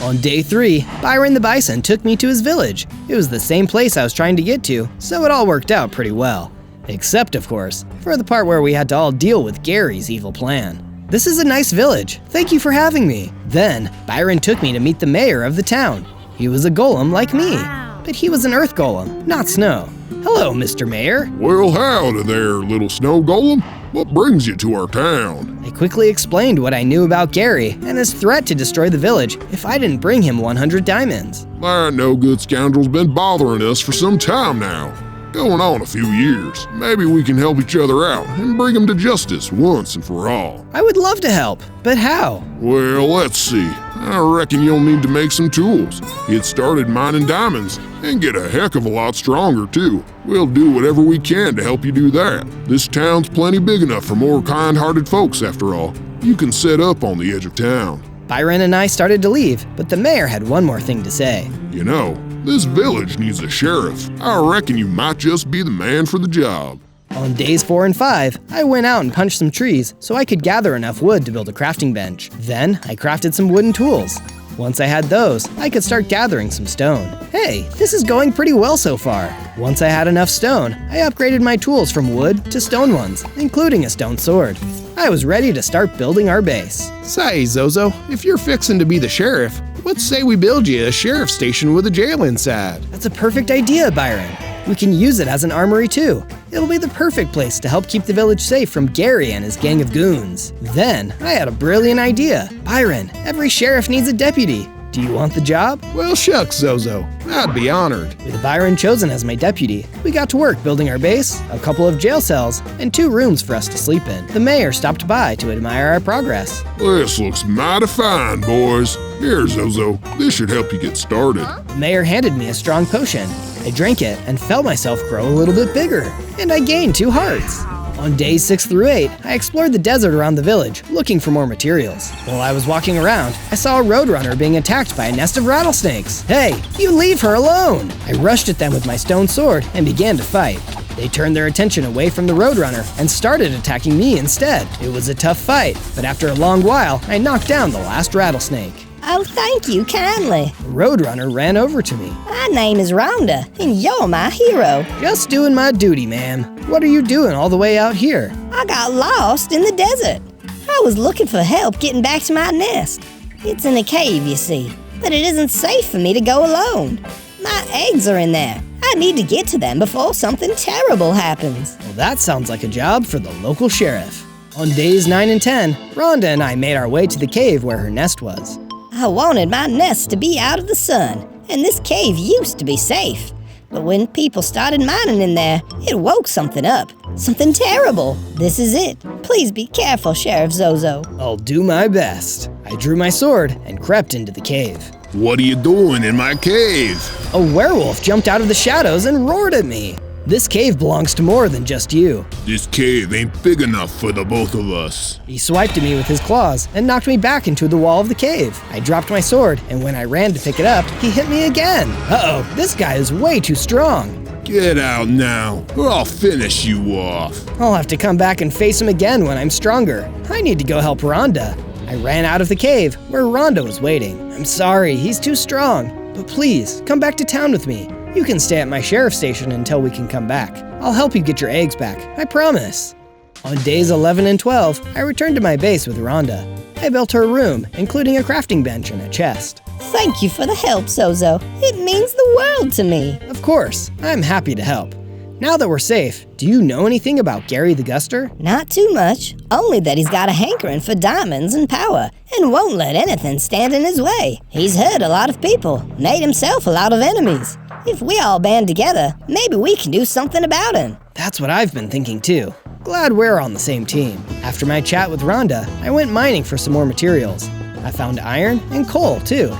On day 3, Byron the Bison took me to his village. It was the same place I was trying to get to, so it all worked out pretty well. Except, of course, for the part where we had to all deal with Gary's evil plan. This is a nice village. Thank you for having me. Then, Byron took me to meet the mayor of the town. He was a golem like me, but he was an earth golem, not snow. Hello, Mr. Mayor. Well, howdy there, little snow golem. What brings you to our town? I quickly explained what I knew about Gary and his threat to destroy the village if I didn't bring him 100 diamonds. That no good scoundrel's been bothering us for some time now. Going on a few years. Maybe we can help each other out and bring him to justice once and for all. I would love to help, but how? Well, let's see. I reckon you'll need to make some tools, get started mining diamonds, and get a heck of a lot stronger too. We'll do whatever we can to help you do that. This town's plenty big enough for more kind-hearted folks after all. You can set up on the edge of town. Byron and I started to leave, but the mayor had one more thing to say. You know, this village needs a sheriff. I reckon you might just be the man for the job. On days 4 and 5, I went out and punched some trees so I could gather enough wood to build a crafting bench. Then, I crafted some wooden tools. Once I had those, I could start gathering some stone. Hey, this is going pretty well so far. Once I had enough stone, I upgraded my tools from wood to stone ones, including a stone sword. I was ready to start building our base. Say, Zozo, if you're fixing to be the sheriff, let's say we build you a sheriff station with a jail inside. That's a perfect idea, Byron. We can use it as an armory too. It'll be the perfect place to help keep the village safe from Gary and his gang of goons. Then, I had a brilliant idea. Byron, every sheriff needs a deputy. Do you want the job? Well, shucks, Zozo. I'd be honored. With Byron chosen as my deputy, we got to work building our base, a couple of jail cells, and 2 rooms for us to sleep in. The mayor stopped by to admire our progress. This looks mighty fine, boys. Here, Zozo. This should help you get started. The mayor handed me a strong potion. I drank it and felt myself grow a little bit bigger, and I gained 2 hearts. On days 6 through 8, I explored the desert around the village, looking for more materials. While I was walking around, I saw a roadrunner being attacked by a nest of rattlesnakes. Hey, you leave her alone! I rushed at them with my stone sword and began to fight. They turned their attention away from the roadrunner and started attacking me instead. It was a tough fight, but after a long while, I knocked down the last rattlesnake. Oh, thank you kindly. The roadrunner ran over to me. My name is Rhonda, and you're my hero. Just doing my duty, ma'am. What are you doing all the way out here? I got lost in the desert. I was looking for help getting back to my nest. It's in a cave, you see, but it isn't safe for me to go alone. My eggs are in there. I need to get to them before something terrible happens. Well, that sounds like a job for the local sheriff. On days 9 and 10, Rhonda and I made our way to the cave where her nest was. I wanted my nest to be out of the sun, and this cave used to be safe. But when people started mining in there, it woke something up. Something terrible. This is it. Please be careful, Sheriff Zozo. I'll do my best. I drew my sword and crept into the cave. What are you doing in my cave? A werewolf jumped out of the shadows and roared at me. This cave belongs to more than just you. This cave ain't big enough for the both of us. He swiped at me with his claws and knocked me back into the wall of the cave. I dropped my sword, and when I ran to pick it up, he hit me again. Uh-oh, this guy is way too strong. Get out now, or I'll finish you off. I'll have to come back and face him again when I'm stronger. I need to go help Rhonda. I ran out of the cave, where Rhonda was waiting. I'm sorry, he's too strong. But please, come back to town with me. You can stay at my sheriff station until we can come back. I'll help you get your eggs back, I promise. On days 11 and 12, I returned to my base with Rhonda. I built her a room, including a crafting bench and a chest. Thank you for the help, Zozo. It means the world to me. Of course, I'm happy to help. Now that we're safe, do you know anything about Gary the Guster? Not too much, only that he's got a hankering for diamonds and power, and won't let anything stand in his way. He's hurt a lot of people, made himself a lot of enemies. If we all band together, maybe we can do something about him. That's what I've been thinking too. Glad we're on the same team. After my chat with Rhonda, I went mining for some more materials. I found iron and coal too.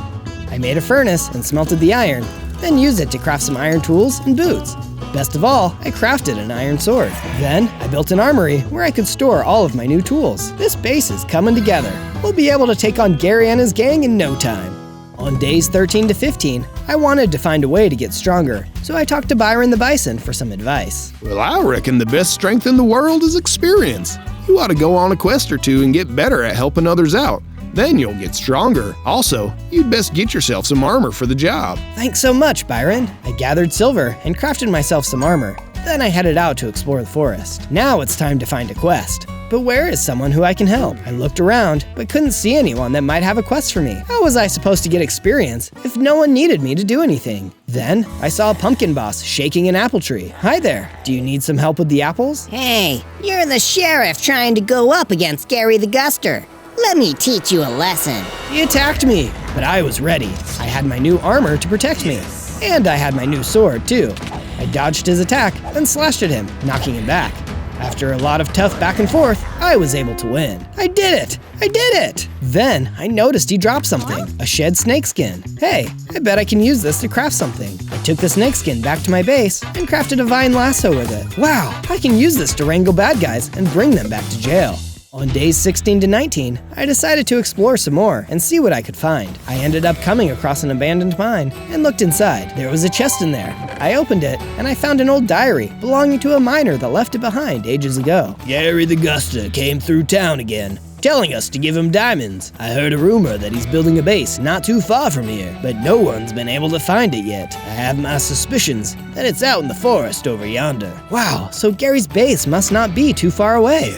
I made a furnace and smelted the iron, then used it to craft some iron tools and boots. Best of all, I crafted an iron sword. Then, I built an armory where I could store all of my new tools. This base is coming together. We'll be able to take on Gary and his gang in no time. On days 13 to 15, I wanted to find a way to get stronger, so I talked to Byron the Bison for some advice. Well, I reckon the best strength in the world is experience. You ought to go on a quest or two and get better at helping others out. Then you'll get stronger. Also, you'd best get yourself some armor for the job. Thanks so much, Byron. I gathered silver and crafted myself some armor. Then I headed out to explore the forest. Now it's time to find a quest. But where is someone who I can help? I looked around, but couldn't see anyone that might have a quest for me. How was I supposed to get experience if no one needed me to do anything? Then, I saw a pumpkin boss shaking an apple tree. Hi there, do you need some help with the apples? Hey, you're the sheriff trying to go up against Gary the Guster. Let me teach you a lesson. He attacked me, but I was ready. I had my new armor to protect me. And I had my new sword, too. I dodged his attack and slashed at him, knocking him back. After a lot of tough back and forth, I was able to win. I did it! I did it! Then, I noticed he dropped something, a shed snakeskin. Hey, I bet I can use this to craft something. I took the snakeskin back to my base and crafted a vine lasso with it. Wow, I can use this to wrangle bad guys and bring them back to jail. On days 16 to 19, I decided to explore some more and see what I could find. I ended up coming across an abandoned mine and looked inside. There was a chest in there. I opened it and I found an old diary belonging to a miner that left it behind ages ago. Gary the Guster came through town again. telling us to give him diamonds. I heard a rumor that he's building a base not too far from here, but no one's been able to find it yet. I have my suspicions that it's out in the forest over yonder. Wow, so Gary's base must not be too far away.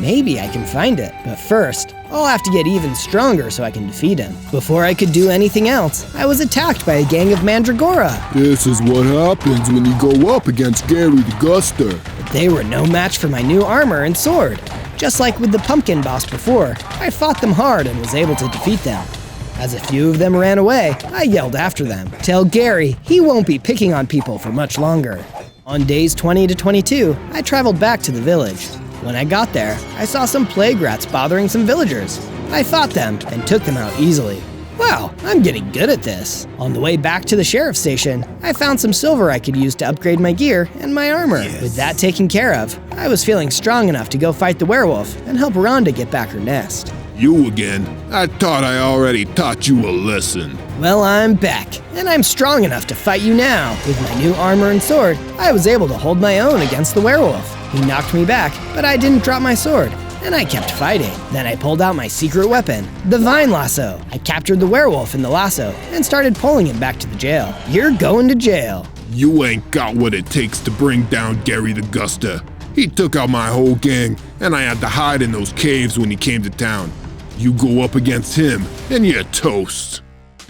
Maybe I can find it, but first, I'll have to get even stronger so I can defeat him. Before I could do anything else, I was attacked by a gang of Mandragora. This is what happens when you go up against Gary the Guster. But they were no match for my new armor and sword. Just like with the pumpkin boss before, I fought them hard and was able to defeat them. As a few of them ran away, I yelled after them. Tell Gary he won't be picking on people for much longer. On days 20 to 22, I traveled back to the village. When I got there, I saw some plague rats bothering some villagers. I fought them and took them out easily. Wow, I'm getting good at this. On the way back to the sheriff's station, I found some silver I could use to upgrade my gear and my armor. With that taken care of, I was feeling strong enough to go fight the werewolf and help Rhonda get back her nest. You again? I thought I already taught you a lesson. Well, I'm back, and I'm strong enough to fight you now. With my new armor and sword, I was able to hold my own against the werewolf. He knocked me back, but I didn't drop my sword, and I kept fighting. Then I pulled out my secret weapon, the vine lasso. I captured the werewolf in the lasso and started pulling him back to the jail. You're going to jail. You ain't got what it takes to bring down Gary the Guster. He took out my whole gang, and I had to hide in those caves when he came to town. You go up against him, and you're toast.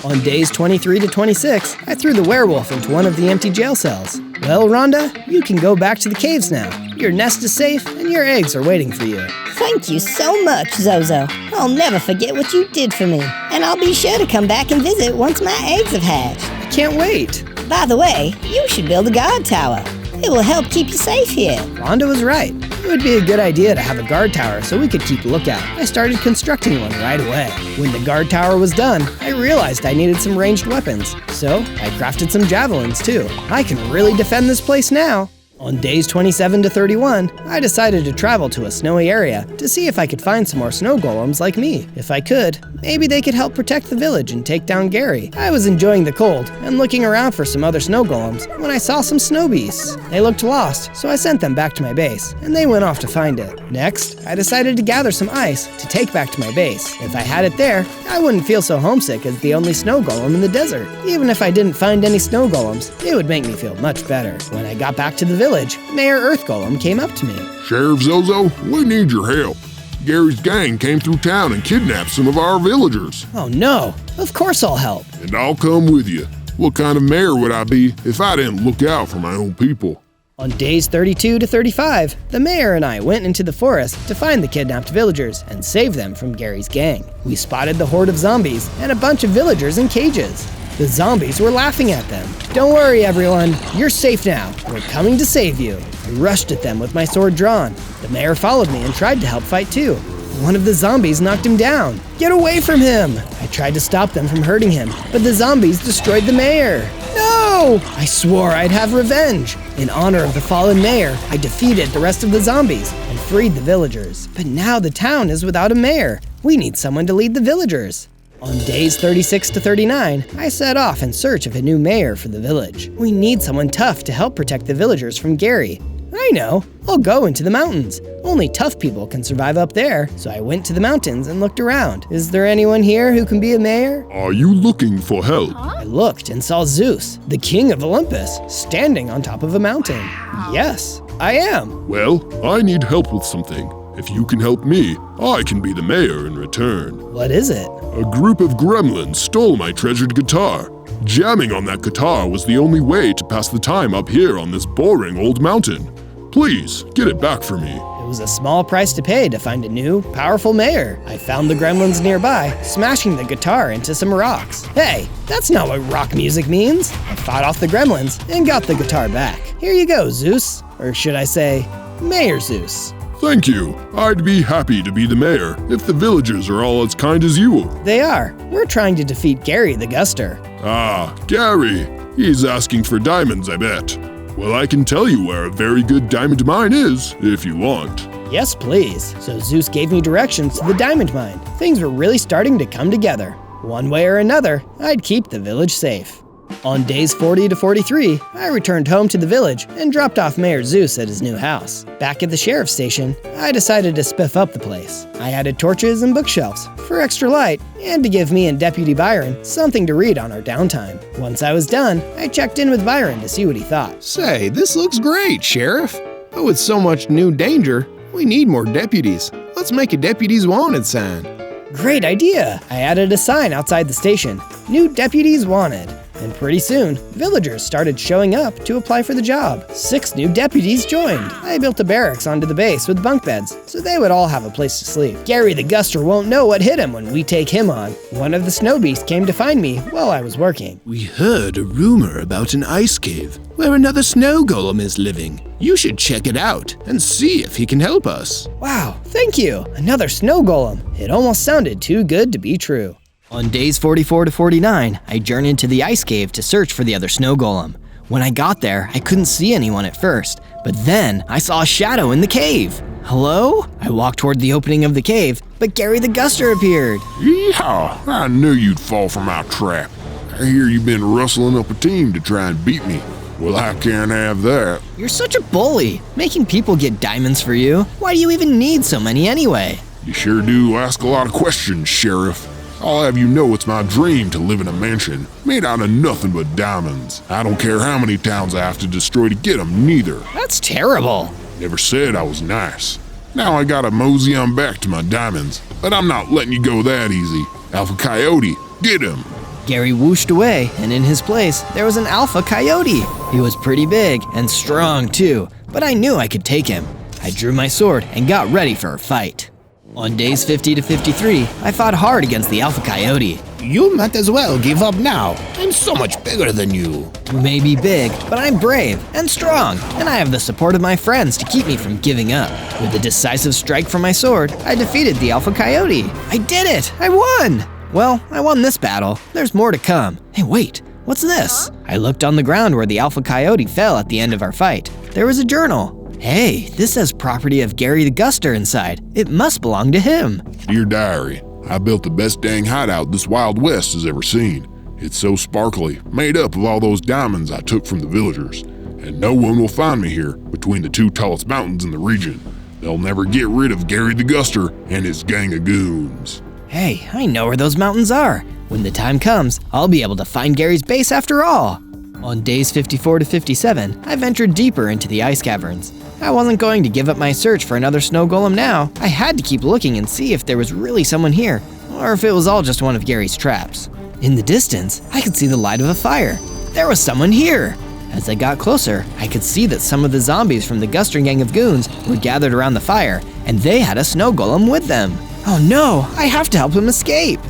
On days 23 to 26, I threw the werewolf into one of the empty jail cells. Well, Rhonda, you can go back to the caves now. Your nest is safe, and your eggs are waiting for you. Thank you so much, Zozo. I'll never forget what you did for me. And I'll be sure to come back and visit once my eggs have hatched. I can't wait. By the way, you should build a guard tower. It will help keep you safe here. Rhonda was right. It would be a good idea to have a guard tower so we could keep a lookout. I started constructing one right away. When the guard tower was done, I realized I needed some ranged weapons. So I crafted some javelins too. I can really defend this place now. On days 27 to 31, I decided to travel to a snowy area to see if I could find some more snow golems like me. If I could, maybe they could help protect the village and take down Gary. I was enjoying the cold and looking around for some other snow golems when I saw some snow beasts. They looked lost, so I sent them back to my base, and they went off to find it. Next, I decided to gather some ice to take back to my base. If I had it there, I wouldn't feel so homesick as the only snow golem in the desert. Even if I didn't find any snow golems, it would make me feel much better. When I got back to the village, Mayor Earth Golem came up to me. Sheriff Zozo, we need your help. Gary's gang came through town and kidnapped some of our villagers. Oh no, of course I'll help. And I'll come with you. What kind of mayor would I be if I didn't look out for my own people? On days 32 to 35, the mayor and I went into the forest to find the kidnapped villagers and save them from Gary's gang. We spotted the horde of zombies and a bunch of villagers in cages. The zombies were laughing at them. Don't worry, everyone. You're safe now. We're coming to save you. I rushed at them with my sword drawn. The mayor followed me and tried to help fight too. One of the zombies knocked him down. Get away from him! I tried to stop them from hurting him, but the zombies destroyed the mayor. No! I swore I'd have revenge. In honor of the fallen mayor, I defeated the rest of the zombies and freed the villagers. But now the town is without a mayor. We need someone to lead the villagers. On days 36 to 39, I set off in search of a new mayor for the village. We need someone tough to help protect the villagers from Gary. I know, I'll go into the mountains. Only tough people can survive up there. So I went to the mountains and looked around. Is there anyone here who can be a mayor? Are you looking for help? I looked and saw Zeus, the king of Olympus, standing on top of a mountain. Yes, I am. Well, I need help with something. If you can help me, I can be the mayor in return. What is it? A group of gremlins stole my treasured guitar. Jamming on that guitar was the only way to pass the time up here on this boring old mountain. Please, get it back for me. It was a small price to pay to find a new, powerful mayor. I found the gremlins nearby, smashing the guitar into some rocks. Hey, that's not what rock music means. I fought off the gremlins and got the guitar back. Here you go, Zeus. Or should I say, Mayor Zeus. Thank you. I'd be happy to be the mayor if the villagers are all as kind as you. They are. We're trying to defeat Gary the Guster. Ah, Gary. He's asking for diamonds, I bet. Well, I can tell you where a very good diamond mine is, if you want. Yes, please. So Zeus gave me directions to the diamond mine. Things were really starting to come together. One way or another, I'd keep the village safe. On days 40 to 43, I returned home to the village and dropped off Mayor Zeus at his new house. Back at the sheriff's station, I decided to spiff up the place. I added torches and bookshelves for extra light and to give me and Deputy Byron something to read on our downtime. Once I was done, I checked in with Byron to see what he thought. Say, this looks great, Sheriff. But with so much new danger, we need more deputies. Let's make a deputies wanted sign. Great idea! I added a sign outside the station. New deputies wanted. And pretty soon, villagers started showing up to apply for the job. 6 new deputies joined. I built a barracks onto the base with bunk beds, so they would all have a place to sleep. Gary the Guster won't know what hit him when we take him on. One of the snow beasts came to find me while I was working. We heard a rumor about an ice cave where another snow golem is living. You should check it out and see if he can help us. Wow, thank you! Another snow golem. It almost sounded too good to be true. On days 44 to 49, I journeyed to the ice cave to search for the other snow golem. When I got there, I couldn't see anyone at first, but then I saw a shadow in the cave. Hello? I walked toward the opening of the cave, but Gary the Guster appeared. Yeehaw! I knew you'd fall for my trap. I hear you've been rustling up a team to try and beat me. Well, I can't have that. You're such a bully, making people get diamonds for you. Why do you even need so many anyway? You sure do ask a lot of questions, Sheriff. I'll have you know it's my dream to live in a mansion made out of nothing but diamonds. I don't care how many towns I have to destroy to get them, neither. That's terrible. Never said I was nice. Now I gotta mosey on back to my diamonds, but I'm not letting you go that easy. Alpha Coyote, get him. Gary whooshed away, and in his place, there was an alpha coyote. He was pretty big and strong too, but I knew I could take him. I drew my sword and got ready for a fight. On days 50 to 53, I fought hard against the alpha coyote. You might as well give up now. I'm so much bigger than you. You may be big, but I'm brave and strong, and I have the support of my friends to keep me from giving up. With a decisive strike from my sword, I defeated the alpha coyote. I did it! I won! Well, I won this battle. There's more to come. Hey, wait, what's this? I looked on the ground where the alpha coyote fell at the end of our fight. There was a journal. Hey, this says property of Gary the Guster inside. It must belong to him. Dear Diary, I built the best dang hideout this Wild West has ever seen. It's so sparkly, made up of all those diamonds I took from the villagers. And no one will find me here between the 2 tallest mountains in the region. They'll never get rid of Gary the Guster and his gang of goons. Hey, I know where those mountains are. When the time comes, I'll be able to find Gary's base after all. On days 54 to 57, I ventured deeper into the ice caverns. I wasn't going to give up my search for another snow golem now. I had to keep looking and see if there was really someone here, or if it was all just one of Gary's traps. In the distance, I could see the light of a fire. There was someone here. As I got closer, I could see that some of the zombies from the Guster gang of goons were gathered around the fire, and they had a snow golem with them. Oh no, I have to help him escape.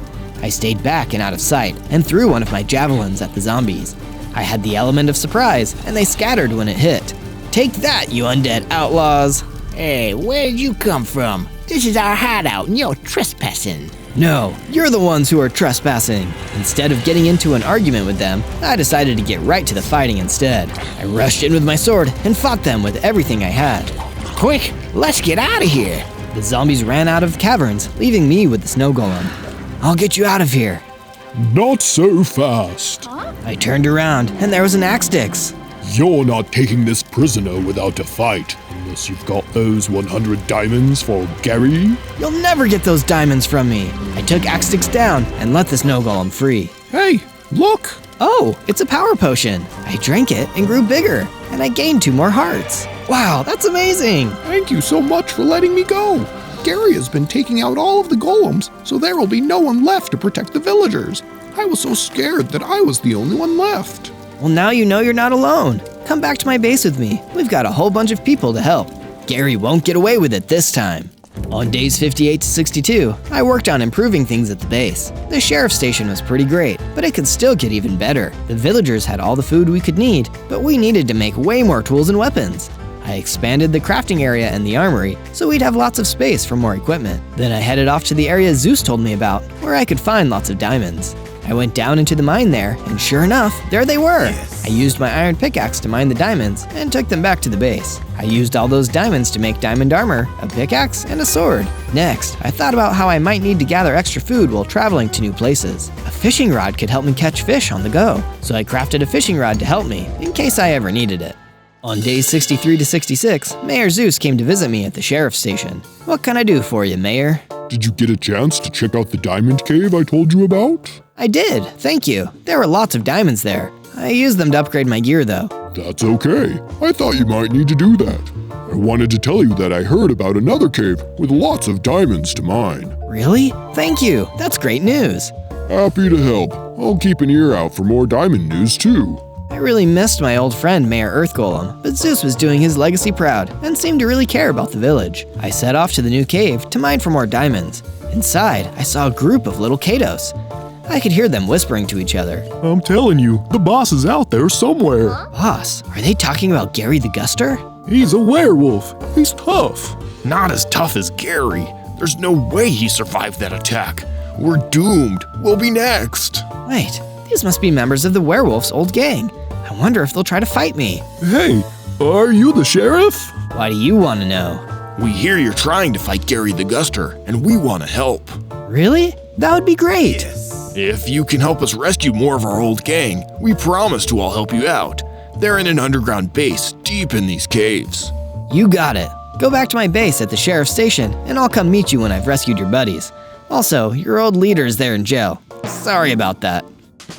I stayed back and out of sight and threw one of my javelins at the zombies. I had the element of surprise, and they scattered when it hit. Take that, you undead outlaws! Hey, where did you come from? This is our hideout and you're trespassing. No, you're the ones who are trespassing. Instead of getting into an argument with them, I decided to get right to the fighting instead. I rushed in with my sword and fought them with everything I had. Quick, let's get out of here. The zombies ran out of the caverns, leaving me with the snow golem. I'll get you out of here. Not so fast. I turned around, and there was an axe sticks. You're not taking this prisoner without a fight, unless you've got those 100 diamonds for Gary. You'll never get those diamonds from me. I took axe sticks down and let the snow golem free. Hey, look! Oh, it's a power potion. I drank it and grew bigger, and I gained 2 more hearts. Wow, that's amazing! Thank you so much for letting me go. Gary has been taking out all of the golems, so there will be no one left to protect the villagers. I was so scared that I was the only one left. Well, now you know you're not alone. Come back to my base with me. We've got a whole bunch of people to help. Gary won't get away with it this time. On days 58 to 62, I worked on improving things at the base. The sheriff's station was pretty great, but it could still get even better. The villagers had all the food we could need, but we needed to make way more tools and weapons. I expanded the crafting area and the armory, so we'd have lots of space for more equipment. Then I headed off to the area Zeus told me about, where I could find lots of diamonds. I went down into the mine there, and sure enough, there they were. I used my iron pickaxe to mine the diamonds and took them back to the base. I used all those diamonds to make diamond armor, a pickaxe, and a sword. Next, I thought about how I might need to gather extra food while traveling to new places. A fishing rod could help me catch fish on the go, so I crafted a fishing rod to help me in case I ever needed it. On days 63 to 66, Mayor Zeus came to visit me at the sheriff's station. What can I do for you, Mayor? Did you get a chance to check out the diamond cave I told you about? I did, thank you. There were lots of diamonds there. I used them to upgrade my gear though. That's okay. I thought you might need to do that. I wanted to tell you that I heard about another cave with lots of diamonds to mine. Really? Thank you. That's great news. Happy to help. I'll keep an ear out for more diamond news too. I really missed my old friend Mayor Earth Golem, but Zeus was doing his legacy proud and seemed to really care about the village. I set off to the new cave to mine for more diamonds. Inside, I saw a group of little Kados. I could hear them whispering to each other. I'm telling you, the boss is out there somewhere. Boss, are they talking about Gary the Guster? He's a werewolf. He's tough. Not as tough as Gary. There's no way he survived that attack. We're doomed. We'll be next. Wait, these must be members of the werewolf's old gang. I wonder if they'll try to fight me. Hey, are you the sheriff? Why do you want to know? We hear you're trying to fight Gary the Guster, and we want to help. Really? That would be great. If you can help us rescue more of our old gang, we promise to all help you out. They're in an underground base deep in these caves. You got it. Go back to my base at the sheriff's station, and I'll come meet you when I've rescued your buddies. Also, your old leader's there in jail. Sorry about that.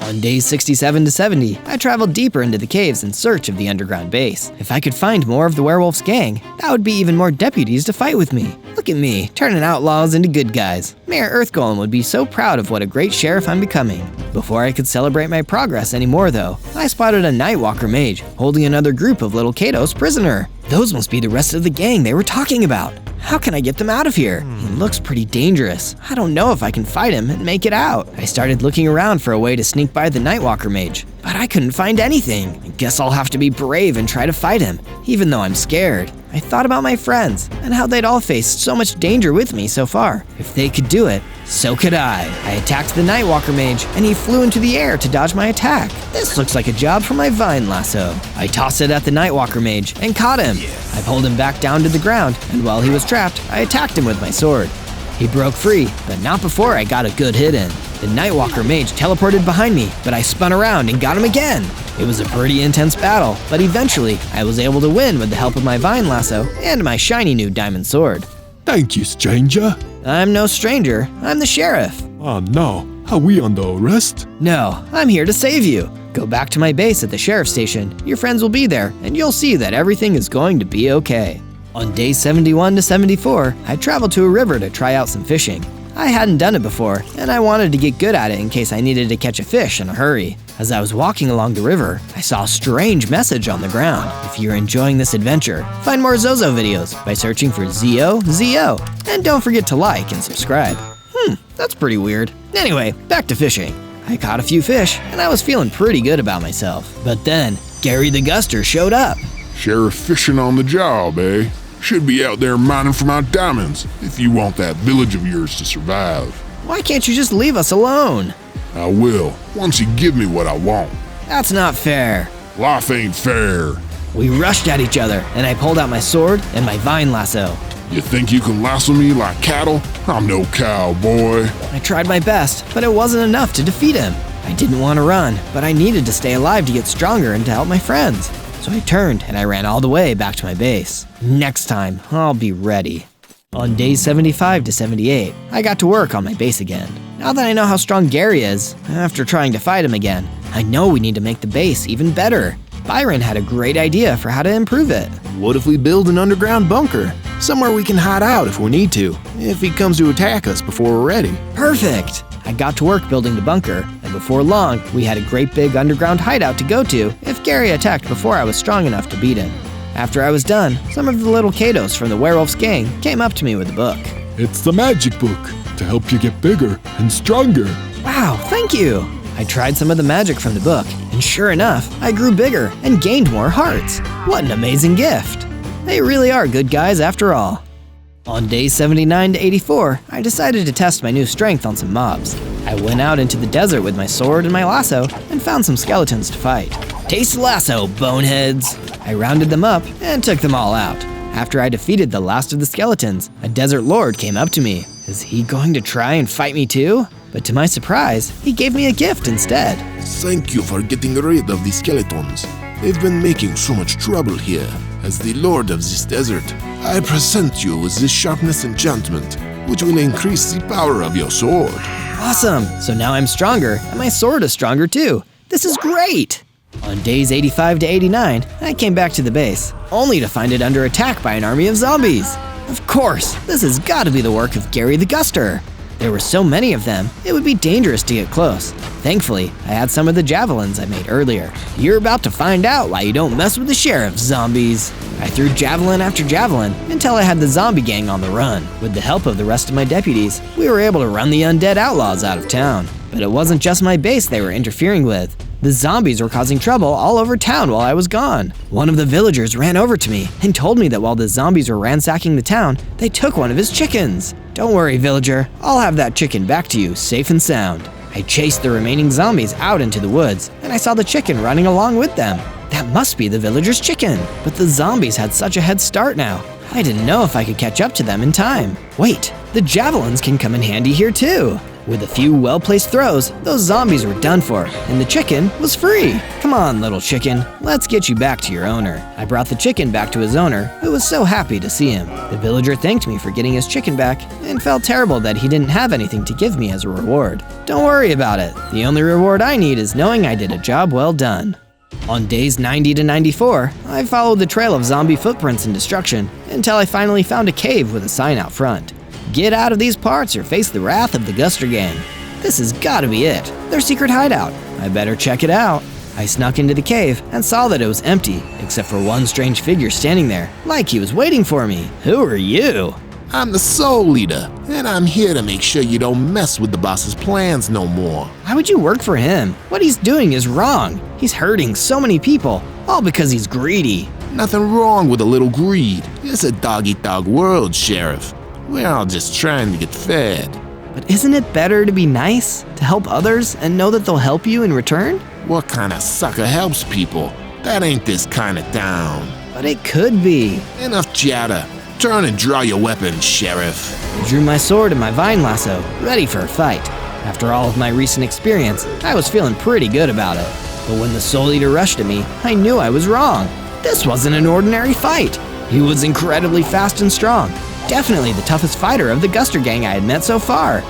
On days 67 to 70, I traveled deeper into the caves in search of the underground base. If I could find more of the werewolf's gang, that would be even more deputies to fight with me. Look at me, turning outlaws into good guys. Mayor Earth Golem would be so proud of what a great sheriff I'm becoming. Before I could celebrate my progress anymore though, I spotted a Nightwalker mage holding another group of little Kados prisoner. Those must be the rest of the gang they were talking about. How can I get them out of here? He looks pretty dangerous. I don't know if I can fight him and make it out. I started looking around for a way to sneak by the Nightwalker mage, but I couldn't find anything. I guess I'll have to be brave and try to fight him, even though I'm scared. I thought about my friends and how they'd all faced so much danger with me so far. If they could do it, so could I. I attacked the Nightwalker mage and he flew into the air to dodge my attack. This looks like a job for my vine lasso. I tossed it at the Nightwalker mage and caught him. I pulled him back down to the ground, and while he was trapped, I attacked him with my sword. He broke free, but not before I got a good hit in. The Nightwalker mage teleported behind me, but I spun around and got him again. It was a pretty intense battle, but eventually I was able to win with the help of my vine lasso and my shiny new diamond sword. Thank you, stranger. I'm no stranger, I'm the sheriff. Oh no, are we under arrest? No, I'm here to save you. Go back to my base at the sheriff's station. Your friends will be there, and you'll see that everything is going to be okay. On days 71 to 74, I traveled to a river to try out some fishing. I hadn't done it before, and I wanted to get good at it in case I needed to catch a fish in a hurry. As I was walking along the river, I saw a strange message on the ground. If you're enjoying this adventure, find more Zozo videos by searching for ZO, and don't forget to like and subscribe. That's pretty weird. Anyway, back to fishing. I caught a few fish, and I was feeling pretty good about myself. But then, Gary the Guster showed up. Sheriff fishing on the job, eh? Should be out there mining for my diamonds if you want that village of yours to survive. Why can't you just leave us alone? I will, once you give me what I want. That's not fair. Life ain't fair. We rushed at each other, and I pulled out my sword and my vine lasso. You think you can lasso me like cattle? I'm no cowboy. I tried my best, but it wasn't enough to defeat him. I didn't want to run, but I needed to stay alive to get stronger and to help my friends. So I turned and I ran all the way back to my base. Next time, I'll be ready. On days 75 to 78, I got to work on my base again. Now that I know how strong Gary is, after trying to fight him again, I know we need to make the base even better. Byron had a great idea for how to improve it. What if we build an underground bunker? Somewhere we can hide out if we need to, if he comes to attack us before we're ready. Perfect! I got to work building the bunker, and before long, we had a great big underground hideout to go to if Gary attacked before I was strong enough to beat him. After I was done, some of the little Kados from the werewolf's gang came up to me with a book. It's the magic book to help you get bigger and stronger. Wow, thank you! I tried some of the magic from the book, and sure enough, I grew bigger and gained more hearts. What an amazing gift! They really are good guys after all. On days 79 to 84, I decided to test my new strength on some mobs. I went out into the desert with my sword and my lasso and found some skeletons to fight. Taste the lasso, boneheads! I rounded them up and took them all out. After I defeated the last of the skeletons, a desert lord came up to me. Is he going to try and fight me too? But to my surprise, he gave me a gift instead. Thank you for getting rid of the skeletons. They've been making so much trouble here. As the lord of this desert, I present you with this sharpness enchantment, which will increase the power of your sword. Awesome! So now I'm stronger, and my sword is stronger too. This is great! On days 85 to 89, I came back to the base, only to find it under attack by an army of zombies. Of course, this has got to be the work of Gary the Guster. There were so many of them, it would be dangerous to get close. Thankfully, I had some of the javelins I made earlier. You're about to find out why you don't mess with the sheriff, zombies. I threw javelin after javelin until I had the zombie gang on the run. With the help of the rest of my deputies, we were able to run the undead outlaws out of town. But it wasn't just my base they were interfering with. The zombies were causing trouble all over town while I was gone. One of the villagers ran over to me and told me that while the zombies were ransacking the town, they took one of his chickens. Don't worry, villager, I'll have that chicken back to you safe and sound. I chased the remaining zombies out into the woods, and I saw the chicken running along with them. That must be the villager's chicken. But the zombies had such a head start now. I didn't know if I could catch up to them in time. Wait, the javelins can come in handy here too. With a few well-placed throws, those zombies were done for, and the chicken was free. Come on, little chicken, let's get you back to your owner. I brought the chicken back to his owner, who was so happy to see him. The villager thanked me for getting his chicken back, and felt terrible that he didn't have anything to give me as a reward. Don't worry about it. The only reward I need is knowing I did a job well done. On days 90 to 94, I followed the trail of zombie footprints and destruction until I finally found a cave with a sign out front. Get out of these parts or face the wrath of the Guster gang. This has gotta be it, their secret hideout. I better check it out. I snuck into the cave and saw that it was empty, except for one strange figure standing there, like he was waiting for me. Who are you? I'm the Soul Leader, and I'm here to make sure you don't mess with the boss's plans no more. Why would you work for him? What he's doing is wrong. He's hurting so many people, all because he's greedy. Nothing wrong with a little greed. It's a dog-eat-dog world, Sheriff. We're all just trying to get fed. But isn't it better to be nice, to help others, and know that they'll help you in return? What kind of sucker helps people? That ain't this kind of town. But it could be. Enough chatter. Turn and draw your weapon, Sheriff. I drew my sword and my vine lasso, ready for a fight. After all of my recent experience, I was feeling pretty good about it. But when the Soul Eater rushed at me, I knew I was wrong. This wasn't an ordinary fight. He was incredibly fast and strong. Definitely the toughest fighter of the Guster gang I had met so far.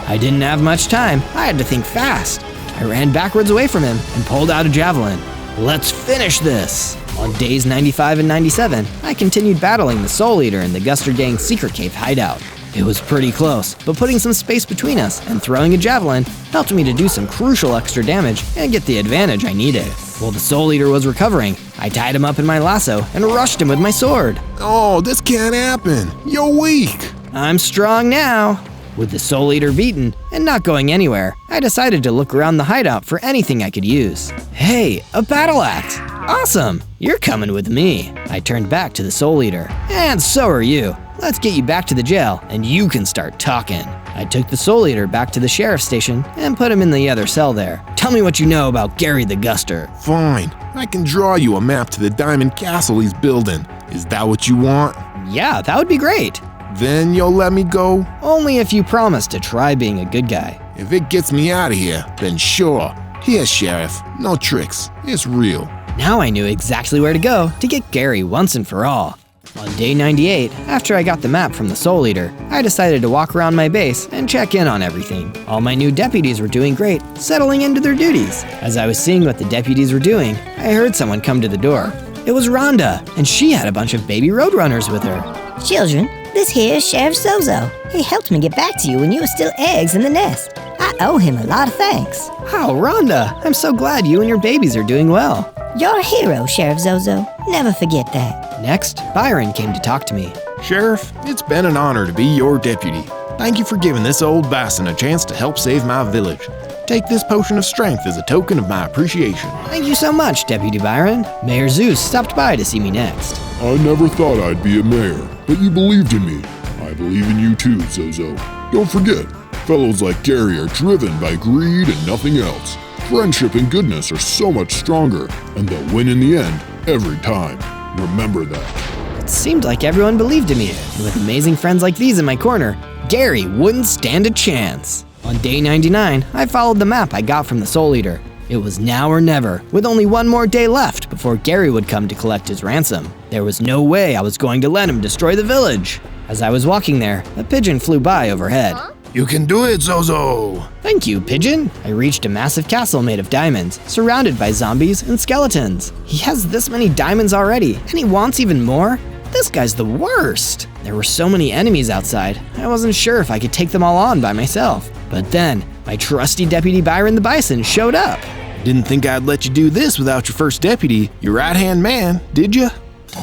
I didn't have much time. I had to think fast. I ran backwards away from him and pulled out a javelin. Let's finish this! On days 95 and 97, I continued battling the Soul Eater in the Guster gang's secret cave hideout. It was pretty close, but putting some space between us and throwing a javelin helped me to do some crucial extra damage and get the advantage I needed. While the Soul Eater was recovering, I tied him up in my lasso and rushed him with my sword. Oh, this can't happen. You're weak. I'm strong now. With the Soul Eater beaten and not going anywhere, I decided to look around the hideout for anything I could use. Hey, a battle axe! Awesome! You're coming with me. I turned back to the Soul Eater. And so are you. Let's get you back to the jail and you can start talking. I took the Soul Eater back to the sheriff's station and put him in the other cell there. Tell me what you know about Gary the Guster. Fine. I can draw you a map to the diamond castle he's building. Is that what you want? Yeah, that would be great. Then you'll let me go? Only if you promise to try being a good guy. If it gets me out of here, then sure. Here, Sheriff. No tricks. It's real. Now I knew exactly where to go to get Gary once and for all. On day 98, after I got the map from the Soul Eater, I decided to walk around my base and check in on everything. All my new deputies were doing great, settling into their duties. As I was seeing what the deputies were doing, I heard someone come to the door. It was Rhonda, and she had a bunch of baby roadrunners with her. Children, this here is Sheriff Zozo. He helped me get back to you when you were still eggs in the nest. I owe him a lot of thanks. Oh, Rhonda, I'm so glad you and your babies are doing well. You're a hero, Sheriff Zozo. Never forget that. Next, Byron came to talk to me. Sheriff, it's been an honor to be your deputy. Thank you for giving this old bison a chance to help save my village. Take this potion of strength as a token of my appreciation. Thank you so much, Deputy Byron. Mayor Zeus stopped by to see me next. I never thought I'd be a mayor, but you believed in me. I believe in you too, Zozo. Don't forget, Fellows like Gary are driven by greed and nothing else. Friendship and goodness are so much stronger, and they'll win in the end, every time. Remember that. It seemed like everyone believed in me, and with amazing friends like these in my corner, Gary wouldn't stand a chance. On day 99, I followed the map I got from the Soul Eater. It was now or never, with only one more day left before Gary would come to collect his ransom. There was no way I was going to let him destroy the village. As I was walking there, a pigeon flew by overhead. You can do it, Zozo! Thank you, pigeon. I reached a massive castle made of diamonds, surrounded by zombies and skeletons. He has this many diamonds already, and he wants even more? This guy's the worst. There were so many enemies outside, I wasn't sure if I could take them all on by myself. But then, my trusty deputy Byron the Bison showed up. Didn't think I'd let you do this without your first deputy, your right-hand man, did you?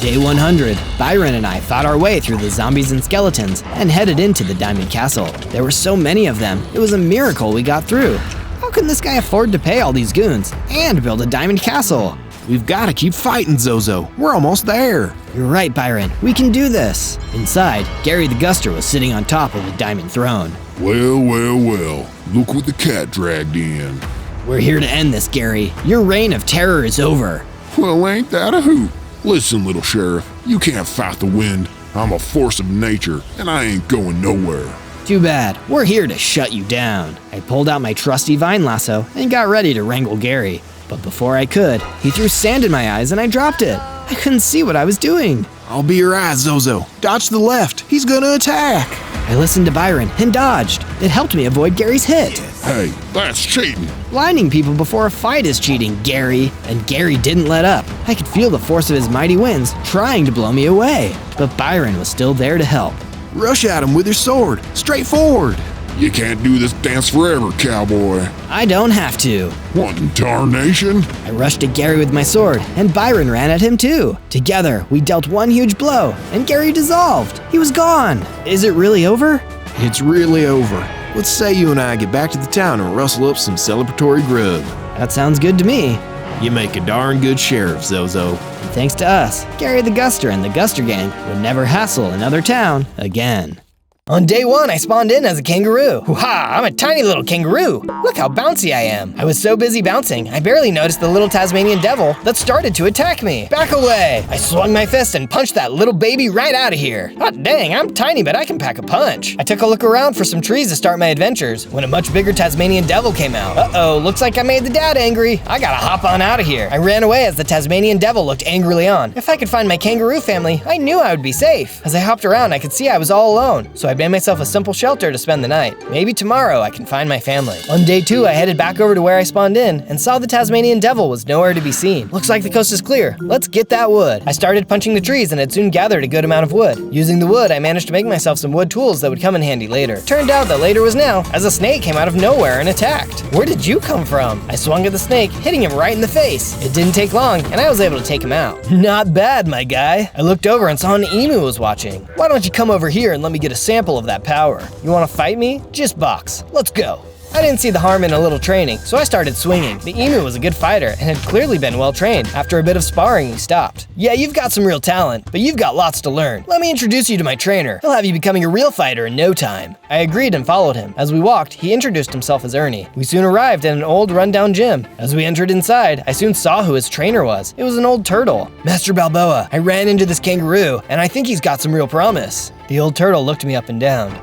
Day 100, Byron and I fought our way through the zombies and skeletons and headed into the Diamond Castle. There were so many of them, it was a miracle we got through. How can this guy afford to pay all these goons and build a Diamond Castle? We've got to keep fighting, Zozo. We're almost there. You're right, Byron. We can do this. Inside, Gary the Guster was sitting on top of a diamond throne. Well, well, well. Look what the cat dragged in. We're here to end this, Gary. Your reign of terror is over. Well, ain't that a hoot? Listen, little sheriff, you can't fight the wind. I'm a force of nature, and I ain't going nowhere. Too bad. We're here to shut you down. I pulled out my trusty vine lasso and got ready to wrangle Gary. But before I could, he threw sand in my eyes and I dropped it. I couldn't see what I was doing. I'll be your eyes, Zozo. Dodge to the left. He's gonna attack. I listened to Byron and dodged. It helped me avoid Gary's hit. Hey, that's cheating. Blinding people before a fight is cheating, Gary. And Gary didn't let up. I could feel the force of his mighty winds trying to blow me away. But Byron was still there to help. Rush at him with your sword. Straight forward. You can't do this dance forever, cowboy. I don't have to. What in tarnation? I rushed at Gary with my sword, and Byron ran at him too. Together, we dealt one huge blow, and Gary dissolved. He was gone. Is it really over? It's really over. Let's say you and I get back to the town and rustle up some celebratory grub. That sounds good to me. You make a darn good sheriff, Zozo. And thanks to us, Gary the Guster and the Guster Gang would never hassle another town again. On day 1, I spawned in as a kangaroo. Hoo-ha, I'm a tiny little kangaroo. Look how bouncy I am. I was so busy bouncing, I barely noticed the little Tasmanian devil that started to attack me. Back away! I swung my fist and punched that little baby right out of here. Hot dang, I'm tiny, but I can pack a punch. I took a look around for some trees to start my adventures when a much bigger Tasmanian devil came out. Uh-oh, looks like I made the dad angry. I gotta hop on out of here. I ran away as the Tasmanian devil looked angrily on. If I could find my kangaroo family, I knew I would be safe. As I hopped around, I could see I was all alone, so I made myself a simple shelter to spend the night. Maybe tomorrow I can find my family. On day 2, I headed back over to where I spawned in and saw the Tasmanian devil was nowhere to be seen. Looks like the coast is clear. Let's get that wood. I started punching the trees and had soon gathered a good amount of wood. Using the wood, I managed to make myself some wood tools that would come in handy later. Turned out that later was now, as a snake came out of nowhere and attacked. Where did you come from? I swung at the snake, hitting him right in the face. It didn't take long, and I was able to take him out. Not bad, my guy. I looked over and saw an emu was watching. Why don't you come over here and let me get a sample of that power? You wanna fight me? Just box. Let's go. I didn't see the harm in a little training, so I started swinging. The emu was a good fighter and had clearly been well trained. After a bit of sparring, he stopped. Yeah, you've got some real talent, but you've got lots to learn. Let me introduce you to my trainer. He'll have you becoming a real fighter in no time. I agreed and followed him. As we walked, he introduced himself as Ernie. We soon arrived at an old rundown gym. As we entered inside, I soon saw who his trainer was. It was an old turtle. Master Balboa. I ran into this kangaroo, and I think he's got some real promise. The old turtle looked me up and down.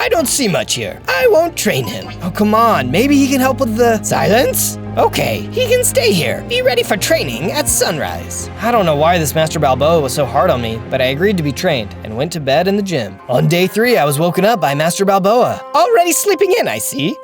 I don't see much here. I won't train him. Oh, come on. Maybe he can help with the silence? Okay, he can stay here. Be ready for training at sunrise. I don't know why this Master Balboa was so hard on me, but I agreed to be trained and went to bed in the gym. On day 3, I was woken up by Master Balboa. Already sleeping in, I see.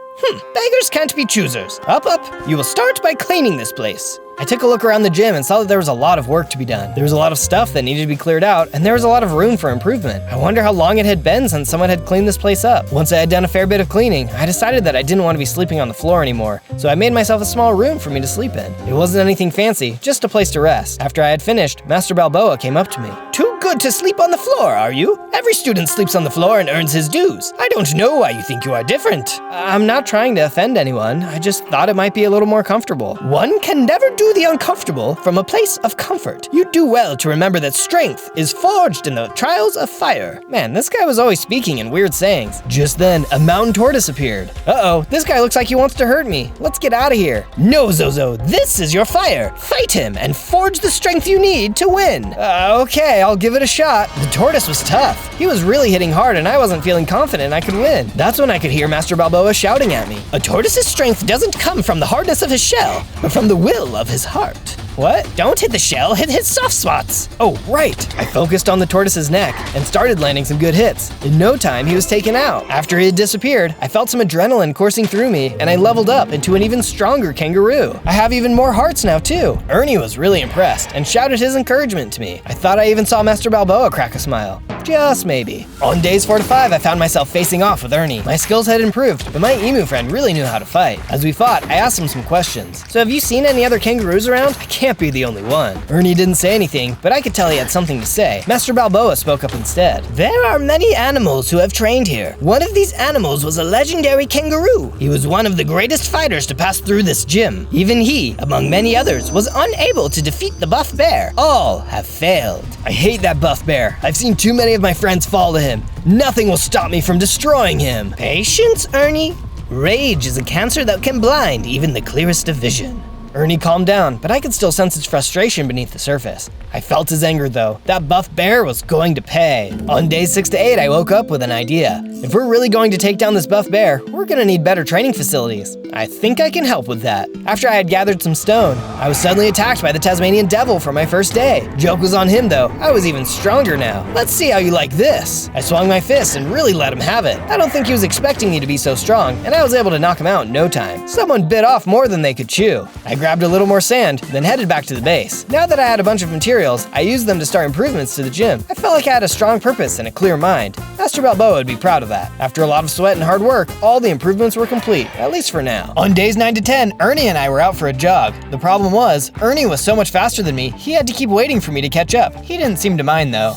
Beggars can't be choosers. Up. You will start by cleaning this place. I took a look around the gym and saw that there was a lot of work to be done. There was a lot of stuff that needed to be cleared out, and there was a lot of room for improvement. I wonder how long it had been since someone had cleaned this place up. Once I had done a fair bit of cleaning, I decided that I didn't want to be sleeping on the floor anymore, so I made myself a small room for me to sleep in. It wasn't anything fancy, just a place to rest. After I had finished, Master Balboa came up to me. Too good want to sleep on the floor, are you? Every student sleeps on the floor and earns his dues. I don't know why you think you are different. I'm not trying to offend anyone. I just thought it might be a little more comfortable. One can never do the uncomfortable from a place of comfort. You do well to remember that strength is forged in the trials of fire. Man, this guy was always speaking in weird sayings. Just then, a mountain tortoise appeared. Uh-oh, this guy looks like he wants to hurt me. Let's get out of here. No, Zozo, this is your fire. Fight him and forge the strength you need to win. Okay, I'll give it a shot. The tortoise was tough. He was really hitting hard and I wasn't feeling confident I could win. That's when I could hear Master Balboa shouting at me. A tortoise's strength doesn't come from the hardness of his shell, but from the will of his heart. What? Don't hit the shell, hit his soft spots. Oh, right. I focused on the tortoise's neck and started landing some good hits. In no time, he was taken out. After he had disappeared, I felt some adrenaline coursing through me and I leveled up into an even stronger kangaroo. I have even more hearts now too. Ernie was really impressed and shouted his encouragement to me. I thought I even saw Master Balboa crack a smile. Just maybe. On days 4 to 5, I found myself facing off with Ernie. My skills had improved, but my emu friend really knew how to fight. As we fought, I asked him some questions. So have you seen any other kangaroos around? I can't be the only one. Ernie didn't say anything, but I could tell he had something to say. Master Balboa spoke up instead. There are many animals who have trained here. One of these animals was a legendary kangaroo. He was one of the greatest fighters to pass through this gym. Even he, among many others, was unable to defeat the buff bear. All have failed. I hate that buff bear. I've seen too many of my friends fall to him. Nothing will stop me from destroying him. Patience, Ernie. Rage is a cancer that can blind even the clearest of vision. Ernie calmed down, but I could still sense his frustration beneath the surface. I felt his anger though. That buff bear was going to pay. On days 6 to 8, I woke up with an idea. If we're really going to take down this buff bear, we're gonna need better training facilities. I think I can help with that. After I had gathered some stone, I was suddenly attacked by the Tasmanian devil for my first day. Joke was on him though. I was even stronger now. Let's see how you like this. I swung my fist and really let him have it. I don't think he was expecting me to be so strong, and I was able to knock him out in no time. Someone bit off more than they could chew. I grabbed a little more sand, then headed back to the base. Now that I had a bunch of materials, I used them to start improvements to the gym. I felt like I had a strong purpose and a clear mind. Master Balboa would be proud of that. After a lot of sweat and hard work, all the improvements were complete, at least for now. On days 9 to 10, Ernie and I were out for a jog. The problem was, Ernie was so much faster than me, he had to keep waiting for me to catch up. He didn't seem to mind though.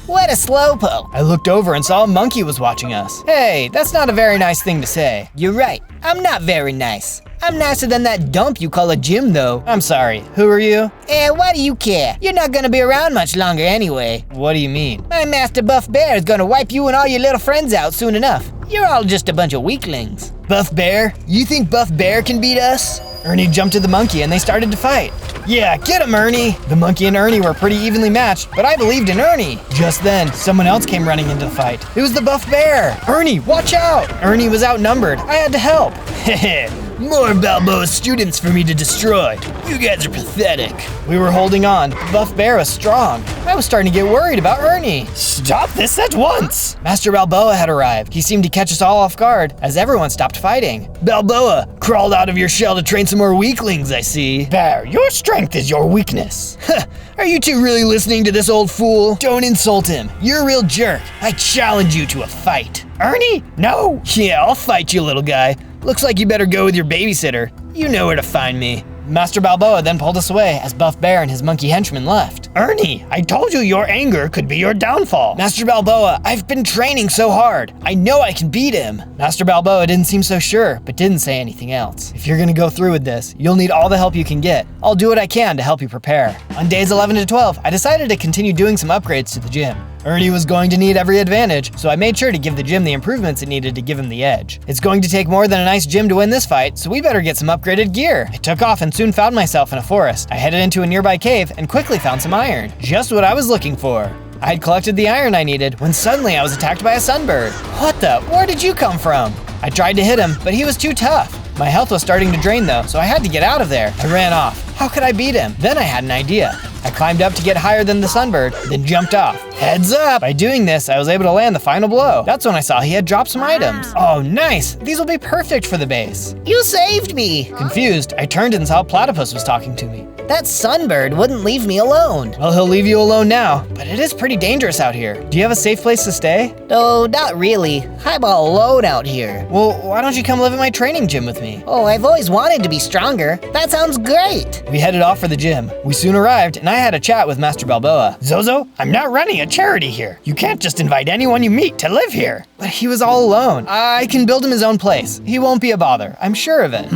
What a slowpoke. I looked over and saw a monkey was watching us. Hey, that's not a very nice thing to say. You're right. I'm not very nice. I'm nicer than that dump you call a gym, though. I'm sorry, who are you? Why do you care? You're not gonna be around much longer anyway. What do you mean? My Master Buff Bear is gonna wipe you and all your little friends out soon enough. You're all just a bunch of weaklings. Buff Bear? You think Buff Bear can beat us? Ernie jumped to the monkey and they started to fight. Yeah, get him, Ernie! The monkey and Ernie were pretty evenly matched, but I believed in Ernie. Just then, someone else came running into the fight. It was the Buff Bear! Ernie, watch out! Ernie was outnumbered. I had to help. Heh. More Balboa students for me to destroy. You guys are pathetic. We were holding on. Buff Bear was strong. I was starting to get worried about Ernie. Stop this at once! Master Balboa had arrived. He seemed to catch us all off guard as everyone stopped fighting. Balboa crawled out of your shell to train some more weaklings, I see. Bear, your strength is your weakness. Are you two really listening to this old fool? Don't insult him. You're a real jerk. I challenge you to a fight. Ernie? No. Yeah, I'll fight you, little guy. Looks like you better go with your babysitter. You know where to find me. Master Balboa then pulled us away as Buff Bear and his monkey henchman left. Ernie, I told you your anger could be your downfall. Master Balboa, I've been training so hard. I know I can beat him. Master Balboa didn't seem so sure, but didn't say anything else. If you're gonna go through with this, you'll need all the help you can get. I'll do what I can to help you prepare. On days 11 to 12, I decided to continue doing some upgrades to the gym. Ernie was going to need every advantage, so I made sure to give the gym the improvements it needed to give him the edge. It's going to take more than a nice gym to win this fight, so we better get some upgraded gear. I took off and soon found myself in a forest. I headed into a nearby cave and quickly found some iron. Just what I was looking for. I had collected the iron I needed when suddenly I was attacked by a sunbird. What the? Where did you come from? I tried to hit him, but he was too tough. My health was starting to drain though, so I had to get out of there. I ran off. How could I beat him? Then I had an idea. I climbed up to get higher than the sunbird, then jumped off. Heads up! By doing this, I was able to land the final blow. That's when I saw he had dropped some items. Oh, nice! These will be perfect for the base. You saved me! Confused, I turned and saw a platypus was talking to me. That sunbird wouldn't leave me alone. Well, he'll leave you alone now, but it is pretty dangerous out here. Do you have a safe place to stay? No, not really. I'm all alone out here. Well, why don't you come live at my training gym with me? Oh, I've always wanted to be stronger. That sounds great. We headed off for the gym. We soon arrived, and I had a chat with Master Balboa. Zozo, I'm not running a charity here. You can't just invite anyone you meet to live here. But he was all alone. I can build him his own place. He won't be a bother. I'm sure of it.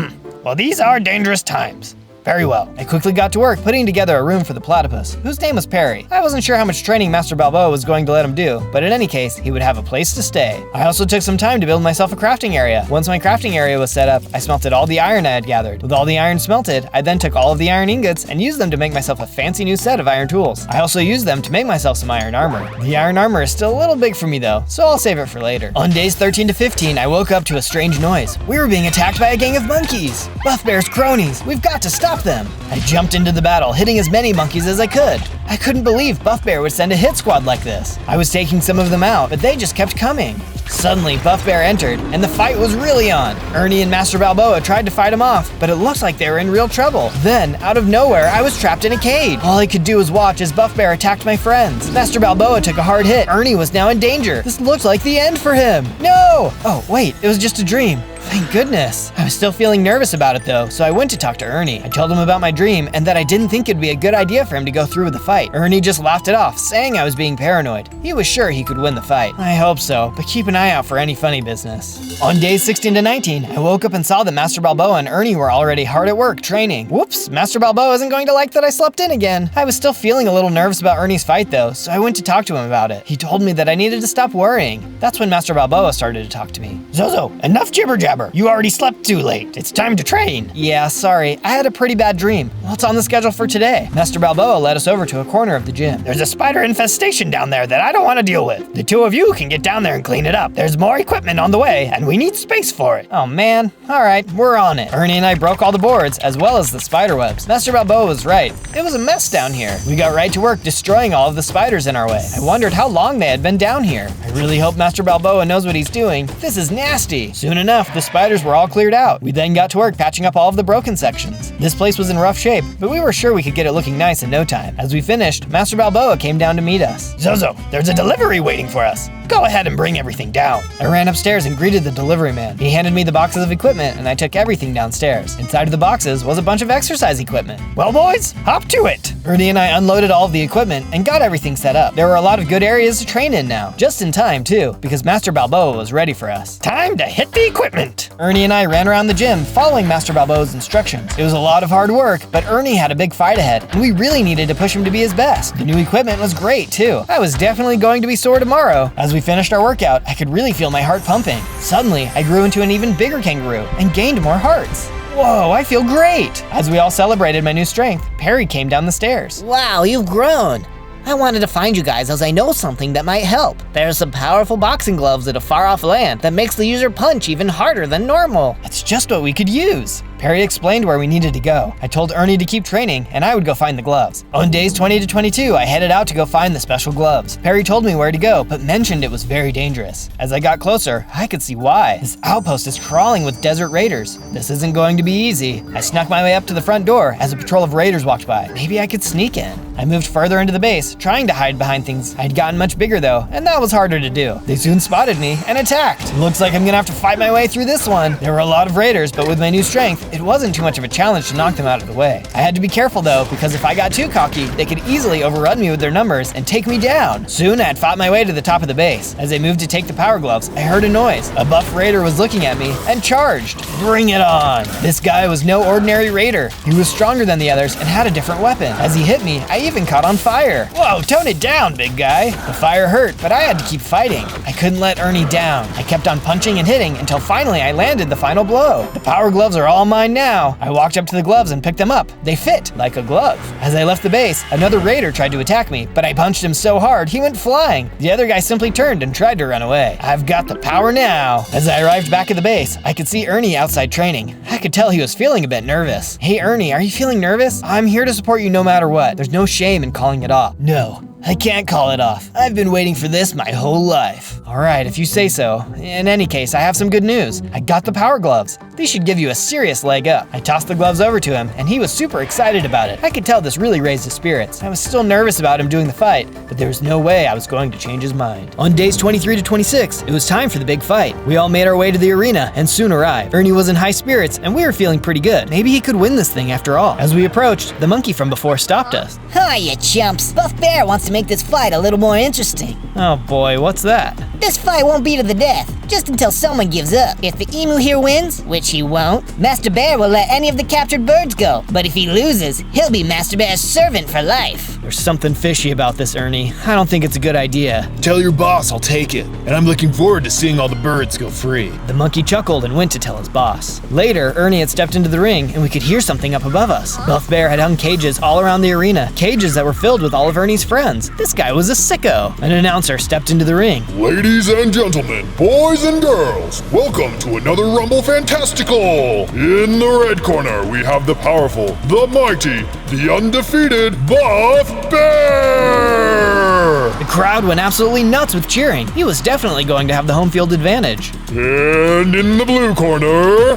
Well, these are dangerous times. Very well. I quickly got to work putting together a room for the platypus, whose name was Perry. I wasn't sure how much training Master Balboa was going to let him do, but in any case, he would have a place to stay. I also took some time to build myself a crafting area. Once my crafting area was set up, I smelted all the iron I had gathered. With all the iron smelted, I then took all of the iron ingots and used them to make myself a fancy new set of iron tools. I also used them to make myself some iron armor. The iron armor is still a little big for me though, so I'll save it for later. On days 13 to 15, I woke up to a strange noise. We were being attacked by a gang of monkeys. Buff Bear's cronies. We've got to stop them. I jumped into the battle, hitting as many monkeys as I could. I couldn't believe Buff Bear would send a hit squad like this. I was taking some of them out, but they just kept coming. Suddenly, Buff Bear entered, and the fight was really on. Ernie and Master Balboa tried to fight him off, but it looked like they were in real trouble. Then, out of nowhere, I was trapped in a cage. All I could do was watch as Buff Bear attacked my friends. Master Balboa took a hard hit. Ernie was now in danger. This looked like the end for him. No! Oh, wait, it was just a dream. Thank goodness. I was still feeling nervous about it though, so I went to talk to Ernie. I told him about my dream and that I didn't think it'd be a good idea for him to go through with the fight. Ernie just laughed it off, saying I was being paranoid. He was sure he could win the fight. I hope so, but keep an eye out for any funny business. On days 16 to 19, I woke up and saw that Master Balboa and Ernie were already hard at work training. Whoops, Master Balboa isn't going to like that I slept in again. I was still feeling a little nervous about Ernie's fight though, so I went to talk to him about it. He told me that I needed to stop worrying. That's when Master Balboa started to talk to me. Zozo, enough jibber jabber. You already slept too late. It's time to train. Yeah, sorry. I had a pretty bad dream. What's on the schedule for today? Master Balboa led us over to a corner of the gym. There's a spider infestation down there that I don't want to deal with. The two of you can get down there and clean it up. There's more equipment on the way, and we need space for it. Oh man. Alright, we're on it. Ernie and I broke all the boards, as well as the spider webs. Master Balboa was right. It was a mess down here. We got right to work destroying all of the spiders in our way. I wondered how long they had been down here. I really hope Master Balboa knows what he's doing. This is nasty. Soon enough, the spiders were all cleared out. We then got to work patching up all of the broken sections. This place was in rough shape, but we were sure we could get it looking nice in no time. As we finished, Master Balboa came down to meet us. Zozo, there's a delivery waiting for us. Go ahead and bring everything down. I ran upstairs and greeted the delivery man. He handed me the boxes of equipment and I took everything downstairs. Inside of the boxes was a bunch of exercise equipment. Well boys, hop to it. Ernie and I unloaded all of the equipment and got everything set up. There were a lot of good areas to train in now. Just in time too, because Master Balboa was ready for us. Time to hit the equipment. Ernie and I ran around the gym following Master Balboa's instructions. It was a lot of hard work, but Ernie had a big fight ahead and we really needed to push him to be his best. The new equipment was great too. I was definitely going to be sore tomorrow. As we finished our workout, I could really feel my heart pumping. Suddenly, I grew into an even bigger kangaroo and gained more hearts. Whoa, I feel great! As we all celebrated my new strength, Perry came down the stairs. Wow, you've grown. I wanted to find you guys as I know something that might help. There's some powerful boxing gloves at a far-off land that makes the user punch even harder than normal. That's just what we could use. Perry explained where we needed to go. I told Ernie to keep training, and I would go find the gloves. On days 20 to 22, I headed out to go find the special gloves. Perry told me where to go, but mentioned it was very dangerous. As I got closer, I could see why. This outpost is crawling with desert raiders. This isn't going to be easy. I snuck my way up to the front door as a patrol of raiders walked by. Maybe I could sneak in. I moved further into the base, trying to hide behind things. I'd gotten much bigger though, and that was harder to do. They soon spotted me and attacked. Looks like I'm gonna have to fight my way through this one. There were a lot of raiders, but with my new strength, it wasn't too much of a challenge to knock them out of the way. I had to be careful though, because if I got too cocky, they could easily overrun me with their numbers and take me down. Soon I had fought my way to the top of the base. As I moved to take the power gloves, I heard a noise. A buff raider was looking at me and charged. Bring it on! This guy was no ordinary raider. He was stronger than the others and had a different weapon. As he hit me, I even caught on fire. Whoa, tone it down, big guy. The fire hurt, but I had to keep fighting. I couldn't let Ernie down. I kept on punching and hitting until finally I landed the final blow. The power gloves are all mine now. I walked up to the gloves and picked them up. They fit like a glove. As I left the base, another raider tried to attack me, but I punched him so hard he went flying. The other guy simply turned and tried to run away. I've got the power now. As I arrived back at the base, I could see Ernie outside training. I could tell he was feeling a bit nervous. Hey Ernie, are you feeling nervous? I'm here to support you no matter what. There's no shame in calling it off. No, I can't call it off. I've been waiting for this my whole life. All right, if you say so. In any case, I have some good news. I got the power gloves. These should give you a serious leg up. I tossed the gloves over to him, and he was super excited about it. I could tell this really raised his spirits. I was still nervous about him doing the fight, but there was no way I was going to change his mind. On days 23 to 26, it was time for the big fight. We all made our way to the arena and soon arrived. Ernie was in high spirits, and we were feeling pretty good. Maybe he could win this thing after all. As we approached, the monkey from before stopped us. Hi, you chumps. Buff Bear wants to make this fight a little more interesting. Oh boy, what's that? This fight won't be to the death, just until someone gives up. If the emu here wins, which he won't, Master Bear will let any of the captured birds go. But if he loses, he'll be Master Bear's servant for life. There's something fishy about this, Ernie. I don't think it's a good idea. Tell your boss I'll take it, and I'm looking forward to seeing all the birds go free. The monkey chuckled and went to tell his boss. Later, Ernie had stepped into the ring, and we could hear something up above us. Buff Bear had hung cages all around the arena, cages that were filled with all of Ernie's friends. This guy was a sicko. An announcer stepped into the ring. Ladies and gentlemen, boys and girls, welcome to another Rumble Fantastical! In the red corner, we have the powerful, the mighty, the undefeated Buff Bear! The crowd went absolutely nuts with cheering. He was definitely going to have the home field advantage. And in the blue corner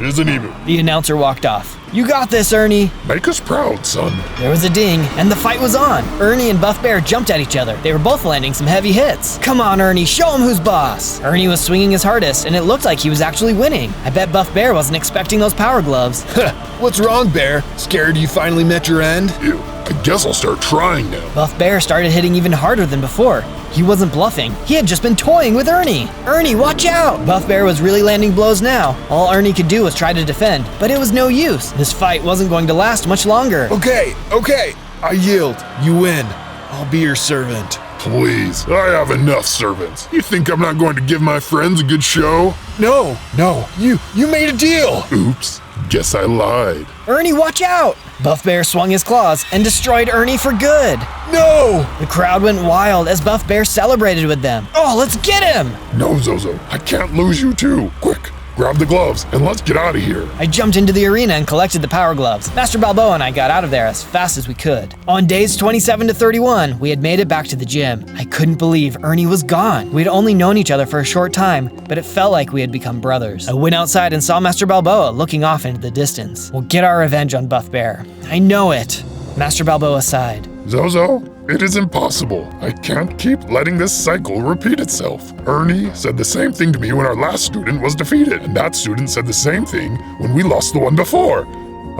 is an emu. The announcer walked off. You got this, Ernie. Make us proud, son. There was a ding, and the fight was on. Ernie and Buff Bear jumped at each other. They were both landing some heavy hits. Come on, Ernie, show him who's boss. Ernie was swinging his hardest, and it looked like he was actually winning. I bet Buff Bear wasn't expecting those power gloves. What's wrong, Bear? Scared you finally met your end? Ew, I guess I'll start trying now. Buff Bear started hitting even harder than before. He wasn't bluffing. He had just been toying with Ernie. Ernie, watch out! Buff Bear was really landing blows now. All Ernie could do was try to defend, but it was no use. This fight wasn't going to last much longer. Okay, I yield. You win. I'll be your servant. Please, I have enough servants. You think I'm not going to give my friends a good show? No, you made a deal. Oops, guess I lied. Ernie, watch out! Buff Bear swung his claws and destroyed Ernie for good. No! The crowd went wild as Buff Bear celebrated with them. Oh, let's get him! No, Zozo, I can't lose you too. Quick, grab the gloves and let's get out of here. I jumped into the arena and collected the power gloves. Master Balboa and I got out of there as fast as we could. On days 27 to 31, we had made it back to the gym. I couldn't believe Ernie was gone. We'd only known each other for a short time, but it felt like we had become brothers. I went outside and saw Master Balboa looking off into the distance. We'll get our revenge on Buff Bear. I know it. Master Balboa sighed. Zozo, it is impossible. I can't keep letting this cycle repeat itself. Ernie said the same thing to me when our last student was defeated, and that student said the same thing when we lost the one before.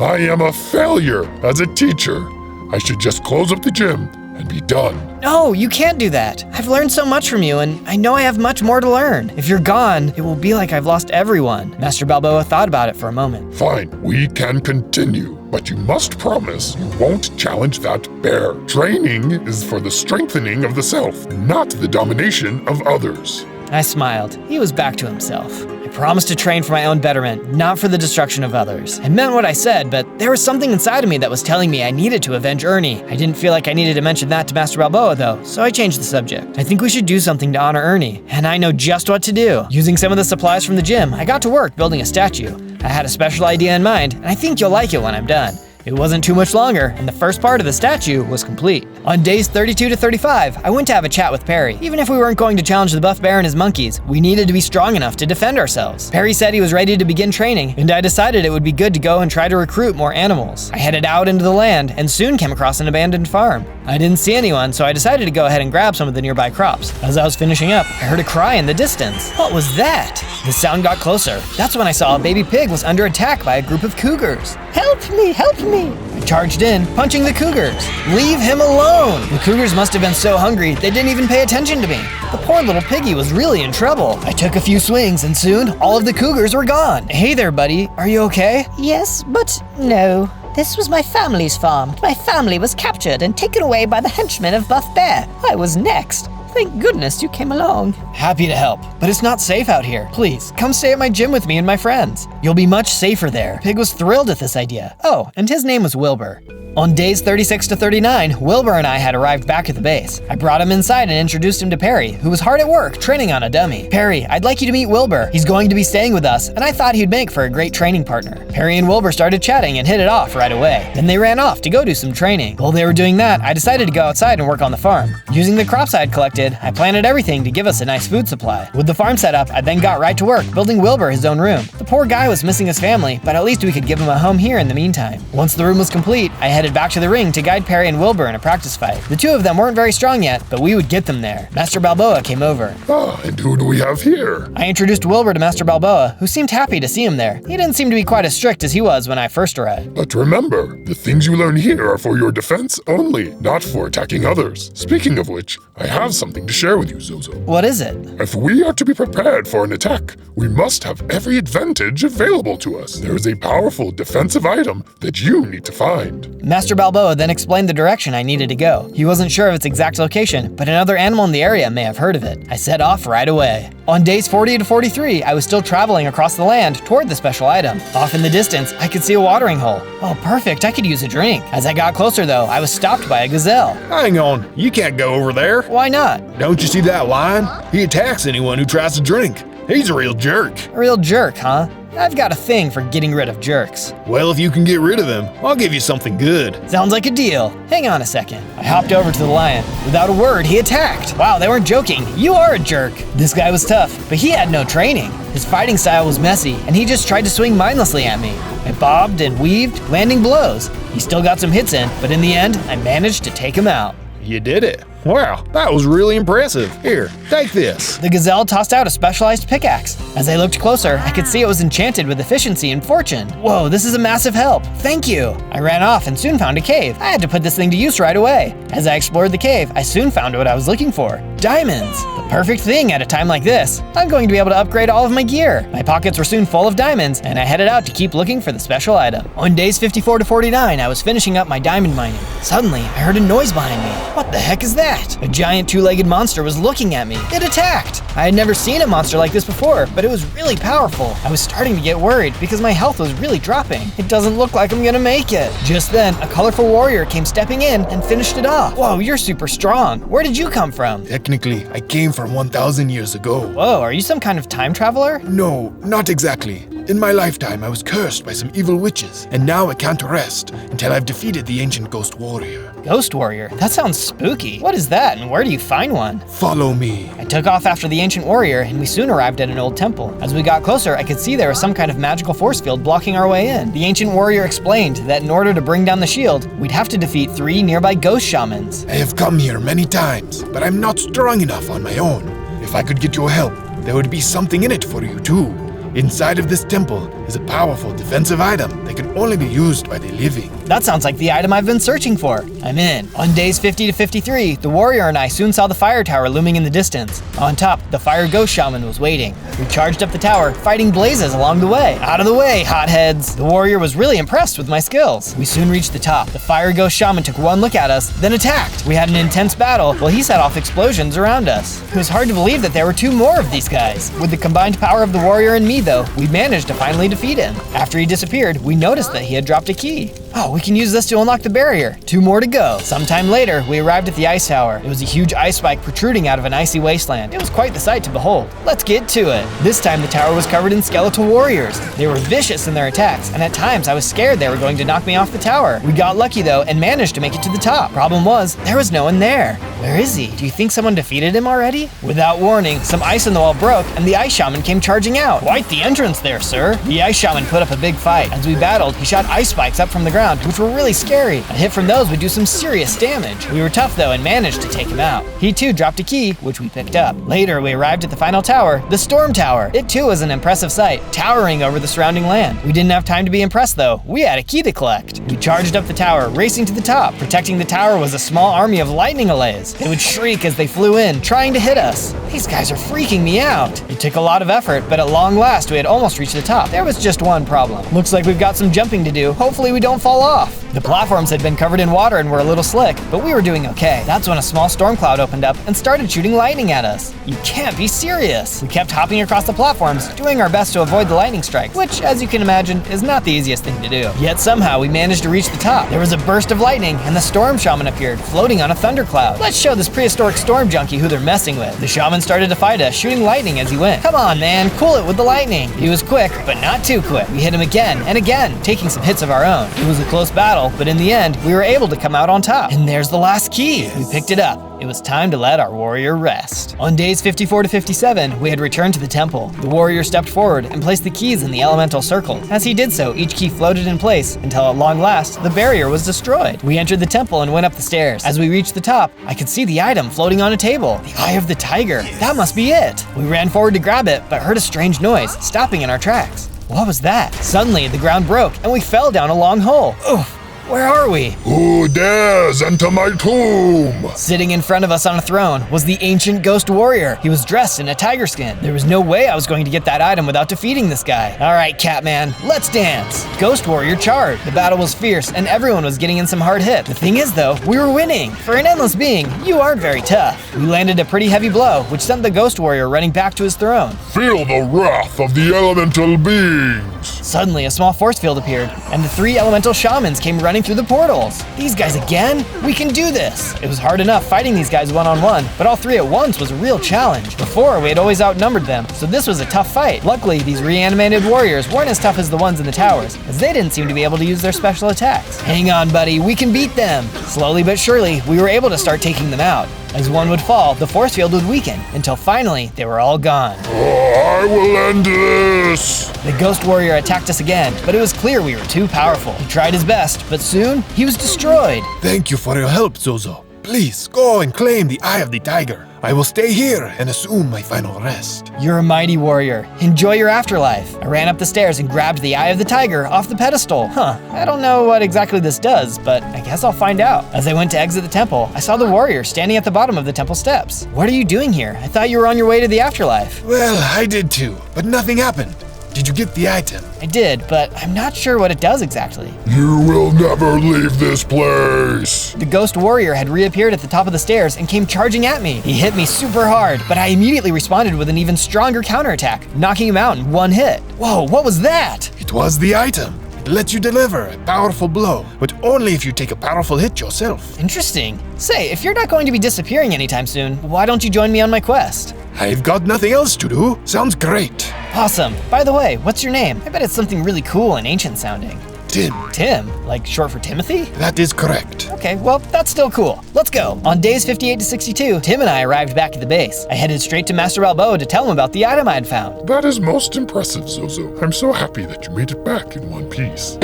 I am a failure as a teacher. I should just close up the gym and be done. No, you can't do that. I've learned so much from you, and I know I have much more to learn. If you're gone, it will be like I've lost everyone. Master Balboa thought about it for a moment. Fine, we can continue, but you must promise you won't challenge that bear. Training is for the strengthening of the self, not the domination of others. I smiled. He was back to himself. I promised to train for my own betterment, not for the destruction of others. I meant what I said, but there was something inside of me that was telling me I needed to avenge Ernie. I didn't feel like I needed to mention that to Master Balboa, though, so I changed the subject. I think we should do something to honor Ernie, and I know just what to do. Using some of the supplies from the gym, I got to work building a statue. I had a special idea in mind, and I think you'll like it when I'm done. It wasn't too much longer, and the first part of the statue was complete. On days 32 to 35, I went to have a chat with Perry. Even if we weren't going to challenge the Buff Bear and his monkeys, we needed to be strong enough to defend ourselves. Perry said he was ready to begin training, and I decided it would be good to go and try to recruit more animals. I headed out into the land and soon came across an abandoned farm. I didn't see anyone, so I decided to go ahead and grab some of the nearby crops. As I was finishing up, I heard a cry in the distance. What was that? The sound got closer. That's when I saw a baby pig was under attack by a group of cougars. Help me, help me! I charged in, punching the cougars. Leave him alone! The cougars must have been so hungry, they didn't even pay attention to me. The poor little piggy was really in trouble. I took a few swings and soon, all of the cougars were gone. Hey there, buddy. Are you okay? Yes, but no. This was my family's farm. My family was captured and taken away by the henchmen of Buff Bear. I was next. Thank goodness you came along. Happy to help, but it's not safe out here. Please, come stay at my gym with me and my friends. You'll be much safer there. Pig was thrilled at this idea. Oh, and his name was Wilbur. On days 36 to 39, Wilbur and I had arrived back at the base. I brought him inside and introduced him to Perry, who was hard at work training on a dummy. Perry, I'd like you to meet Wilbur. He's going to be staying with us, and I thought he'd make for a great training partner. Perry and Wilbur started chatting and hit it off right away. Then they ran off to go do some training. While they were doing that, I decided to go outside and work on the farm. Using the crops I had collected, I planted everything to give us a nice food supply. With the farm set up, I then got right to work, building Wilbur his own room. The poor guy was missing his family, but at least we could give him a home here in the meantime. Once the room was complete, I headed back to the ring to guide Perry and Wilbur in a practice fight. The two of them weren't very strong yet, but we would get them there. Master Balboa came over. And who do we have here? I introduced Wilbur to Master Balboa, who seemed happy to see him there. He didn't seem to be quite as strict as he was when I first arrived. But remember, the things you learn here are for your defense only, not for attacking others. Speaking of which, I have something to share with you, Zozo. What is it? If we are to be prepared for an attack, we must have every advantage available to us. There is a powerful defensive item that you need to find. Master Balboa then explained the direction I needed to go. He wasn't sure of its exact location, but another animal in the area may have heard of it. I set off right away. On days 40 to 43, I was still traveling across the land toward the special item. Off in the distance, I could see a watering hole. Oh, perfect, I could use a drink. As I got closer though, I was stopped by a gazelle. Hang on, you can't go over there. Why not? Don't you see that lion? He attacks anyone who tries to drink. He's a real jerk. A real jerk, huh? I've got a thing for getting rid of jerks. Well, if you can get rid of him, I'll give you something good. Sounds like a deal. Hang on a second. I hopped over to the lion. Without a word, he attacked. Wow, they weren't joking. You are a jerk. This guy was tough, but he had no training. His fighting style was messy, and he just tried to swing mindlessly at me. I bobbed and weaved, landing blows. He still got some hits in, but in the end, I managed to take him out. You did it. Wow, that was really impressive. Here, take this. The gazelle tossed out a specialized pickaxe. As I looked closer, I could see it was enchanted with efficiency and fortune. Whoa, this is a massive help. Thank you. I ran off and soon found a cave. I had to put this thing to use right away. As I explored the cave, I soon found what I was looking for. Diamonds. The perfect thing at a time like this. I'm going to be able to upgrade all of my gear. My pockets were soon full of diamonds, and I headed out to keep looking for the special item. On days 54 to 49, I was finishing up my diamond mining. Suddenly, I heard a noise behind me. What the heck is that? A giant two-legged monster was looking at me. It attacked! I had never seen a monster like this before, but it was really powerful. I was starting to get worried because my health was really dropping. It doesn't look like I'm gonna make it. Just then, a colorful warrior came stepping in and finished it off. Whoa, you're super strong. Where did you come from? Technically, I came from 1,000 years ago. Whoa, are you some kind of time traveler? No, not exactly. In my lifetime, I was cursed by some evil witches, and now I can't rest until I've defeated the ancient ghost warrior. Ghost warrior? That sounds spooky. What is that, and where do you find one? Follow me. I took off after the ancient warrior, and we soon arrived at an old temple. As we got closer, I could see there was some kind of magical force field blocking our way in. The ancient warrior explained that in order to bring down the shield, we'd have to defeat 3 nearby ghost shamans. I have come here many times, but I'm not strong enough on my own. If I could get your help, there would be something in it for you too. Inside of this temple is a powerful defensive item that can only be used by the living. That sounds like the item I've been searching for. I'm in. On days 50 to 53, the warrior and I soon saw the fire tower looming in the distance. On top, the fire ghost shaman was waiting. We charged up the tower, fighting blazes along the way. Out of the way, hotheads! The warrior was really impressed with my skills. We soon reached the top. The fire ghost shaman took one look at us, then attacked. We had an intense battle while he set off explosions around us. It was hard to believe that there were 2 more of these guys. With the combined power of the warrior and me though, we managed to finally defeat him. After he disappeared, we noticed that he had dropped a key. Oh, we can use this to unlock the barrier. 2 more to go. Sometime later, we arrived at the ice tower. It was a huge ice spike protruding out of an icy wasteland. It was quite the sight to behold. Let's get to it. This time the tower was covered in skeletal warriors. They were vicious in their attacks, and at times I was scared they were going to knock me off the tower. We got lucky though and managed to make it to the top. Problem was, there was no one there. Where is he? Do you think someone defeated him already? Without warning, some ice in the wall broke and the ice shaman came charging out. Quite the entrance there, sir. The ice shaman put up a big fight. As we battled, he shot ice spikes up from the ground, which were really scary. A hit from those would do some serious damage. We were tough though and managed to take him out. He too dropped a key, which we picked up. Later, we arrived at the final tower, the Storm Tower. It too was an impressive sight, towering over the surrounding land. We didn't have time to be impressed though. We had a key to collect. We charged up the tower, racing to the top. Protecting the tower was a small army of lightning allays. They would shriek as they flew in, trying to hit us. These guys are freaking me out. It took a lot of effort, but at long last, we had almost reached the top. There was just one problem. Looks like we've got some jumping to do. Hopefully we don't fall off. The platforms had been covered in water and were a little slick, but we were doing okay. That's when a small storm cloud opened up and started shooting lightning at us. You can't be serious! We kept hopping across the platforms, doing our best to avoid the lightning strikes, which, as you can imagine, is not the easiest thing to do. Yet somehow we managed to reach the top. There was a burst of lightning, and the storm shaman appeared, floating on a thundercloud. Let's show this prehistoric storm junkie who they're messing with. The shaman started to fight us, shooting lightning as he went. Come on, man, cool it with the lightning. He was quick, but not too quick. We hit him again and again, taking some hits of our own. It was a close battle, but in the end, we were able to come out on top. And there's the last key. We picked it up. It was time to let our warrior rest. On days 54 to 57, we had returned to the temple. The warrior stepped forward and placed the keys in the elemental circle. As he did so, each key floated in place until at long last, the barrier was destroyed. We entered the temple and went up the stairs. As we reached the top, I could see the item floating on a table. The eye of the tiger. That must be it. We ran forward to grab it, but heard a strange noise, stopping in our tracks. What was that? Suddenly, the ground broke and we fell down a long hole. Oof. Where are we? Who dares enter my tomb? Sitting in front of us on a throne was the ancient ghost warrior. He was dressed in a tiger skin. There was no way I was going to get that item without defeating this guy. All right, Catman, let's dance. Ghost warrior charged. The battle was fierce and everyone was getting in some hard hits. The thing is though, we were winning. For an endless being, you aren't very tough. We landed a pretty heavy blow, which sent the ghost warrior running back to his throne. Feel the wrath of the elemental beings. Suddenly, a small force field appeared, and the 3 elemental shamans came running through the portals. These guys again? We can do this! It was hard enough fighting these guys one-on-one, but all 3 at once was a real challenge. Before, we had always outnumbered them, so this was a tough fight. Luckily, these reanimated warriors weren't as tough as the ones in the towers, as they didn't seem to be able to use their special attacks. Hang on, buddy, we can beat them! Slowly but surely, we were able to start taking them out. As one would fall, the force field would weaken, until finally, they were all gone. I will end this! The ghost warrior attacked us again, but it was clear we were too powerful. He tried his best, but soon, he was destroyed. Thank you for your help, Zozo. Please, go and claim the Eye of the Tiger. I will stay here and assume my final rest. You're a mighty warrior. Enjoy your afterlife. I ran up the stairs and grabbed the Eye of the Tiger off the pedestal. I don't know what exactly this does, but I guess I'll find out. As I went to exit the temple, I saw the warrior standing at the bottom of the temple steps. What are you doing here? I thought you were on your way to the afterlife. Well, I did too, but nothing happened. Did you get the item? I did, but I'm not sure what it does exactly. You will never leave this place! The ghost warrior had reappeared at the top of the stairs and came charging at me. He hit me super hard, but I immediately responded with an even stronger counterattack, knocking him out in one hit. Whoa, what was that? It was the item. It lets you deliver a powerful blow, but only if you take a powerful hit yourself. Interesting. Say, if you're not going to be disappearing anytime soon, why don't you join me on my quest? I've got nothing else to do. Sounds great. Awesome. By the way, what's your name? I bet it's something really cool and ancient sounding. Tim. Tim? Like short for Timothy? That is correct. Okay, well, that's still cool. Let's go. On days 58 to 62, Tim and I arrived back at the base. I headed straight to Master Balboa to tell him about the item I had found. That is most impressive, Zozo. I'm so happy that you made it back in one piece.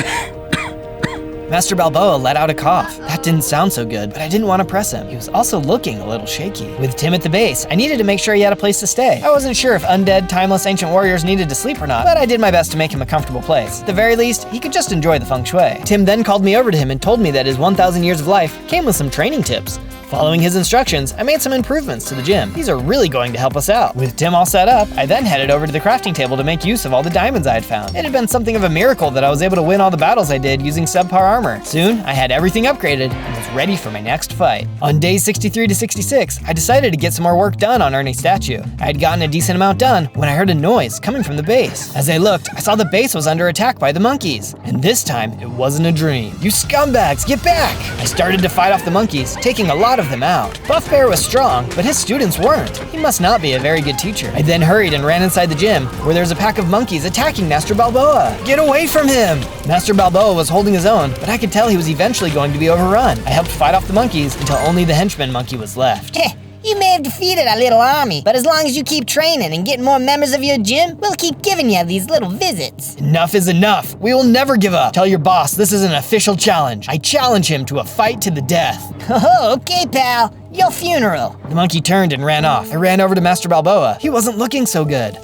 Master Balboa let out a cough. That didn't sound so good, but I didn't want to press him. He was also looking a little shaky. With Tim at the base, I needed to make sure he had a place to stay. I wasn't sure if undead, timeless ancient warriors needed to sleep or not, but I did my best to make him a comfortable place. At the very least, he could just enjoy the feng shui. Tim then called me over to him and told me that his 1,000 years of life came with some training tips. Following his instructions, I made some improvements to the gym. These are really going to help us out. With Tim all set up, I then headed over to the crafting table to make use of all the diamonds I had found. It had been something of a miracle that I was able to win all the battles I did using subpar armor. Soon, I had everything upgraded and was ready for my next fight. On days 63 to 66, I decided to get some more work done on Ernie's statue. I had gotten a decent amount done when I heard a noise coming from the base. As I looked, I saw the base was under attack by the monkeys. And this time, it wasn't a dream. You scumbags, get back! I started to fight off the monkeys, taking a lot of them out. Buff Bear was strong, but his students weren't. He must not be a very good teacher. I then hurried and ran inside the gym, where there was a pack of monkeys attacking Master Balboa. Get away from him! Master Balboa was holding his own, but I could tell he was eventually going to be overrun. I helped fight off the monkeys until only the henchman monkey was left. You may have defeated our little army, but as long as you keep training and getting more members of your gym, we'll keep giving you these little visits. Enough is enough. We will never give up. Tell your boss this is an official challenge. I challenge him to a fight to the death. Oh, okay, pal. Your funeral. The monkey turned and ran off. I ran over to Master Balboa. He wasn't looking so good.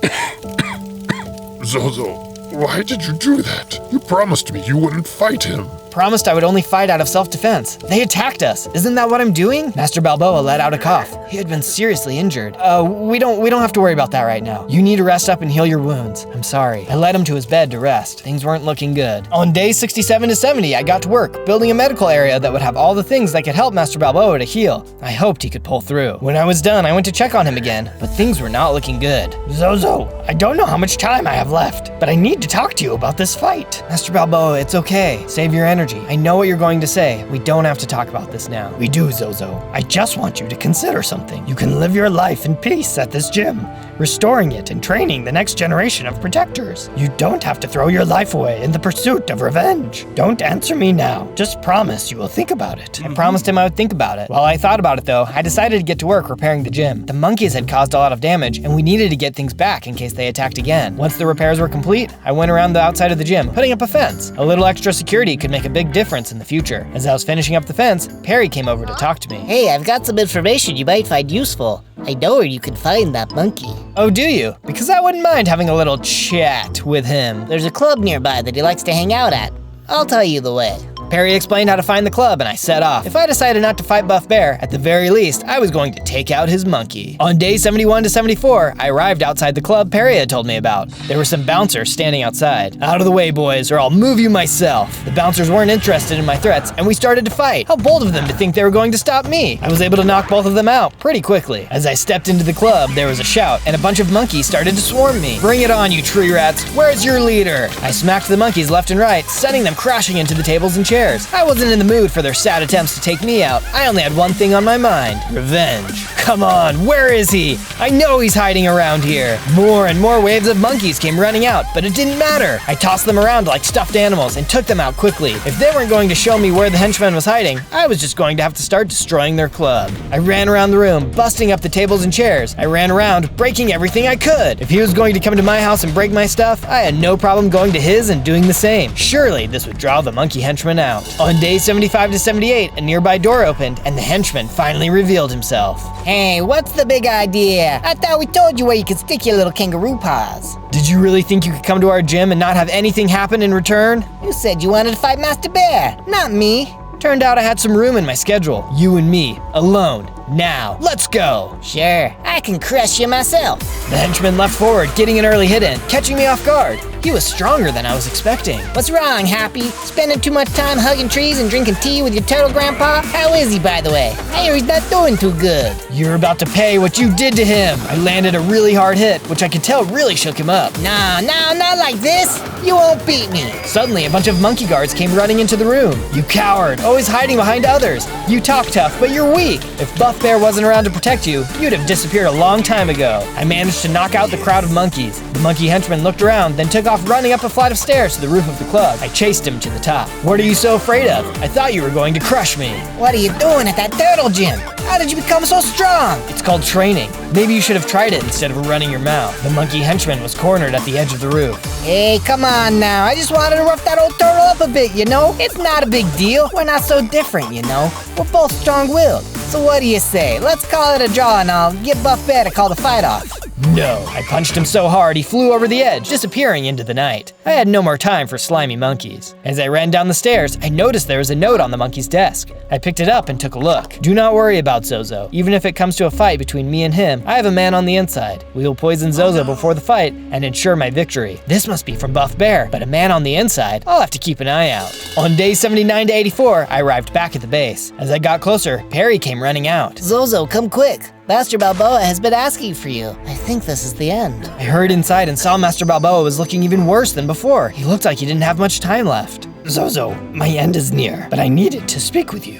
Zozo, why did you do that? You promised me you wouldn't fight him. promised I would only fight out of self-defense. They attacked us. Isn't that what I'm doing? Master Balboa let out a cough. He had been seriously injured. We don't have to worry about that right now. You need to rest up and heal your wounds. I'm sorry. I led him to his bed to rest. Things weren't looking good. On day 67 to 70, I got to work, building a medical area that would have all the things that could help Master Balboa to heal. I hoped he could pull through. When I was done, I went to check on him again, but things were not looking good. Zozo, I don't know how much time I have left, but I need to talk to you about this fight. Master Balboa, it's okay. Save your energy. I know what you're going to say. We don't have to talk about this now. We do, Zozo. I just want you to consider something. You can live your life in peace at this gym, restoring it and training the next generation of protectors. You don't have to throw your life away in the pursuit of revenge. Don't answer me now. Just promise you will think about it. I promised him I would think about it. While I thought about it though, I decided to get to work repairing the gym. The monkeys had caused a lot of damage and we needed to get things back in case they attacked again. Once the repairs were complete, I went around the outside of the gym, putting up a fence. A little extra security could make a big difference in the future. As I was finishing up the fence, Perry came over to talk to me. Hey, I've got some information you might find useful. I know where you can find that monkey. Oh, do you? Because I wouldn't mind having a little chat with him. There's a club nearby that he likes to hang out at. I'll tell you the way. Perry explained how to find the club and I set off. If I decided not to fight Buff Bear, at the very least, I was going to take out his monkey. On day 71 to 74, I arrived outside the club Perry had told me about. There were some bouncers standing outside. Out of the way, boys, or I'll move you myself. The bouncers weren't interested in my threats and we started to fight. How bold of them to think they were going to stop me. I was able to knock both of them out pretty quickly. As I stepped into the club, there was a shout and a bunch of monkeys started to swarm me. Bring it on, you tree rats. Where's your leader? I smacked the monkeys left and right, sending them crashing into the tables and chairs. I wasn't in the mood for their sad attempts to take me out. I only had one thing on my mind: revenge. Come on, where is he? I know he's hiding around here. More and more waves of monkeys came running out, but it didn't matter. I tossed them around like stuffed animals and took them out quickly. If they weren't going to show me where the henchman was hiding, I was just going to have to start destroying their club. I ran around the room, busting up the tables and chairs. I ran around, breaking everything I could. If he was going to come to my house and break my stuff, I had no problem going to his and doing the same. Surely this would draw the monkey henchman out. On day 75 to 78, a nearby door opened and the henchman finally revealed himself. Hey, what's the big idea? I thought we told you where you could stick your little kangaroo paws. Did you really think you could come to our gym and not have anything happen in return? You said you wanted to fight Master Bear, not me. Turned out I had some room in my schedule. You and me, alone. Now, let's go! Sure, I can crush you myself. The henchman leapt forward, getting an early hit in, catching me off guard. He was stronger than I was expecting. What's wrong, Happy? Spending too much time hugging trees and drinking tea with your turtle grandpa? How is he, by the way? I hear he's not doing too good. You're about to pay what you did to him. I landed a really hard hit, which I could tell really shook him up. No, not like this. You won't beat me. Suddenly, a bunch of monkey guards came running into the room. You coward, always hiding behind others. You talk tough, but you're weak. If Buff Bear wasn't around to protect you, you'd have disappeared a long time ago. I managed to knock out the crowd of monkeys. The monkey henchman looked around, then took off running up a flight of stairs to the roof of the club. I chased him to the top. What are you so afraid of? I thought you were going to crush me. What are you doing at that turtle gym? How did you become so strong? It's called training. Maybe you should have tried it instead of running your mouth. The monkey henchman was cornered at the edge of the roof. Hey, come on now. I just wanted to rough that old turtle up a bit, you know? It's not a big deal. We're not so different, you know? We're both strong-willed. So what do you say? Let's call it a draw and I'll get Buff Bear to call the fight off. No, I punched him so hard he flew over the edge, disappearing into the night. I had no more time for slimy monkeys. As I ran down the stairs, I noticed there was a note on the monkey's desk. I picked it up and took a look. Do not worry about Zozo. Even if it comes to a fight between me and him, I have a man on the inside. We will poison Zozo before the fight and ensure my victory. This must be from Buff Bear, but a man on the inside? I'll have to keep an eye out. On day 79 to 84, I arrived back at the base. As I got closer, Perry came running out. Zozo, come quick. Master Balboa has been asking for you. I think this is the end. I hurried inside and saw Master Balboa was looking even worse than before. He looked like he didn't have much time left. Zozo, my end is near, but I needed to speak with you.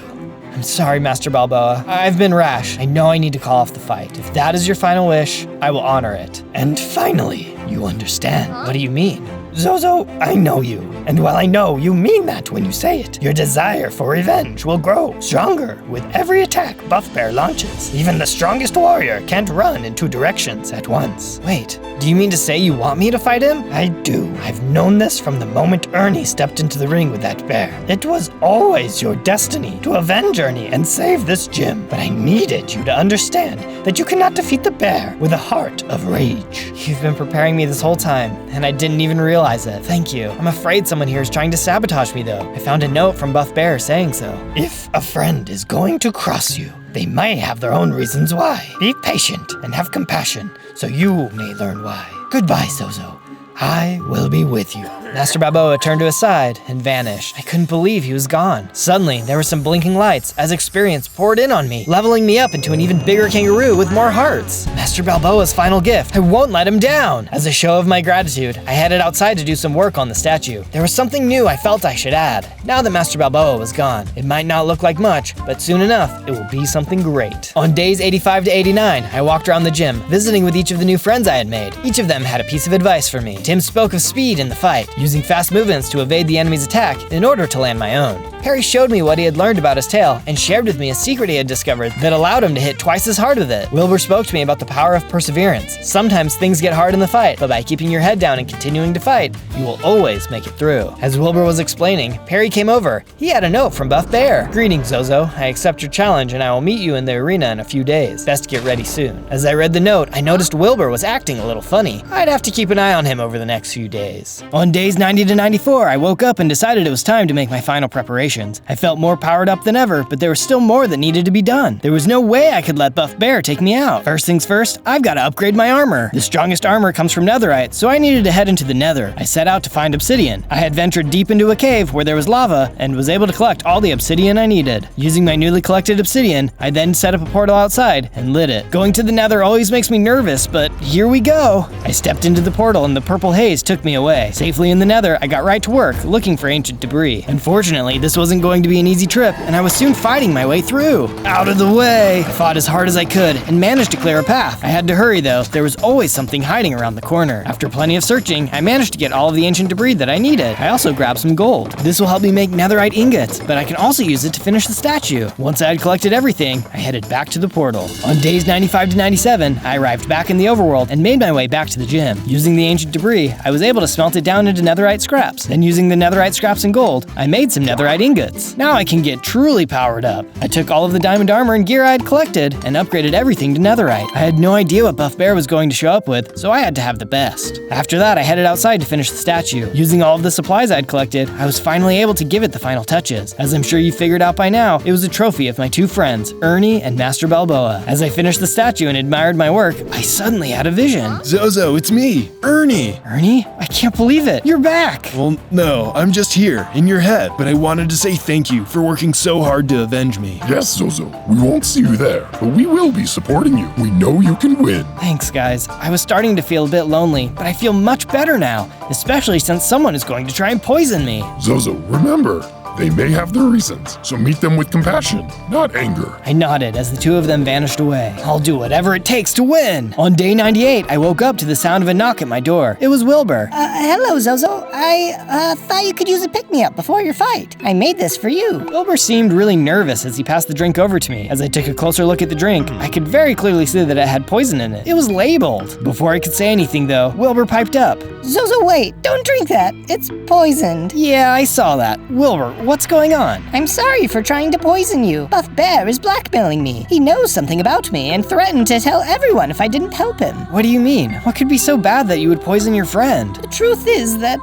I'm sorry, Master Balboa. I've been rash. I know I need to call off the fight. If that is your final wish, I will honor it. And finally, you understand. What do you mean? Zozo, I know you. And while I know you mean that when you say it, your desire for revenge will grow stronger with every attack Buff Bear launches. Even the strongest warrior can't run in two directions at once. Wait, do you mean to say you want me to fight him? I do. I've known this from the moment Ernie stepped into the ring with that bear. It was always your destiny to avenge Ernie and save this gym. But I needed you to understand that you cannot defeat the bear with a heart of rage. You've been preparing me this whole time, and I didn't even realize realize it. Thank you. I'm afraid someone here is trying to sabotage me, though. I found a note from Buff Bear saying so. If a friend is going to cross you, they may have their own reasons why. Be patient and have compassion, so you may learn why. Goodbye, Zozo. I will be with you. Master Balboa turned to his side and vanished. I couldn't believe he was gone. Suddenly, there were some blinking lights as experience poured in on me, leveling me up into an even bigger kangaroo with more hearts. Master Balboa's final gift. I won't let him down. As a show of my gratitude, I headed outside to do some work on the statue. There was something new I felt I should add. Now that Master Balboa was gone, it might not look like much, but soon enough, it will be something great. On days 85 to 89, I walked around the gym, visiting with each of the new friends I had made. Each of them had a piece of advice for me. Tim spoke of speed in the fight, using fast movements to evade the enemy's attack in order to land my own. Harry showed me what he had learned about his tail and shared with me a secret he had discovered that allowed him to hit twice as hard with it. Wilbur spoke to me about the power of perseverance. Sometimes things get hard in the fight, but by keeping your head down and continuing to fight, you will always make it through. As Wilbur was explaining, Perry came over. He had a note from Buff Bear. Greetings, Zozo. I accept your challenge and I will meet you in the arena in a few days. Best get ready soon. As I read the note, I noticed Wilbur was acting a little funny. I'd have to keep an eye on him over the next few days. On days 90 to 94, I woke up and decided it was time to make my final preparations. I felt more powered up than ever, but there was still more that needed to be done. There was no way I could let Buff Bear take me out. First things first, I've got to upgrade my armor. The strongest armor comes from netherite, so I needed to head into the nether. I set out to find obsidian. I had ventured deep into a cave where there was lava and was able to collect all the obsidian I needed. Using my newly collected obsidian, I then set up a portal outside and lit it. Going to the nether always makes me nervous, but here we go. I stepped into the portal and the purple haze took me away. Safely in the nether, I got right to work, looking for ancient debris. Unfortunately, this wasn't going to be an easy trip, and I was soon fighting my way through. Out of the way! I fought as hard as I could, and managed to clear a path. I had to hurry though, there was always something hiding around the corner. After plenty of searching, I managed to get all of the ancient debris that I needed. I also grabbed some gold. This will help me make netherite ingots, but I can also use it to finish the statue. Once I had collected everything, I headed back to the portal. On days 95 to 97, I arrived back in the overworld and made my way back to the gym. Using the ancient debris, I was able to smelt it down into netherite scraps. Then using the netherite scraps and gold, I made some netherite ingots. Now I can get truly powered up. I took all of the diamond armor and gear I had collected and upgraded everything to netherite. I had no idea what Buff Bear was going to show up with, so I had to have the best. After that, I headed outside to finish the statue. Using all of the supplies I'd collected, I was finally able to give it the final touches. As I'm sure you figured out by now, it was a trophy of my two friends, Ernie and Master Balboa. As I finished the statue and admired my work, I suddenly had a vision. Zozo, it's me, Ernie. Ernie? I can't believe it. You're back. Well, no, I'm just here, in your head. But I wanted to say thank you for working so hard to avenge me. Yes, Zozo, we won't see you there, but we will be supporting you. We know you can win. Thanks, guys. I was starting to feel a bit lonely, but I feel much better now, especially since someone is going to try and poison me. Zozo, remember, they may have their reasons, so meet them with compassion, not anger. I nodded as the two of them vanished away. I'll do whatever it takes to win! On day 98, I woke up to the sound of a knock at my door. It was Wilbur. Hello, Zozo. I thought you could use a pick-me-up before your fight. I made this for you. Wilbur seemed really nervous as he passed the drink over to me. As I took a closer look at the drink, I could very clearly see that it had poison in it. It was labeled. Before I could say anything, though, Wilbur piped up. Zozo, wait. Don't drink that. It's poisoned. Yeah, I saw that. Wilbur, what's going on? I'm sorry for trying to poison you. Buff Bear is blackmailing me. He knows something about me and threatened to tell everyone if I didn't help him. What do you mean? What could be so bad that you would poison your friend? The truth is that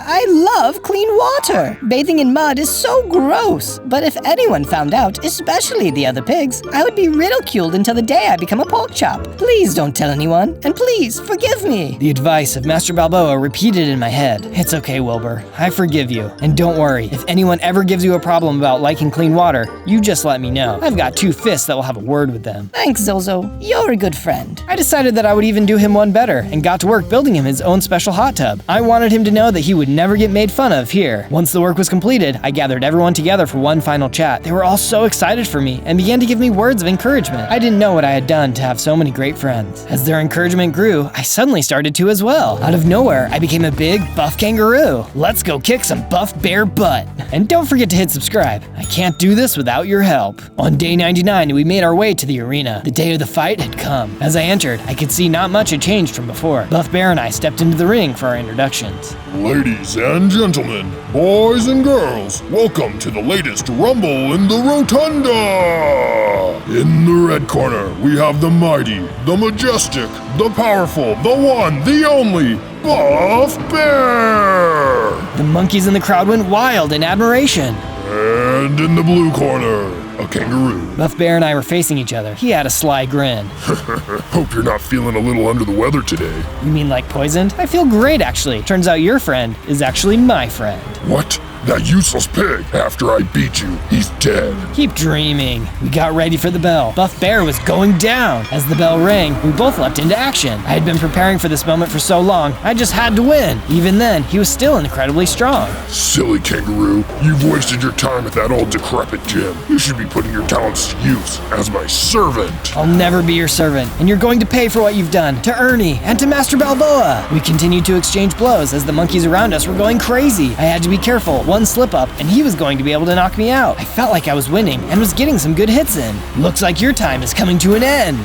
I love clean water. Bathing in mud is so gross. But if anyone found out, especially the other pigs, I would be ridiculed until the day I become a pork chop. Please don't tell anyone, and please forgive me. The advice of Master Balboa repeated in my head. It's okay, Wilbur. I forgive you. And don't worry, if anyone ever gives you a problem about liking clean water, you just let me know. I've got two fists that will have a word with them. Thanks, Zozo. You're a good friend. I decided that I would even do him one better and got to work building him his own special hot tub. I wanted him to know that he would never get made fun of here. Once the work was completed, I gathered everyone together for one final chat. They were all so excited for me and began to give me words of encouragement. I didn't know what I had done to have so many great friends. As their encouragement grew, I suddenly started to as well. Out of nowhere, I became a big, buff kangaroo. Let's go kick some Buff Bear butt. And don't forget to hit subscribe. I can't do this without your help. On day 99, we made our way to the arena. The day of the fight had come. As I entered, I could see not much had changed from before. Buff Bear and I stepped into the ring for our introductions. Ladies and gentlemen, boys and girls, welcome to the latest Rumble in the Rotunda! In the red corner, we have the mighty, the majestic, the powerful, the one, the only, Buff Bear! The monkeys in the crowd went wild in admiration. And in the blue corner, a kangaroo. Buff Bear and I were facing each other. He had a sly grin. Hope you're not feeling a little under the weather today. You mean like poisoned? I feel great, actually. Turns out your friend is actually my friend. What? That useless pig. After I beat you, he's dead. Keep dreaming. We got ready for the bell. Buff Bear was going down. As the bell rang, we both leapt into action. I had been preparing for this moment for so long, I just had to win. Even then, he was still incredibly strong. Silly kangaroo. You've wasted your time at that old decrepit gym. You should be putting your talents to use as my servant. I'll never be your servant, and you're going to pay for what you've done to Ernie and to Master Balboa. We continued to exchange blows as the monkeys around us were going crazy. I had to be careful. One slip up, and he was going to be able to knock me out. I felt like I was winning and was getting some good hits in. Looks like your time is coming to an end.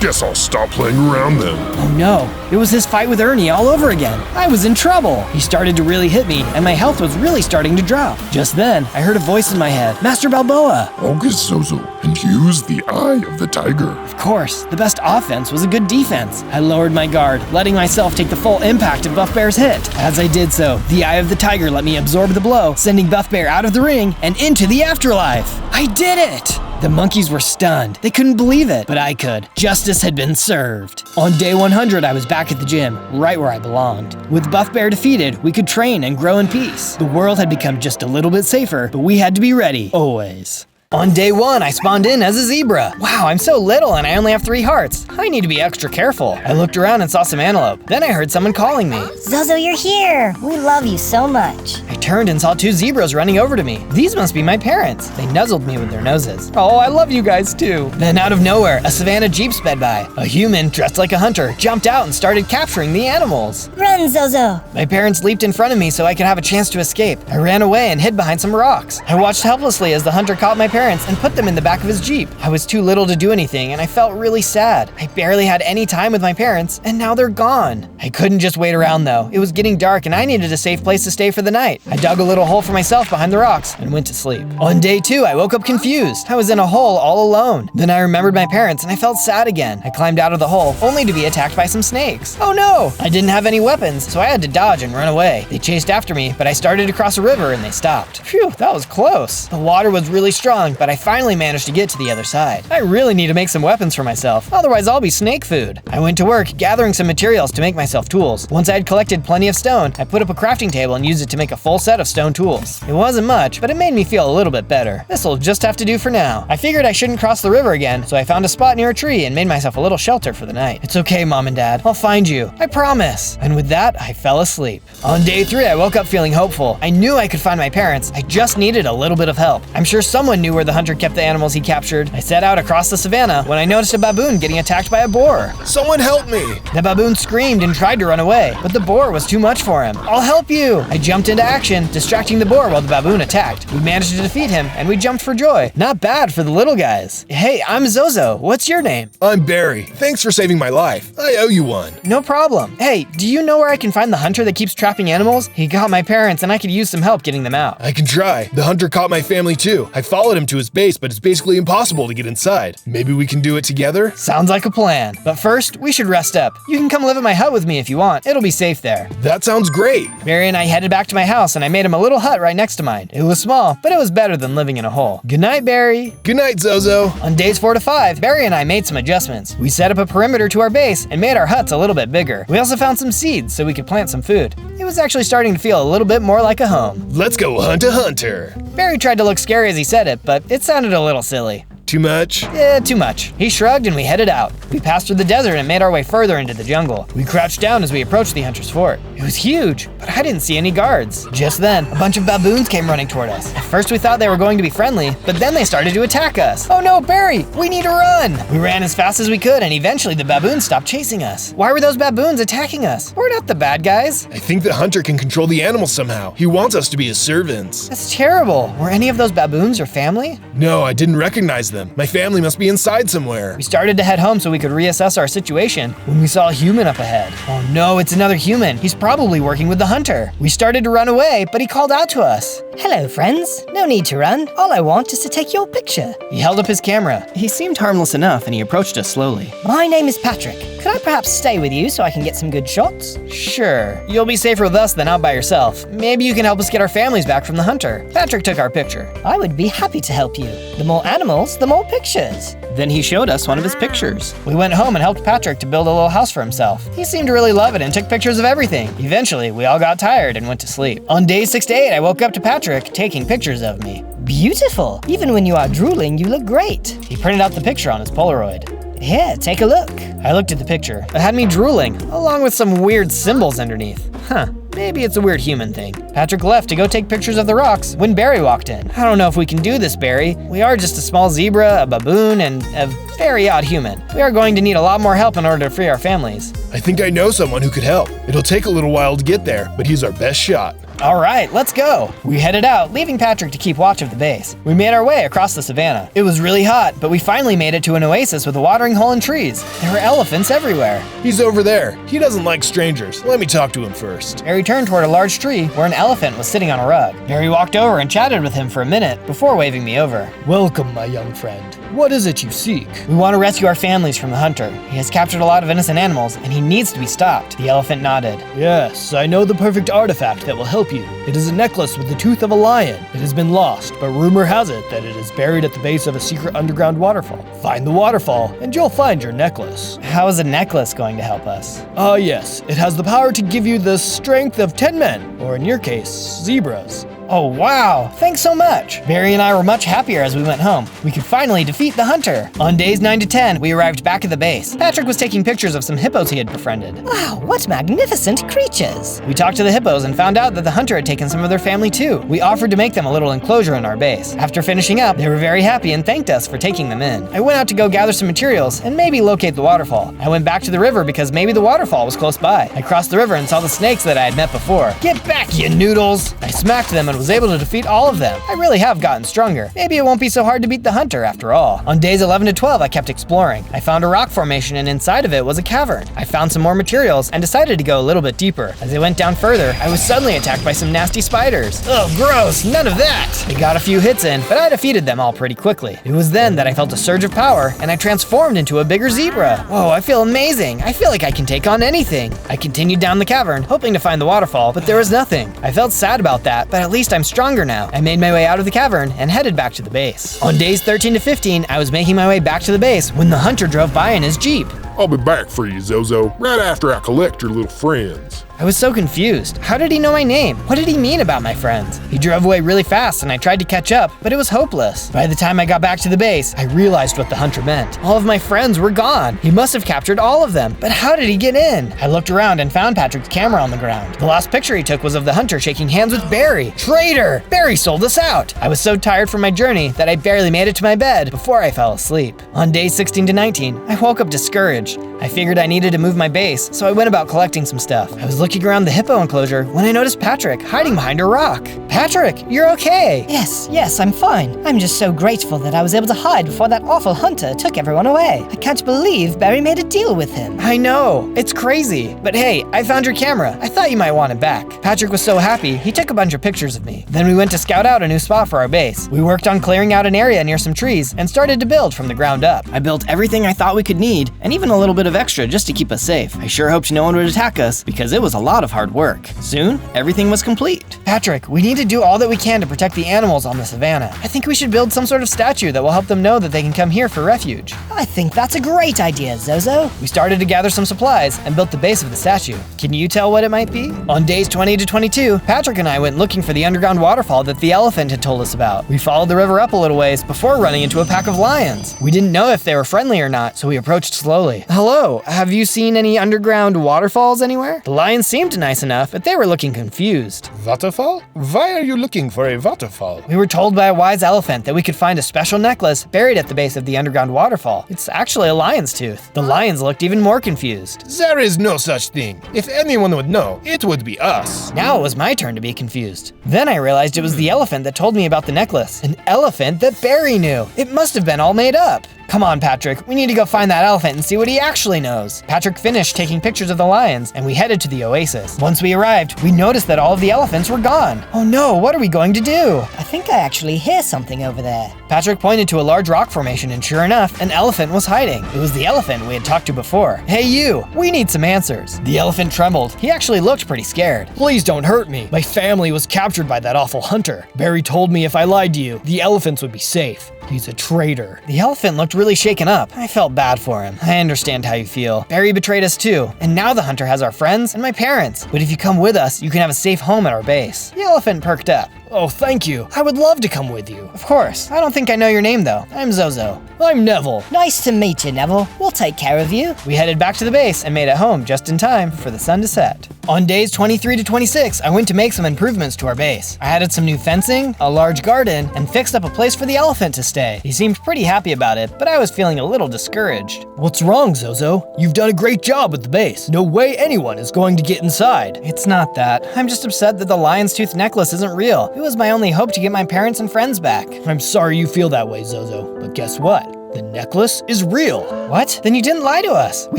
Guess I'll stop playing around then. Oh no, it was his fight with Ernie all over again. I was in trouble. He started to really hit me, and my health was really starting to drop. Just then, I heard a voice in my head. Master Balboa. Focus, Zozo, and use the eye of the tiger. Of course, the best offense was a good defense. I lowered my guard, letting myself take the full impact of Buff Bear's hit. As I did so, the eye of the tiger let me absorb the blow, sending Buff Bear out of the ring and into the afterlife. I did it! The monkeys were stunned. They couldn't believe it, but I could. Justice had been served. On day 100, I was back at the gym, right where I belonged. With Buff Bear defeated, we could train and grow in peace. The world had become just a little bit safer, but we had to be ready, always. On day 1, I spawned in as a zebra. Wow, I'm so little and I only have 3 hearts. I need to be extra careful. I looked around and saw some antelope. Then I heard someone calling me. Zozo, you're here. We love you so much. I turned and saw 2 zebras running over to me. These must be my parents. They nuzzled me with their noses. Oh, I love you guys too. Then out of nowhere, a savannah jeep sped by. A human dressed like a hunter jumped out and started capturing the animals. Run, Zozo. My parents leaped in front of me so I could have a chance to escape. I ran away and hid behind some rocks. I watched helplessly as the hunter caught my parents and put them in the back of his Jeep. I was too little to do anything and I felt really sad. I barely had any time with my parents and now they're gone. I couldn't just wait around though. It was getting dark and I needed a safe place to stay for the night. I dug a little hole for myself behind the rocks and went to sleep. On day 2, I woke up confused. I was in a hole all alone. Then I remembered my parents and I felt sad again. I climbed out of the hole only to be attacked by some snakes. Oh no! I didn't have any weapons, so I had to dodge and run away. They chased after me, but I started to cross a river and they stopped. Phew, that was close. The water was really strong, but I finally managed to get to the other side. I really need to make some weapons for myself, otherwise I'll be snake food. I went to work gathering some materials to make myself tools. Once I had collected plenty of stone, I put up a crafting table and used it to make a full set of stone tools. It wasn't much, but it made me feel a little bit better. This'll just have to do for now. I figured I shouldn't cross the river again, so I found a spot near a tree and made myself a little shelter for the night. It's okay, Mom and Dad. I'll find you. I promise. And with that, I fell asleep. On day 3, I woke up feeling hopeful. I knew I could find my parents. I just needed a little bit of help. I'm sure someone knew where the hunter kept the animals he captured. I set out across the savannah when I noticed a baboon getting attacked by a boar. Someone help me! The baboon screamed and tried to run away, but the boar was too much for him. I'll help you! I jumped into action, distracting the boar while the baboon attacked. We managed to defeat him, and we jumped for joy. Not bad for the little guys. Hey, I'm Zozo. What's your name? I'm Barry. Thanks for saving my life. I owe you one. No problem. Hey, do you know where I can find the hunter that keeps trapping animals? He got my parents, and I could use some help getting them out. I can try. The hunter caught my family too. I followed him to his base, but it's basically impossible to get inside. Maybe we can do it together? Sounds like a plan. But first, we should rest up. You can come live at my hut with me if you want. It'll be safe there. That sounds great. Barry and I headed back to my house and I made him a little hut right next to mine. It was small, but it was better than living in a hole. Good night, Barry. Good night, Zozo. On days 4 to 5, Barry and I made some adjustments. We set up a perimeter to our base and made our huts a little bit bigger. We also found some seeds so we could plant some food. It was actually starting to feel a little bit more like a home. Let's go hunt a hunter. Barry tried to look scary as he said it, but it sounded a little silly. Too much? Yeah, too much. He shrugged and we headed out. We passed through the desert and made our way further into the jungle. We crouched down as we approached the hunter's fort. It was huge, but I didn't see any guards. Just then, a bunch of baboons came running toward us. At first we thought they were going to be friendly, but then they started to attack us. Oh no, Barry, we need to run! We ran as fast as we could and eventually the baboons stopped chasing us. Why were those baboons attacking us? We're not the bad guys. I think the hunter can control the animals somehow. He wants us to be his servants. That's terrible. Were any of those baboons your family? No, I didn't recognize them. them. My family must be inside somewhere. We started to head home so we could reassess our situation when we saw a human up ahead. Oh no, it's another human. He's probably working with the hunter. We started to run away, but he called out to us. Hello, friends. No need to run. All I want is to take your picture. He held up his camera. He seemed harmless enough and he approached us slowly. My name is Patrick. Could I perhaps stay with you so I can get some good shots? Sure. You'll be safer with us than out by yourself. Maybe you can help us get our families back from the hunter. Patrick took our picture. I would be happy to help you. The more animals, the more pictures. Then he showed us one of his pictures. We went home and helped Patrick to build a little house for himself. He seemed to really love it and took pictures of everything. Eventually, we all got tired and went to sleep. On days 6 to 8, I woke up to Patrick taking pictures of me. Beautiful. Even when you are drooling, you look great. He printed out the picture on his Polaroid. Here, take a look. I looked at the picture. It had me drooling, along with some weird symbols underneath. Huh. Maybe it's a weird human thing. Patrick left to go take pictures of the rocks when Barry walked in. I don't know if we can do this, Barry. We are just a small zebra, a baboon, and a very odd human. We are going to need a lot more help in order to free our families. I think I know someone who could help. It'll take a little while to get there, but he's our best shot. All right, let's go. We headed out, leaving Patrick to keep watch of the base. We made our way across the savannah. It was really hot, but we finally made it to an oasis with a watering hole and trees. There were elephants everywhere. He's over there. He doesn't like strangers. Let me talk to him first. Barry turned toward a large tree where an elephant was sitting on a rug. Barry walked over and chatted with him for a minute before waving me over. Welcome, my young friend. What is it you seek? We want to rescue our families from the hunter. He has captured a lot of innocent animals, and he needs to be stopped. The elephant nodded. Yes, I know the perfect artifact that will help you. It is a necklace with the tooth of a lion. It has been lost, but rumor has it that it is buried at the base of a secret underground waterfall. Find the waterfall, and you'll find your necklace. How is a necklace going to help us? Yes, it has the power to give you the strength of 10 men, or in your case, zebras. Oh wow, thanks so much. Barry and I were much happier as we went home. We could finally defeat the hunter. On days 9 to 10, we arrived back at the base. Patrick was taking pictures of some hippos he had befriended. Wow, what magnificent creatures. We talked to the hippos and found out that the hunter had taken some of their family too. We offered to make them a little enclosure in our base. After finishing up, they were very happy and thanked us for taking them in. I went out to go gather some materials and maybe locate the waterfall. I went back to the river because maybe the waterfall was close by. I crossed the river and saw the snakes that I had met before. Get back, you noodles! I smacked them and was able to defeat all of them. I really have gotten stronger. Maybe it won't be so hard to beat the hunter after all. On days 11 to 12, I kept exploring. I found a rock formation and inside of it was a cavern. I found some more materials and decided to go a little bit deeper. As I went down further, I was suddenly attacked by some nasty spiders. Ugh, gross, none of that! I got a few hits in, but I defeated them all pretty quickly. It was then that I felt a surge of power and I transformed into a bigger zebra. Whoa, I feel amazing. I feel like I can take on anything. I continued down the cavern, hoping to find the waterfall, but there was nothing. I felt sad about that, but at least I'm stronger now. I made my way out of the cavern and headed back to the base. On days 13 to 15, I was making my way back to the base when the hunter drove by in his Jeep. I'll be back for you, Zozo, right after I collect your little friends. I was so confused. How did he know my name? What did he mean about my friends? He drove away really fast and I tried to catch up, but it was hopeless. By the time I got back to the base, I realized what the hunter meant. All of my friends were gone. He must have captured all of them, but how did he get in? I looked around and found Patrick's camera on the ground. The last picture he took was of the hunter shaking hands with Barry. Traitor! Barry sold us out! I was so tired from my journey that I barely made it to my bed before I fell asleep. On days 16 to 19, I woke up discouraged. I figured I needed to move my base, so I went about collecting some stuff. I was looking around the hippo enclosure when I noticed Patrick hiding behind a rock. Patrick, you're okay. Yes, I'm fine. I'm just so grateful that I was able to hide before that awful hunter took everyone away. I can't believe Barry made a deal with him. I know, it's crazy. But hey, I found your camera. I thought you might want it back. Patrick was so happy, he took a bunch of pictures of me. Then we went to scout out a new spot for our base. We worked on clearing out an area near some trees and started to build from the ground up. I built everything I thought we could need and even a little bit of extra just to keep us safe. I sure hoped no one would attack us because it was a lot of hard work. Soon, everything was complete. Patrick, we need to do all that we can to protect the animals on the savannah. I think we should build some sort of statue that will help them know that they can come here for refuge. I think that's a great idea, Zozo. We started to gather some supplies and built the base of the statue. Can you tell what it might be? On days 20 to 22, Patrick and I went looking for the underground waterfall that the elephant had told us about. We followed the river up a little ways before running into a pack of lions. We didn't know if they were friendly or not, so we approached slowly. Hello, hello. Have you seen any underground waterfalls anywhere? The lions seemed nice enough, but they were looking confused. Waterfall? Why are you looking for a waterfall? We were told by a wise elephant that we could find a special necklace buried at the base of the underground waterfall. It's actually a lion's tooth. The lions looked even more confused. There is no such thing. If anyone would know, it would be us. Now it was my turn to be confused. Then I realized it was the elephant that told me about the necklace. An elephant that Barry knew. It must have been all made up. Come on, Patrick, we need to go find that elephant and see what he actually knows. Patrick finished taking pictures of the lions, and we headed to the oasis. Once we arrived, we noticed that all of the elephants were gone. Oh no, what are we going to do? I think I actually hear something over there. Patrick pointed to a large rock formation, and sure enough, an elephant was hiding. It was the elephant we had talked to before. Hey you, we need some answers. The elephant trembled. He actually looked pretty scared. Please don't hurt me. My family was captured by that awful hunter. Barry told me if I lied to you, the elephants would be safe. He's a traitor. The elephant looked really shaken up. I felt bad for him. I understand how you feel. Barry betrayed us too, and now the hunter has our friends and my parents. But if you come with us, you can have a safe home at our base. The elephant perked up. Oh, thank you. I would love to come with you. Of course. I don't think I know your name though. I'm Zozo. I'm Neville. Nice to meet you, Neville. We'll take care of you. We headed back to the base and made it home just in time for the sun to set. On days 23 to 26, I went to make some improvements to our base. I added some new fencing, a large garden, and fixed up a place for the elephant to stay. He seemed pretty happy about it, but I was feeling a little discouraged. What's wrong, Zozo? You've done a great job with the base. No way anyone is going to get inside. It's not that. I'm just upset that the lion's tooth necklace isn't real. It was my only hope to get my parents and friends back. I'm sorry you feel that way, Zozo, but guess what? The necklace is real. What? Then you didn't lie to us. We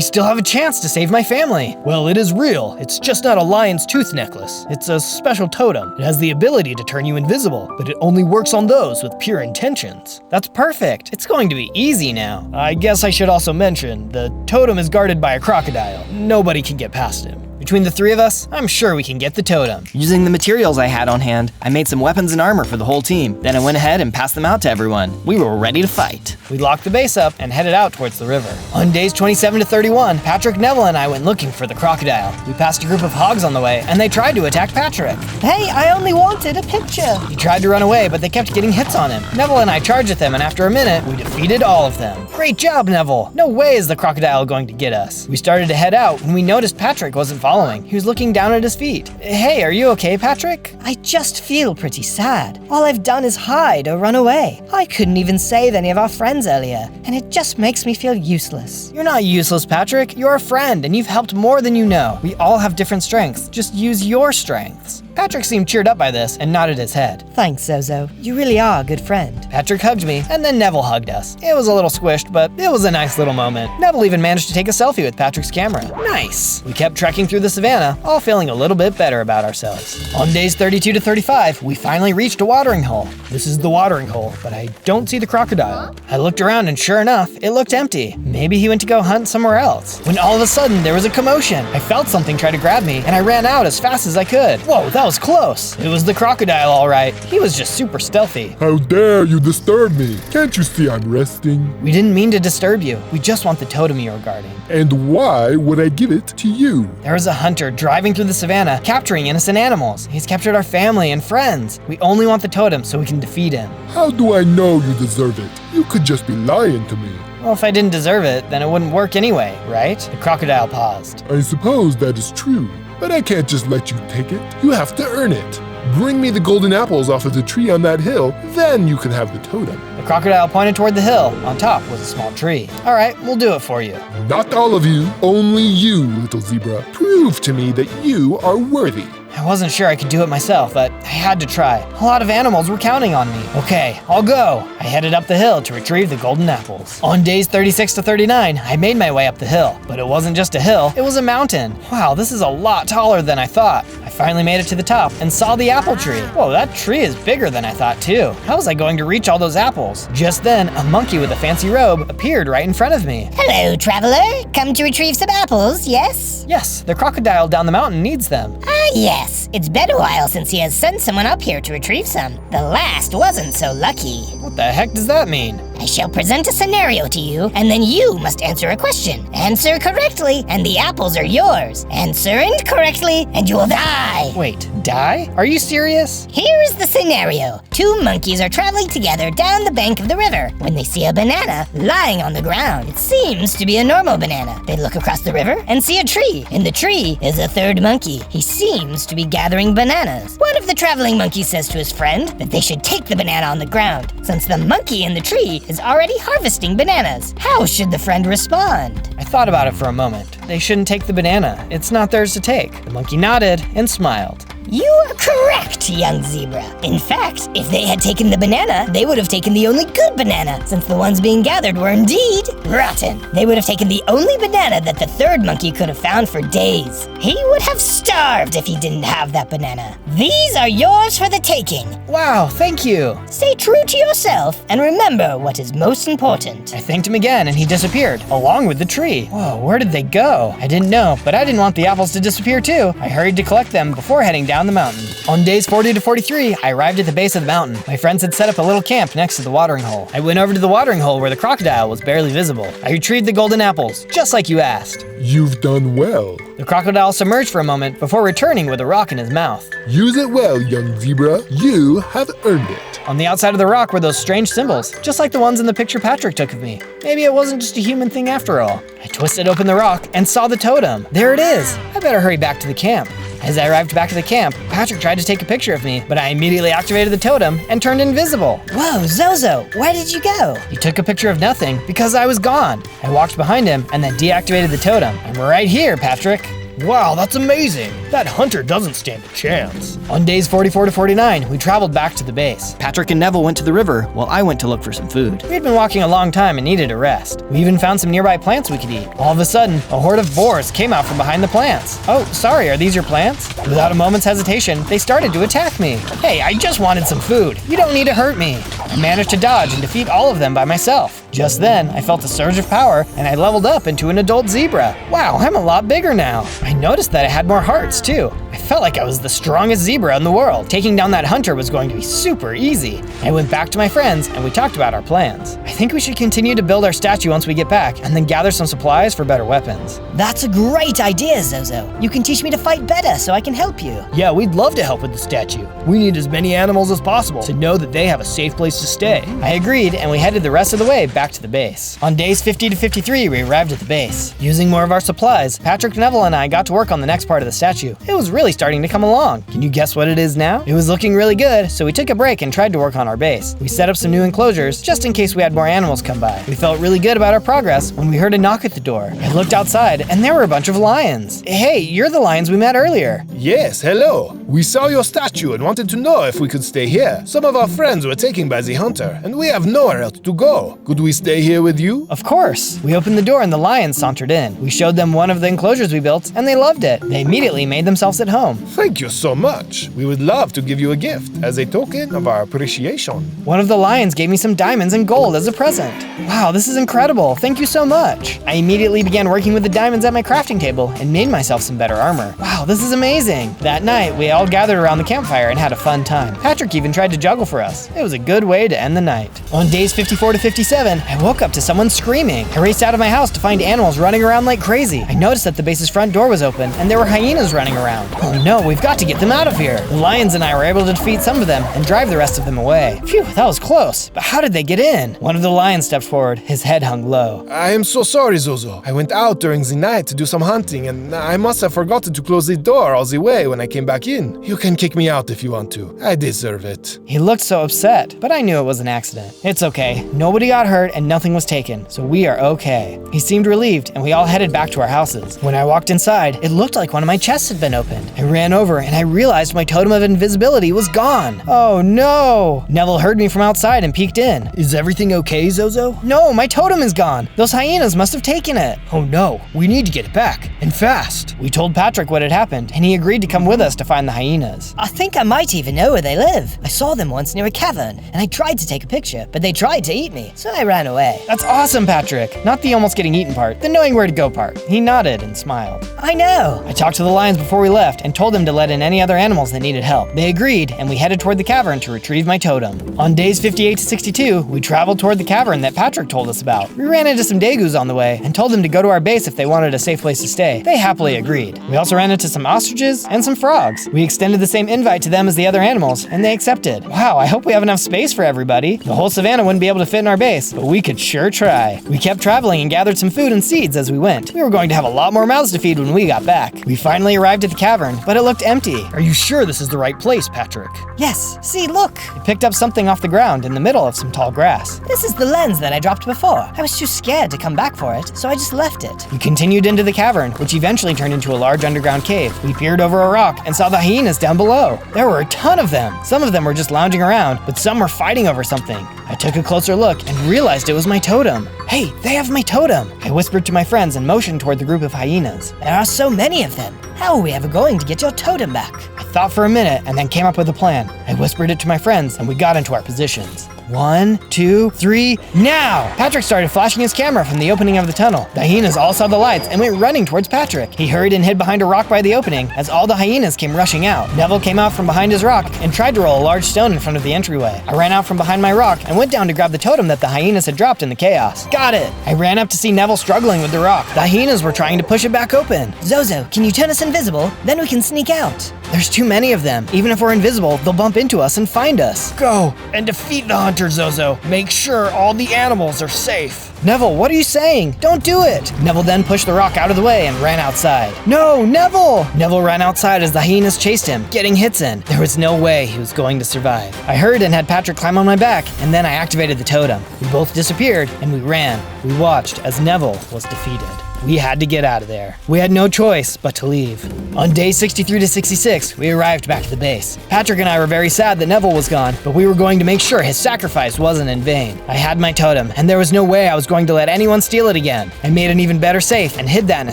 still have a chance to save my family. Well, it is real. It's just not a lion's tooth necklace. It's a special totem. It has the ability to turn you invisible, but it only works on those with pure intentions. That's perfect. It's going to be easy now. I guess I should also mention, the totem is guarded by a crocodile. Nobody can get past him. Between the three of us, I'm sure we can get the totem. Using the materials I had on hand, I made some weapons and armor for the whole team. Then I went ahead and passed them out to everyone. We were ready to fight. We locked the base up and headed out towards the river. On days 27 to 31, Patrick, Neville, and I went looking for the crocodile. We passed a group of hogs on the way, and they tried to attack Patrick. Hey, I only wanted a picture. He tried to run away, but they kept getting hits on him. Neville and I charged at them, and after a minute, we defeated all of them. Great job, Neville. No way is the crocodile going to get us. We started to head out when we noticed Patrick wasn't following. He was looking down at his feet. Hey, are you okay, Patrick? I just feel pretty sad. All I've done is hide or run away. I couldn't even save any of our friends earlier, and it just makes me feel useless. You're not useless, Patrick. You're a friend, and you've helped more than you know. We all have different strengths. Just use your strengths. Patrick seemed cheered up by this and nodded his head. Thanks, Zozo. You really are a good friend. Patrick hugged me, and then Neville hugged us. It was a little squished, but it was a nice little moment. Neville even managed to take a selfie with Patrick's camera. Nice! We kept trekking through the savannah, all feeling a little bit better about ourselves. On days 32 to 35, we finally reached a watering hole. This is the watering hole, but I don't see the crocodile. I looked around, and sure enough, it looked empty. Maybe he went to go hunt somewhere else. When all of a sudden, there was a commotion. I felt something try to grab me, and I ran out as fast as I could. Whoa, that was close. It was the crocodile, all right. He was just super stealthy. How dare you disturb me? Can't you see I'm resting? We didn't mean to disturb you. We just want the totem you're guarding. And why would I give it to you? There was a hunter driving through the savannah, capturing innocent animals. He's captured our family and friends. We only want the totem so we can defeat him. How do I know you deserve it? You could just be lying to me. Well, if I didn't deserve it, then it wouldn't work anyway, right? The crocodile paused. I suppose that is true, but I can't just let you take it. You have to earn it. Bring me the golden apples off of the tree on that hill, then you can have the totem. The crocodile pointed toward the hill. On top was a small tree. All right, we'll do it for you. Not all of you, only you, little zebra. Prove to me that you are worthy. I wasn't sure I could do it myself, but I had to try. A lot of animals were counting on me. Okay, I'll go. I headed up the hill to retrieve the golden apples. On days 36 to 39, I made my way up the hill. But it wasn't just a hill, it was a mountain. Wow, this is a lot taller than I thought. I finally made it to the top and saw the apple tree. Whoa, that tree is bigger than I thought too. How was I going to reach all those apples? Just then, a monkey with a fancy robe appeared right in front of me. Hello, traveler. Come to retrieve some apples, yes? Yes, the crocodile down the mountain needs them. Ah, yes. It's been a while since he has sent someone up here to retrieve some. The last wasn't so lucky. What the heck does that mean? I shall present a scenario to you, and then you must answer a question. Answer correctly, and the apples are yours. Answer incorrectly, and you will die. Wait, die? Are you serious? Here is the scenario. Two monkeys are traveling together down the bank of the river when they see a banana lying on the ground. It seems to be a normal banana. They look across the river and see a tree. In the tree is a third monkey. He seems to be gathering bananas. One of the traveling monkeys says to his friend that they should take the banana on the ground, since the monkey in the tree is already harvesting bananas. How should the friend respond? I thought about it for a moment. They shouldn't take the banana. It's not theirs to take. The monkey nodded and smiled. You are correct, young zebra. In fact, if they had taken the banana, they would have taken the only good banana, since the ones being gathered were indeed rotten. They would have taken the only banana that the third monkey could have found for days. He would have starved if he didn't have that banana. These are yours for the taking. Wow, thank you. Stay true to yourself and remember what is most important. I thanked him again and he disappeared, along with the tree. Whoa, where did they go? I didn't know, but I didn't want the apples to disappear too. I hurried to collect them before heading down the mountain. On days 40 to 43, I arrived at the base of the mountain. My friends had set up a little camp next to the watering hole. I went over to the watering hole where the crocodile was barely visible. I retrieved the golden apples, just like you asked. You've done well. The crocodile submerged for a moment before returning with a rock in his mouth. Use it well, young zebra. You have earned it. On the outside of the rock were those strange symbols, just like the ones in the picture Patrick took of me. Maybe it wasn't just a human thing after all. I twisted open the rock and saw the totem. There it is. I better hurry back to the camp. As I arrived back at the camp, Patrick tried to take a picture of me, but I immediately activated the totem and turned invisible. Whoa, Zozo, where did you go? He took a picture of nothing because I was gone. I walked behind him and then deactivated the totem. I'm right here, Patrick. Wow, that's amazing. That hunter doesn't stand a chance. On days 44 to 49, we traveled back to the base. Patrick and Neville went to the river while I went to look for some food. We had been walking a long time and needed a rest. We even found some nearby plants we could eat. All of a sudden, a horde of boars came out from behind the plants. Oh, sorry, are these your plants? Without a moment's hesitation, they started to attack me. Hey, I just wanted some food. You don't need to hurt me. I managed to dodge and defeat all of them by myself. Just then, I felt a surge of power and I leveled up into an adult zebra. Wow, I'm a lot bigger now. I noticed that I had more hearts too. I felt like I was the strongest zebra in the world. Taking down that hunter was going to be super easy. I went back to my friends and we talked about our plans. I think we should continue to build our statue once we get back and then gather some supplies for better weapons. That's a great idea, Zozo. You can teach me to fight better so I can help you. Yeah, we'd love to help with the statue. We need as many animals as possible to know that they have a safe place to stay. I agreed and we headed the rest of the way back to the base. On days 50 to 53, we arrived at the base. Using more of our supplies, Patrick, Neville, and I got to work on the next part of the statue. It was really starting to come along. Can you guess what it is now? It was looking really good, so we took a break and tried to work on our base. We set up some new enclosures just in case we had more animals come by. We felt really good about our progress when we heard a knock at the door. I looked outside and there were a bunch of lions. Hey, you're the lions we met earlier. Yes, hello. We saw your statue and wanted to know if we could stay here. Some of our friends were taken by the hunter, and we have nowhere else to go. Could we stay here with you? Of course. We opened the door and the lions sauntered in. We showed them one of the enclosures we built and they loved it. They immediately made themselves at home. Thank you so much. We would love to give you a gift as a token of our appreciation. One of the lions gave me some diamonds and gold as a present. Wow, this is incredible. Thank you so much. I immediately began working with the diamonds at my crafting table and made myself some better armor. Wow, this is amazing. That night, we all gathered around the campfire and had a fun time. Patrick even tried to juggle for us. It was a good way to end the night. On days 54 to 57, I woke up to someone screaming. I raced out of my house to find animals running around like crazy. I noticed that the base's front door was open and there were hyenas running around. Oh no, we've got to get them out of here. The lions and I were able to defeat some of them and drive the rest of them away. Phew, that was close. But how did they get in? One of the lions stepped forward, his head hung low. I am so sorry, Zozo. I went out during the night to do some hunting and I must have forgotten to close the door all the way when I came back in. You can kick me out if you want to. I deserve it. He looked so upset, but I knew it was an accident. It's okay. Nobody got hurt and nothing was taken, so we are okay. He seemed relieved and we all headed back to our houses. When I walked inside, it looked like one of my chests had been opened. I ran over and I realized my totem of invisibility was gone. Oh no! Neville heard me from outside and peeked in. Is everything okay, Zozo? No, my totem is gone. Those hyenas must have taken it. Oh no, we need to get it back, and fast. We told Patrick what had happened, and he agreed to come with us to find the hyenas. I think I might even know where they live. I saw them once near a cavern, and I tried to take a picture, but they tried to eat me, so I ran away. That's awesome, Patrick. Not the almost getting eaten part, the knowing where to go part. He nodded and smiled. I know. I talked to the lions before we left and told them to let in any other animals that needed help. They agreed, and we headed toward the cavern to retrieve my totem. On days 58 to 62, we traveled toward the cavern that Patrick told us about. We ran into some Dagoos on the way and told them to go to our base if they wanted a safe place to stay. They happily agreed. We also ran into some ostriches and some frogs. We extended the same invite to them as the other animals, and they accepted. Wow, I hope we have enough space for everybody. The whole savannah wouldn't be able to fit in our base, but we could sure try. We kept traveling and gathered some food and seeds as we went. We were going to have a lot more mouths to feed when we got back. We finally arrived at the cavern, but it looked empty. Are you sure this is the right place, Patrick? Yes, see, look. I picked up something off the ground in the middle of some tall grass. This is the lens that I dropped before. I was too scared to come back for it, so I just left it. We continued into the cavern, which eventually turned into a large underground cave. We peered over a rock and saw the hyenas down below. There were a ton of them. Some of them were just lounging around, but some were fighting over something. I took a closer look and realized it was my totem. Hey, they have my totem! I whispered to my friends and motioned toward the group of hyenas. There are so many of them. How are we ever going to get your totem back? I thought for a minute and then came up with a plan. I whispered it to my friends and we got into our positions. 1, 2, 3, now! Patrick started flashing his camera from the opening of the tunnel. The hyenas all saw the lights and went running towards Patrick. He hurried and hid behind a rock by the opening as all the hyenas came rushing out. Neville came out from behind his rock and tried to roll a large stone in front of the entryway. I ran out from behind my rock and went down to grab the totem that the hyenas had dropped in the chaos. Got it! I ran up to see Neville struggling with the rock. The hyenas were trying to push it back open. Zozo, can you turn us invisible? Then we can sneak out. There's too many of them. Even if we're invisible, they'll bump into us and find us. Go and defeat the hunter, Zozo. Make sure all the animals are safe. Neville, what are you saying? Don't do it! Neville then pushed the rock out of the way and ran outside. No, Neville! Neville ran outside as the hyenas chased him, getting hits in. There was no way he was going to survive. I hurried and had Patrick climb on my back, and then I activated the totem. We both disappeared, and we ran. We watched as Neville was defeated. We had to get out of there. We had no choice but to leave. On day 63 to 66, we arrived back at the base. Patrick and I were very sad that Neville was gone, but we were going to make sure his sacrifice wasn't in vain. I had my totem, and there was no way I was going to let anyone steal it again. I made an even better safe and hid that in a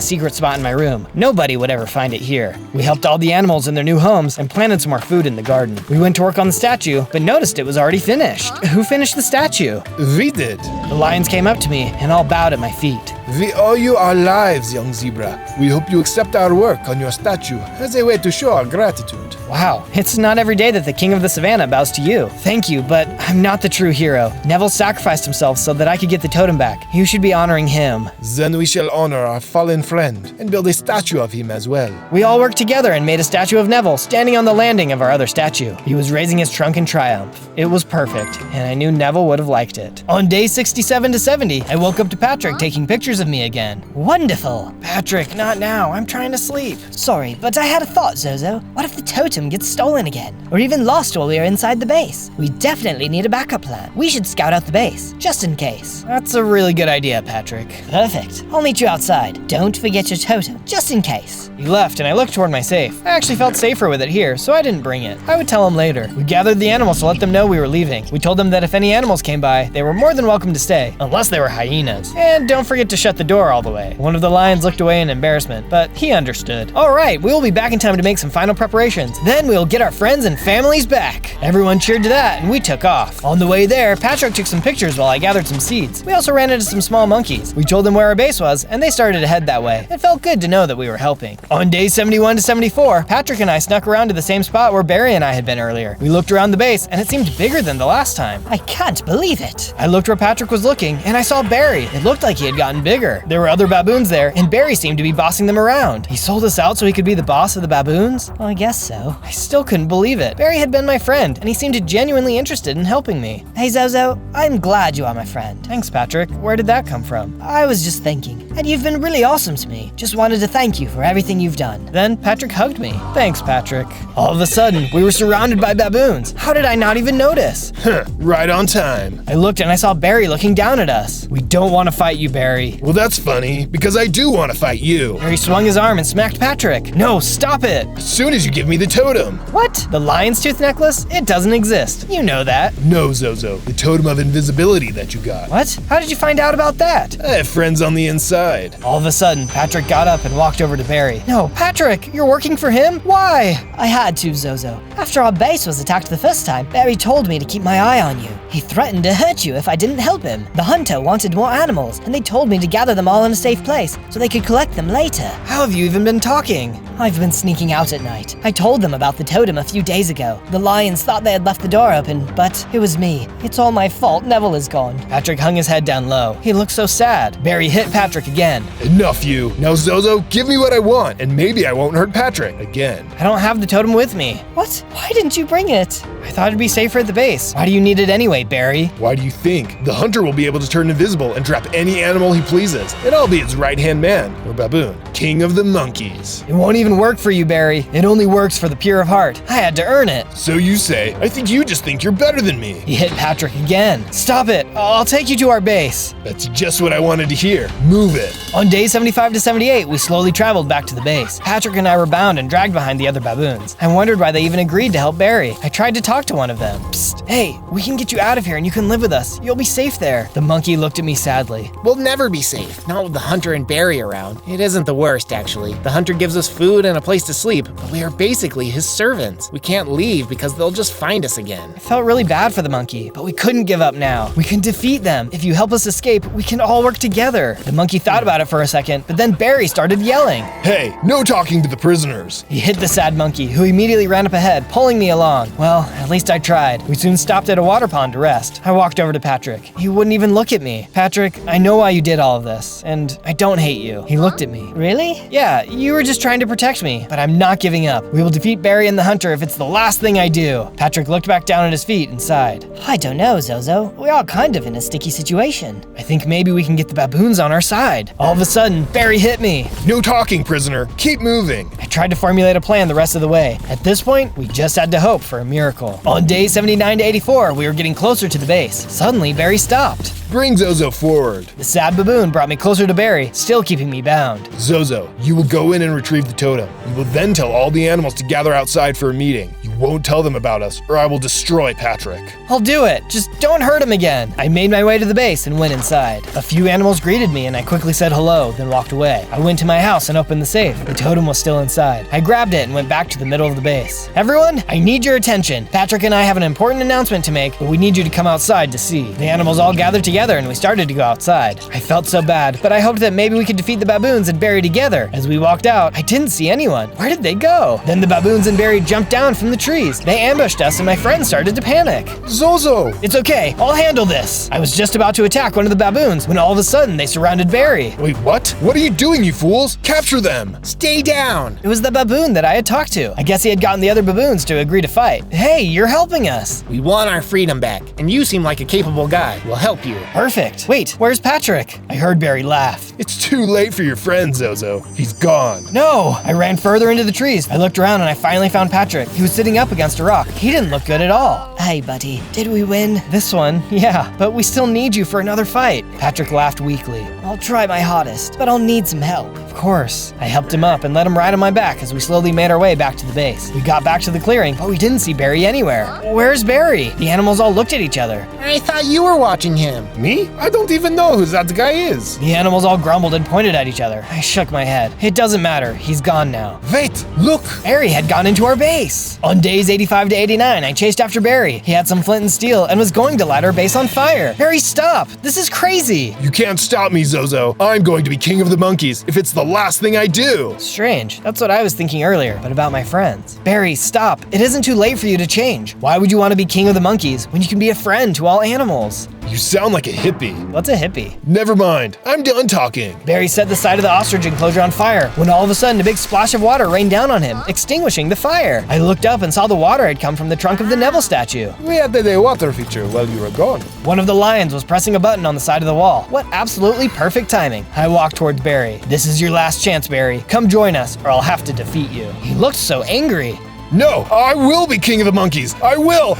secret spot in my room. Nobody would ever find it here. We helped all the animals in their new homes and planted some more food in the garden. We went to work on the statue, but noticed it was already finished. Who finished the statue? We did. The lions came up to me and all bowed at my feet. We owe you our lives, young zebra. We hope you accept our work on your statue as a way to show our gratitude. Wow, it's not every day that the king of the savannah bows to you. Thank you, but I'm not the true hero. Neville sacrificed himself so that I could get the totem back. You should be honoring him. Then we shall honor our fallen friend and build a statue of him as well. We all worked together and made a statue of Neville standing on the landing of our other statue. He was raising his trunk in triumph. It was perfect, and I knew Neville would have liked it. On day 67 to 70, I woke up to Patrick taking pictures of me again. Wonderful. Patrick, not now. I'm trying to sleep. Sorry, but I had a thought, Zozo. What if the totem gets stolen again? Or even lost while we are inside the base? We definitely need a backup plan. We should scout out the base, just in case. That's a really good idea, Patrick. Perfect. I'll meet you outside. Don't forget your totem, just in case. He left, and I looked toward my safe. I actually felt safer with it here, so I didn't bring it. I would tell him later. We gathered the animals to let them know we were leaving. We told them that if any animals came by, they were more than welcome to stay, unless they were hyenas. And don't forget to shut the door all the way. One of the lions looked away in embarrassment, but he understood. All right, we will be back in time to make some final preparations. Then we will get our friends and families back. Everyone cheered to that, and we took off. On the way there, Patrick took some pictures while I gathered some seeds. We also ran into some small monkeys. We told them where our base was, and they started to head that way. It felt good to know that we were helping. On days 71 to 74, Patrick and I snuck around to the same spot where Barry and I had been earlier. We looked around the base, and it seemed bigger than the last time. I can't believe it. I looked where Patrick was looking, and I saw Barry. It looked like he had gotten bigger. There were other baboons there, and Barry seemed to be bossing them around. He sold us out so he could be the boss of the baboons? Well, I guess so. I still couldn't believe it. Barry had been my friend, and he seemed genuinely interested in helping me. Hey, Zozo, I'm glad you are my friend. Thanks, Patrick. Where did that come from? I was just thinking, and you've been really awesome to me. Just wanted to thank you for everything you've done. Then Patrick hugged me. Thanks, Patrick. All of a sudden, we were surrounded by baboons. How did I not even notice? Right on time. I looked and I saw Barry looking down at us. We don't want to fight you, Barry. Well, that's funny, because I do want to fight you. Barry swung his arm and smacked Patrick. No, stop it. As soon as you give me the totem. What? The lion's tooth necklace? It doesn't exist. You know that. No, Zozo. The totem of invisibility that you got. What? How did you find out about that? I have friends on the inside. All of a sudden, Patrick got up and walked over to Barry. No, Patrick, you're working for him? Why? I had to, Zozo. After our base was attacked the first time, Barry told me to keep my eye on you. He threatened to hurt you if I didn't help him. The hunter wanted more animals, and they told me to gather them all in a safe place so they could collect them later. How have you even been talking? I've been sneaking out at night. I told them about the totem a few days ago. The lions thought they had left the door open, but it was me. It's all my fault. Neville is gone. Patrick hung his head down low. He looked so sad. Barry hit Patrick again. Enough, you. Now, Zozo, give me what I want, and maybe I won't hurt Patrick again. I don't have the totem with me. What? Why didn't you bring it? I thought it'd be safer at the base. Why do you need it anyway, Barry? Why do you think? The hunter will be able to turn invisible and trap any animal he pleases, and I'll be its right-hand man, or baboon, king of the monkeys. It won't even work for you, Barry. It only works for the pure of heart. I had to earn it. So you say. I think you just think you're better than me. He hit Patrick again. Stop it. I'll take you to our base. That's just what I wanted to hear. Move it. On day 75 to 78, we slowly traveled back to the base. Patrick and I were bound and dragged behind the other baboons. I wondered why they even agreed to help Barry. I tried to talk to one of them. Psst, hey, we can get you out of here and you can live with us. You'll be safe there. The monkey looked at me sadly. We'll never be safe, not with the hunter and Barry around. It isn't the worst, actually. The hunter gives us food and a place to sleep, but we are basically his servants. We can't leave because they'll just find us again. I felt really bad for the monkey, but we couldn't give up now. We can defeat them. If you help us escape, we can all work together. The monkey thought about it for a second, but then Barry started yelling. Hey, no talking to the prisoners. He hit the sad monkey, who immediately ran up ahead, pulling me along. Well, at least I tried. We soon stopped at a water pond to rest. I walked over to Patrick. He wouldn't even look at me. Patrick, I know why you did all of this, and I don't hate you. He looked at me. Really? Yeah, you were just trying to protect me, but I'm not giving up. We will defeat Barry and the hunter if it's the last thing I do. Patrick looked back down at his feet and sighed. I don't know, Zozo. We're all kind of in a sticky situation. I think maybe we can get the baboons on our side. All of a sudden, Barry hit me. No talking, prisoner. Keep moving. I tried to formulate a plan the rest of the way. At this point, we just had to hope for a miracle. On day 79 to 84, we were getting closer to the base. Suddenly, Barry stopped. Bring Zozo forward. The sad baboon brought me closer to Barry, still keeping me bound. Zozo, you will go in and retrieve the totem. You will then tell all the animals to gather outside for a meeting. You won't tell them about us, or I will destroy Patrick. I'll do it. Just don't hurt him again. I made my way to the base and went inside. A few animals greeted me and I quickly said hello, then walked away. I went to my house and opened the safe. The totem was still inside. I grabbed it and went back to the middle of the base. Everyone, I need your attention. Patrick and I have an important announcement to make, but we need you to come outside to see. The animals all gathered together and we started to go outside. I felt so bad, but I hoped that maybe we could defeat the baboons and Barry together. As we walked out, I didn't see anyone. Where did they go? Then the baboons and Barry jumped down from the trees. They ambushed us and my friends started to panic. Zozo! It's okay, I'll handle this. I was just about to attack one of the baboons when all of a sudden they surrounded Barry. Wait, what? What are you doing, you fools? Capture them! Stay down! It was the baboon that I had talked to. I guess he had gotten the other baboons to agree to fight. Hey, you're helping us. We want our freedom back, and you seem like a capable guy. We'll help you. Perfect. Wait, where's Patrick? I heard Barry laugh. It's too late for your friend, Zozo. He's gone. No! I ran further into the trees. I looked around and I finally found Patrick. He was sitting up against a rock. He didn't look good at all. Hey, buddy, did we win? This one, yeah, but we still need you for another fight. Patrick laughed weakly. I'll try my hardest, but I'll need some help. Of course. I helped him up and let him ride on my back as we slowly made our way back to the base. We got back to the clearing, but we didn't see Barry anywhere. Where's Barry? The animals all looked at each other. I thought you were watching him. Me? I don't even know who that guy is. The animals all grumbled and pointed at each other. I shook my head. It doesn't matter. He's gone now. Wait, look! Barry had gone into our base. On days 85 to 89, I chased after Barry. He had some flint and steel and was going to light our base on fire. Barry, stop! This is crazy! You can't stop me, Zozo. I'm going to be king of the monkeys if it's the last thing I do. Strange. That's what I was thinking earlier, but about my friends. Barry, stop. It isn't too late for you to change. Why would you want to be king of the monkeys when you can be a friend to all animals? You sound like a hippie. What's a hippie? Never mind. I'm done talking. Barry set the side of the ostrich enclosure on fire when all of a sudden a big splash of water rained down on him, extinguishing the fire. I looked up and saw the water had come from the trunk of the Neville statue. We added a water feature while you were gone. One of the lions was pressing a button on the side of the wall. What absolutely perfect timing. I walked towards Barry. This is your last chance, Barry. Come join us, or I'll have to defeat you. He looked so angry. No, I will be king of the monkeys. I will.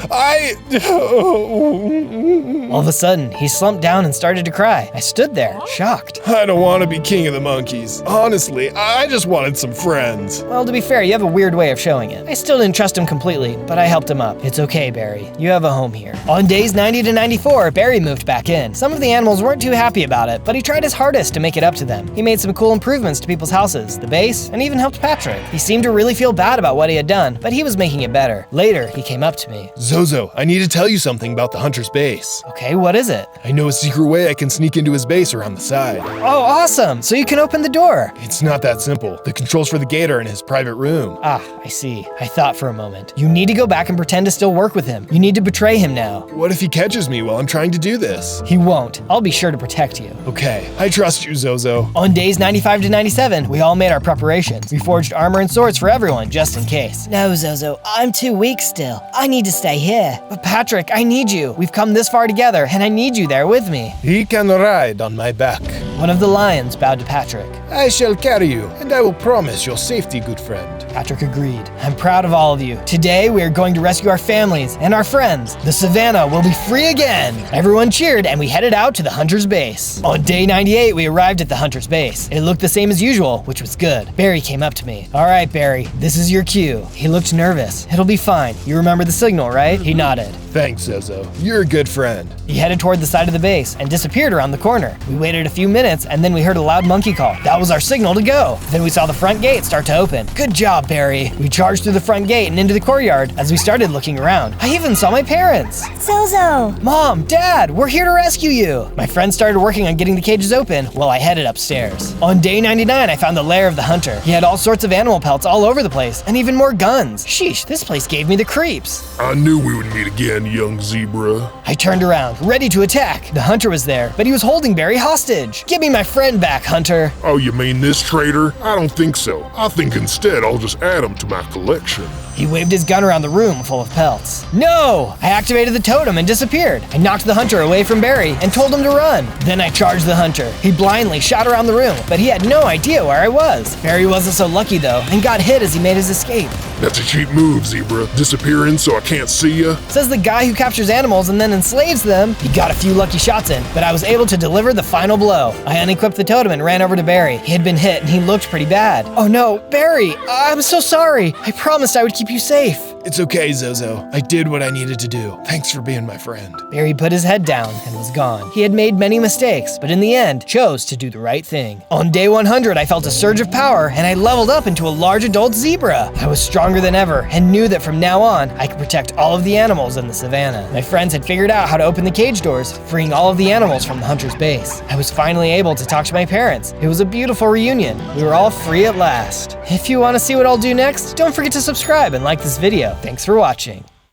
All of a sudden, he slumped down and started to cry. I stood there, shocked. I don't want to be king of the monkeys. Honestly, I just wanted some friends. Well, to be fair, you have a weird way of showing it. I still didn't trust him completely, but I helped him up. It's okay, Barry. You have a home here. On days 90 to 94, Barry moved back in. Some of the animals weren't too happy about it, but he tried his hardest to make it up to them. He made some cool improvements to people's houses, the base, and even helped Patrick. He seemed to really feel bad about what he had done, but he was making it better. Later, he came up to me. Zozo, I need to tell you something about the hunter's base. Okay, what is it? I know a secret way I can sneak into his base around the side. Oh, awesome! So you can open the door. It's not that simple. The controls for the gate are in his private room. Ah, I see. I thought for a moment. You need to go back and pretend to still work with him. You need to betray him now. What if he catches me while I'm trying to do this? He won't. I'll be sure to protect you. Okay, I trust you, Zozo. On days 95 to 97, we all made our preparations. We forged armor and swords for everyone, just in case. No, Zozo, I'm too weak still. I need to stay here. But Patrick, I need you. We've come this far together, and I need you there with me. He can ride on my back. One of the lions bowed to Patrick. I shall carry you, and I will promise your safety, good friend. Patrick agreed. I'm proud of all of you. Today, we are going to rescue our families and our friends. The savannah will be free again. Everyone cheered, and we headed out to the hunter's base. On day 98, we arrived at the hunter's base. It looked the same as usual, which was good. Barry came up to me. All right, Barry, this is your cue. He looked nervous. It'll be fine. You remember the signal, right? He nodded. Thanks, Zozo. You're a good friend. He headed toward the side of the base and disappeared around the corner. We waited a few minutes, and then we heard a loud monkey call. That was our signal to go. Then we saw the front gate start to open. Good job, Barry. We charged through the front gate and into the courtyard as we started looking around. I even saw my parents. Zozo! Mom, Dad, we're here to rescue you. My friends started working on getting the cages open while I headed upstairs. On day 99, I found the lair of the hunter. He had all sorts of animal pelts all over the place and even more guns. Sheesh, this place gave me the creeps. I knew we would meet again, young zebra. I turned around, ready to attack. The hunter was there, but he was holding Barry hostage. Give me my friend back, Hunter. Oh, you mean this traitor? I don't think so. I think instead I'll just add him to my collection. He waved his gun around the room full of pelts. No! I activated the totem and disappeared. I knocked the hunter away from Barry and told him to run. Then I charged the hunter. He blindly shot around the room, but he had no idea where I was. Barry wasn't so lucky though, and got hit as he made his escape. That's a cheap move, zebra. Disappearing so I can't see ya. Says the guy who captures animals and then enslaves them. He got a few lucky shots in, but I was able to deliver the final blow. I unequipped the totem and ran over to Barry. He had been hit and he looked pretty bad. Oh no, Barry, I'm so sorry. I promised I would keep you safe. It's okay, Zozo. I did what I needed to do. Thanks for being my friend. Barry put his head down and was gone. He had made many mistakes, but in the end, chose to do the right thing. On day 100, I felt a surge of power and I leveled up into a large adult zebra. I was stronger than ever and knew that from now on, I could protect all of the animals in the savannah. My friends had figured out how to open the cage doors, freeing all of the animals from the hunter's base. I was finally able to talk to my parents. It was a beautiful reunion. We were all free at last. If you want to see what I'll do next, don't forget to subscribe and like this video. Thanks for watching.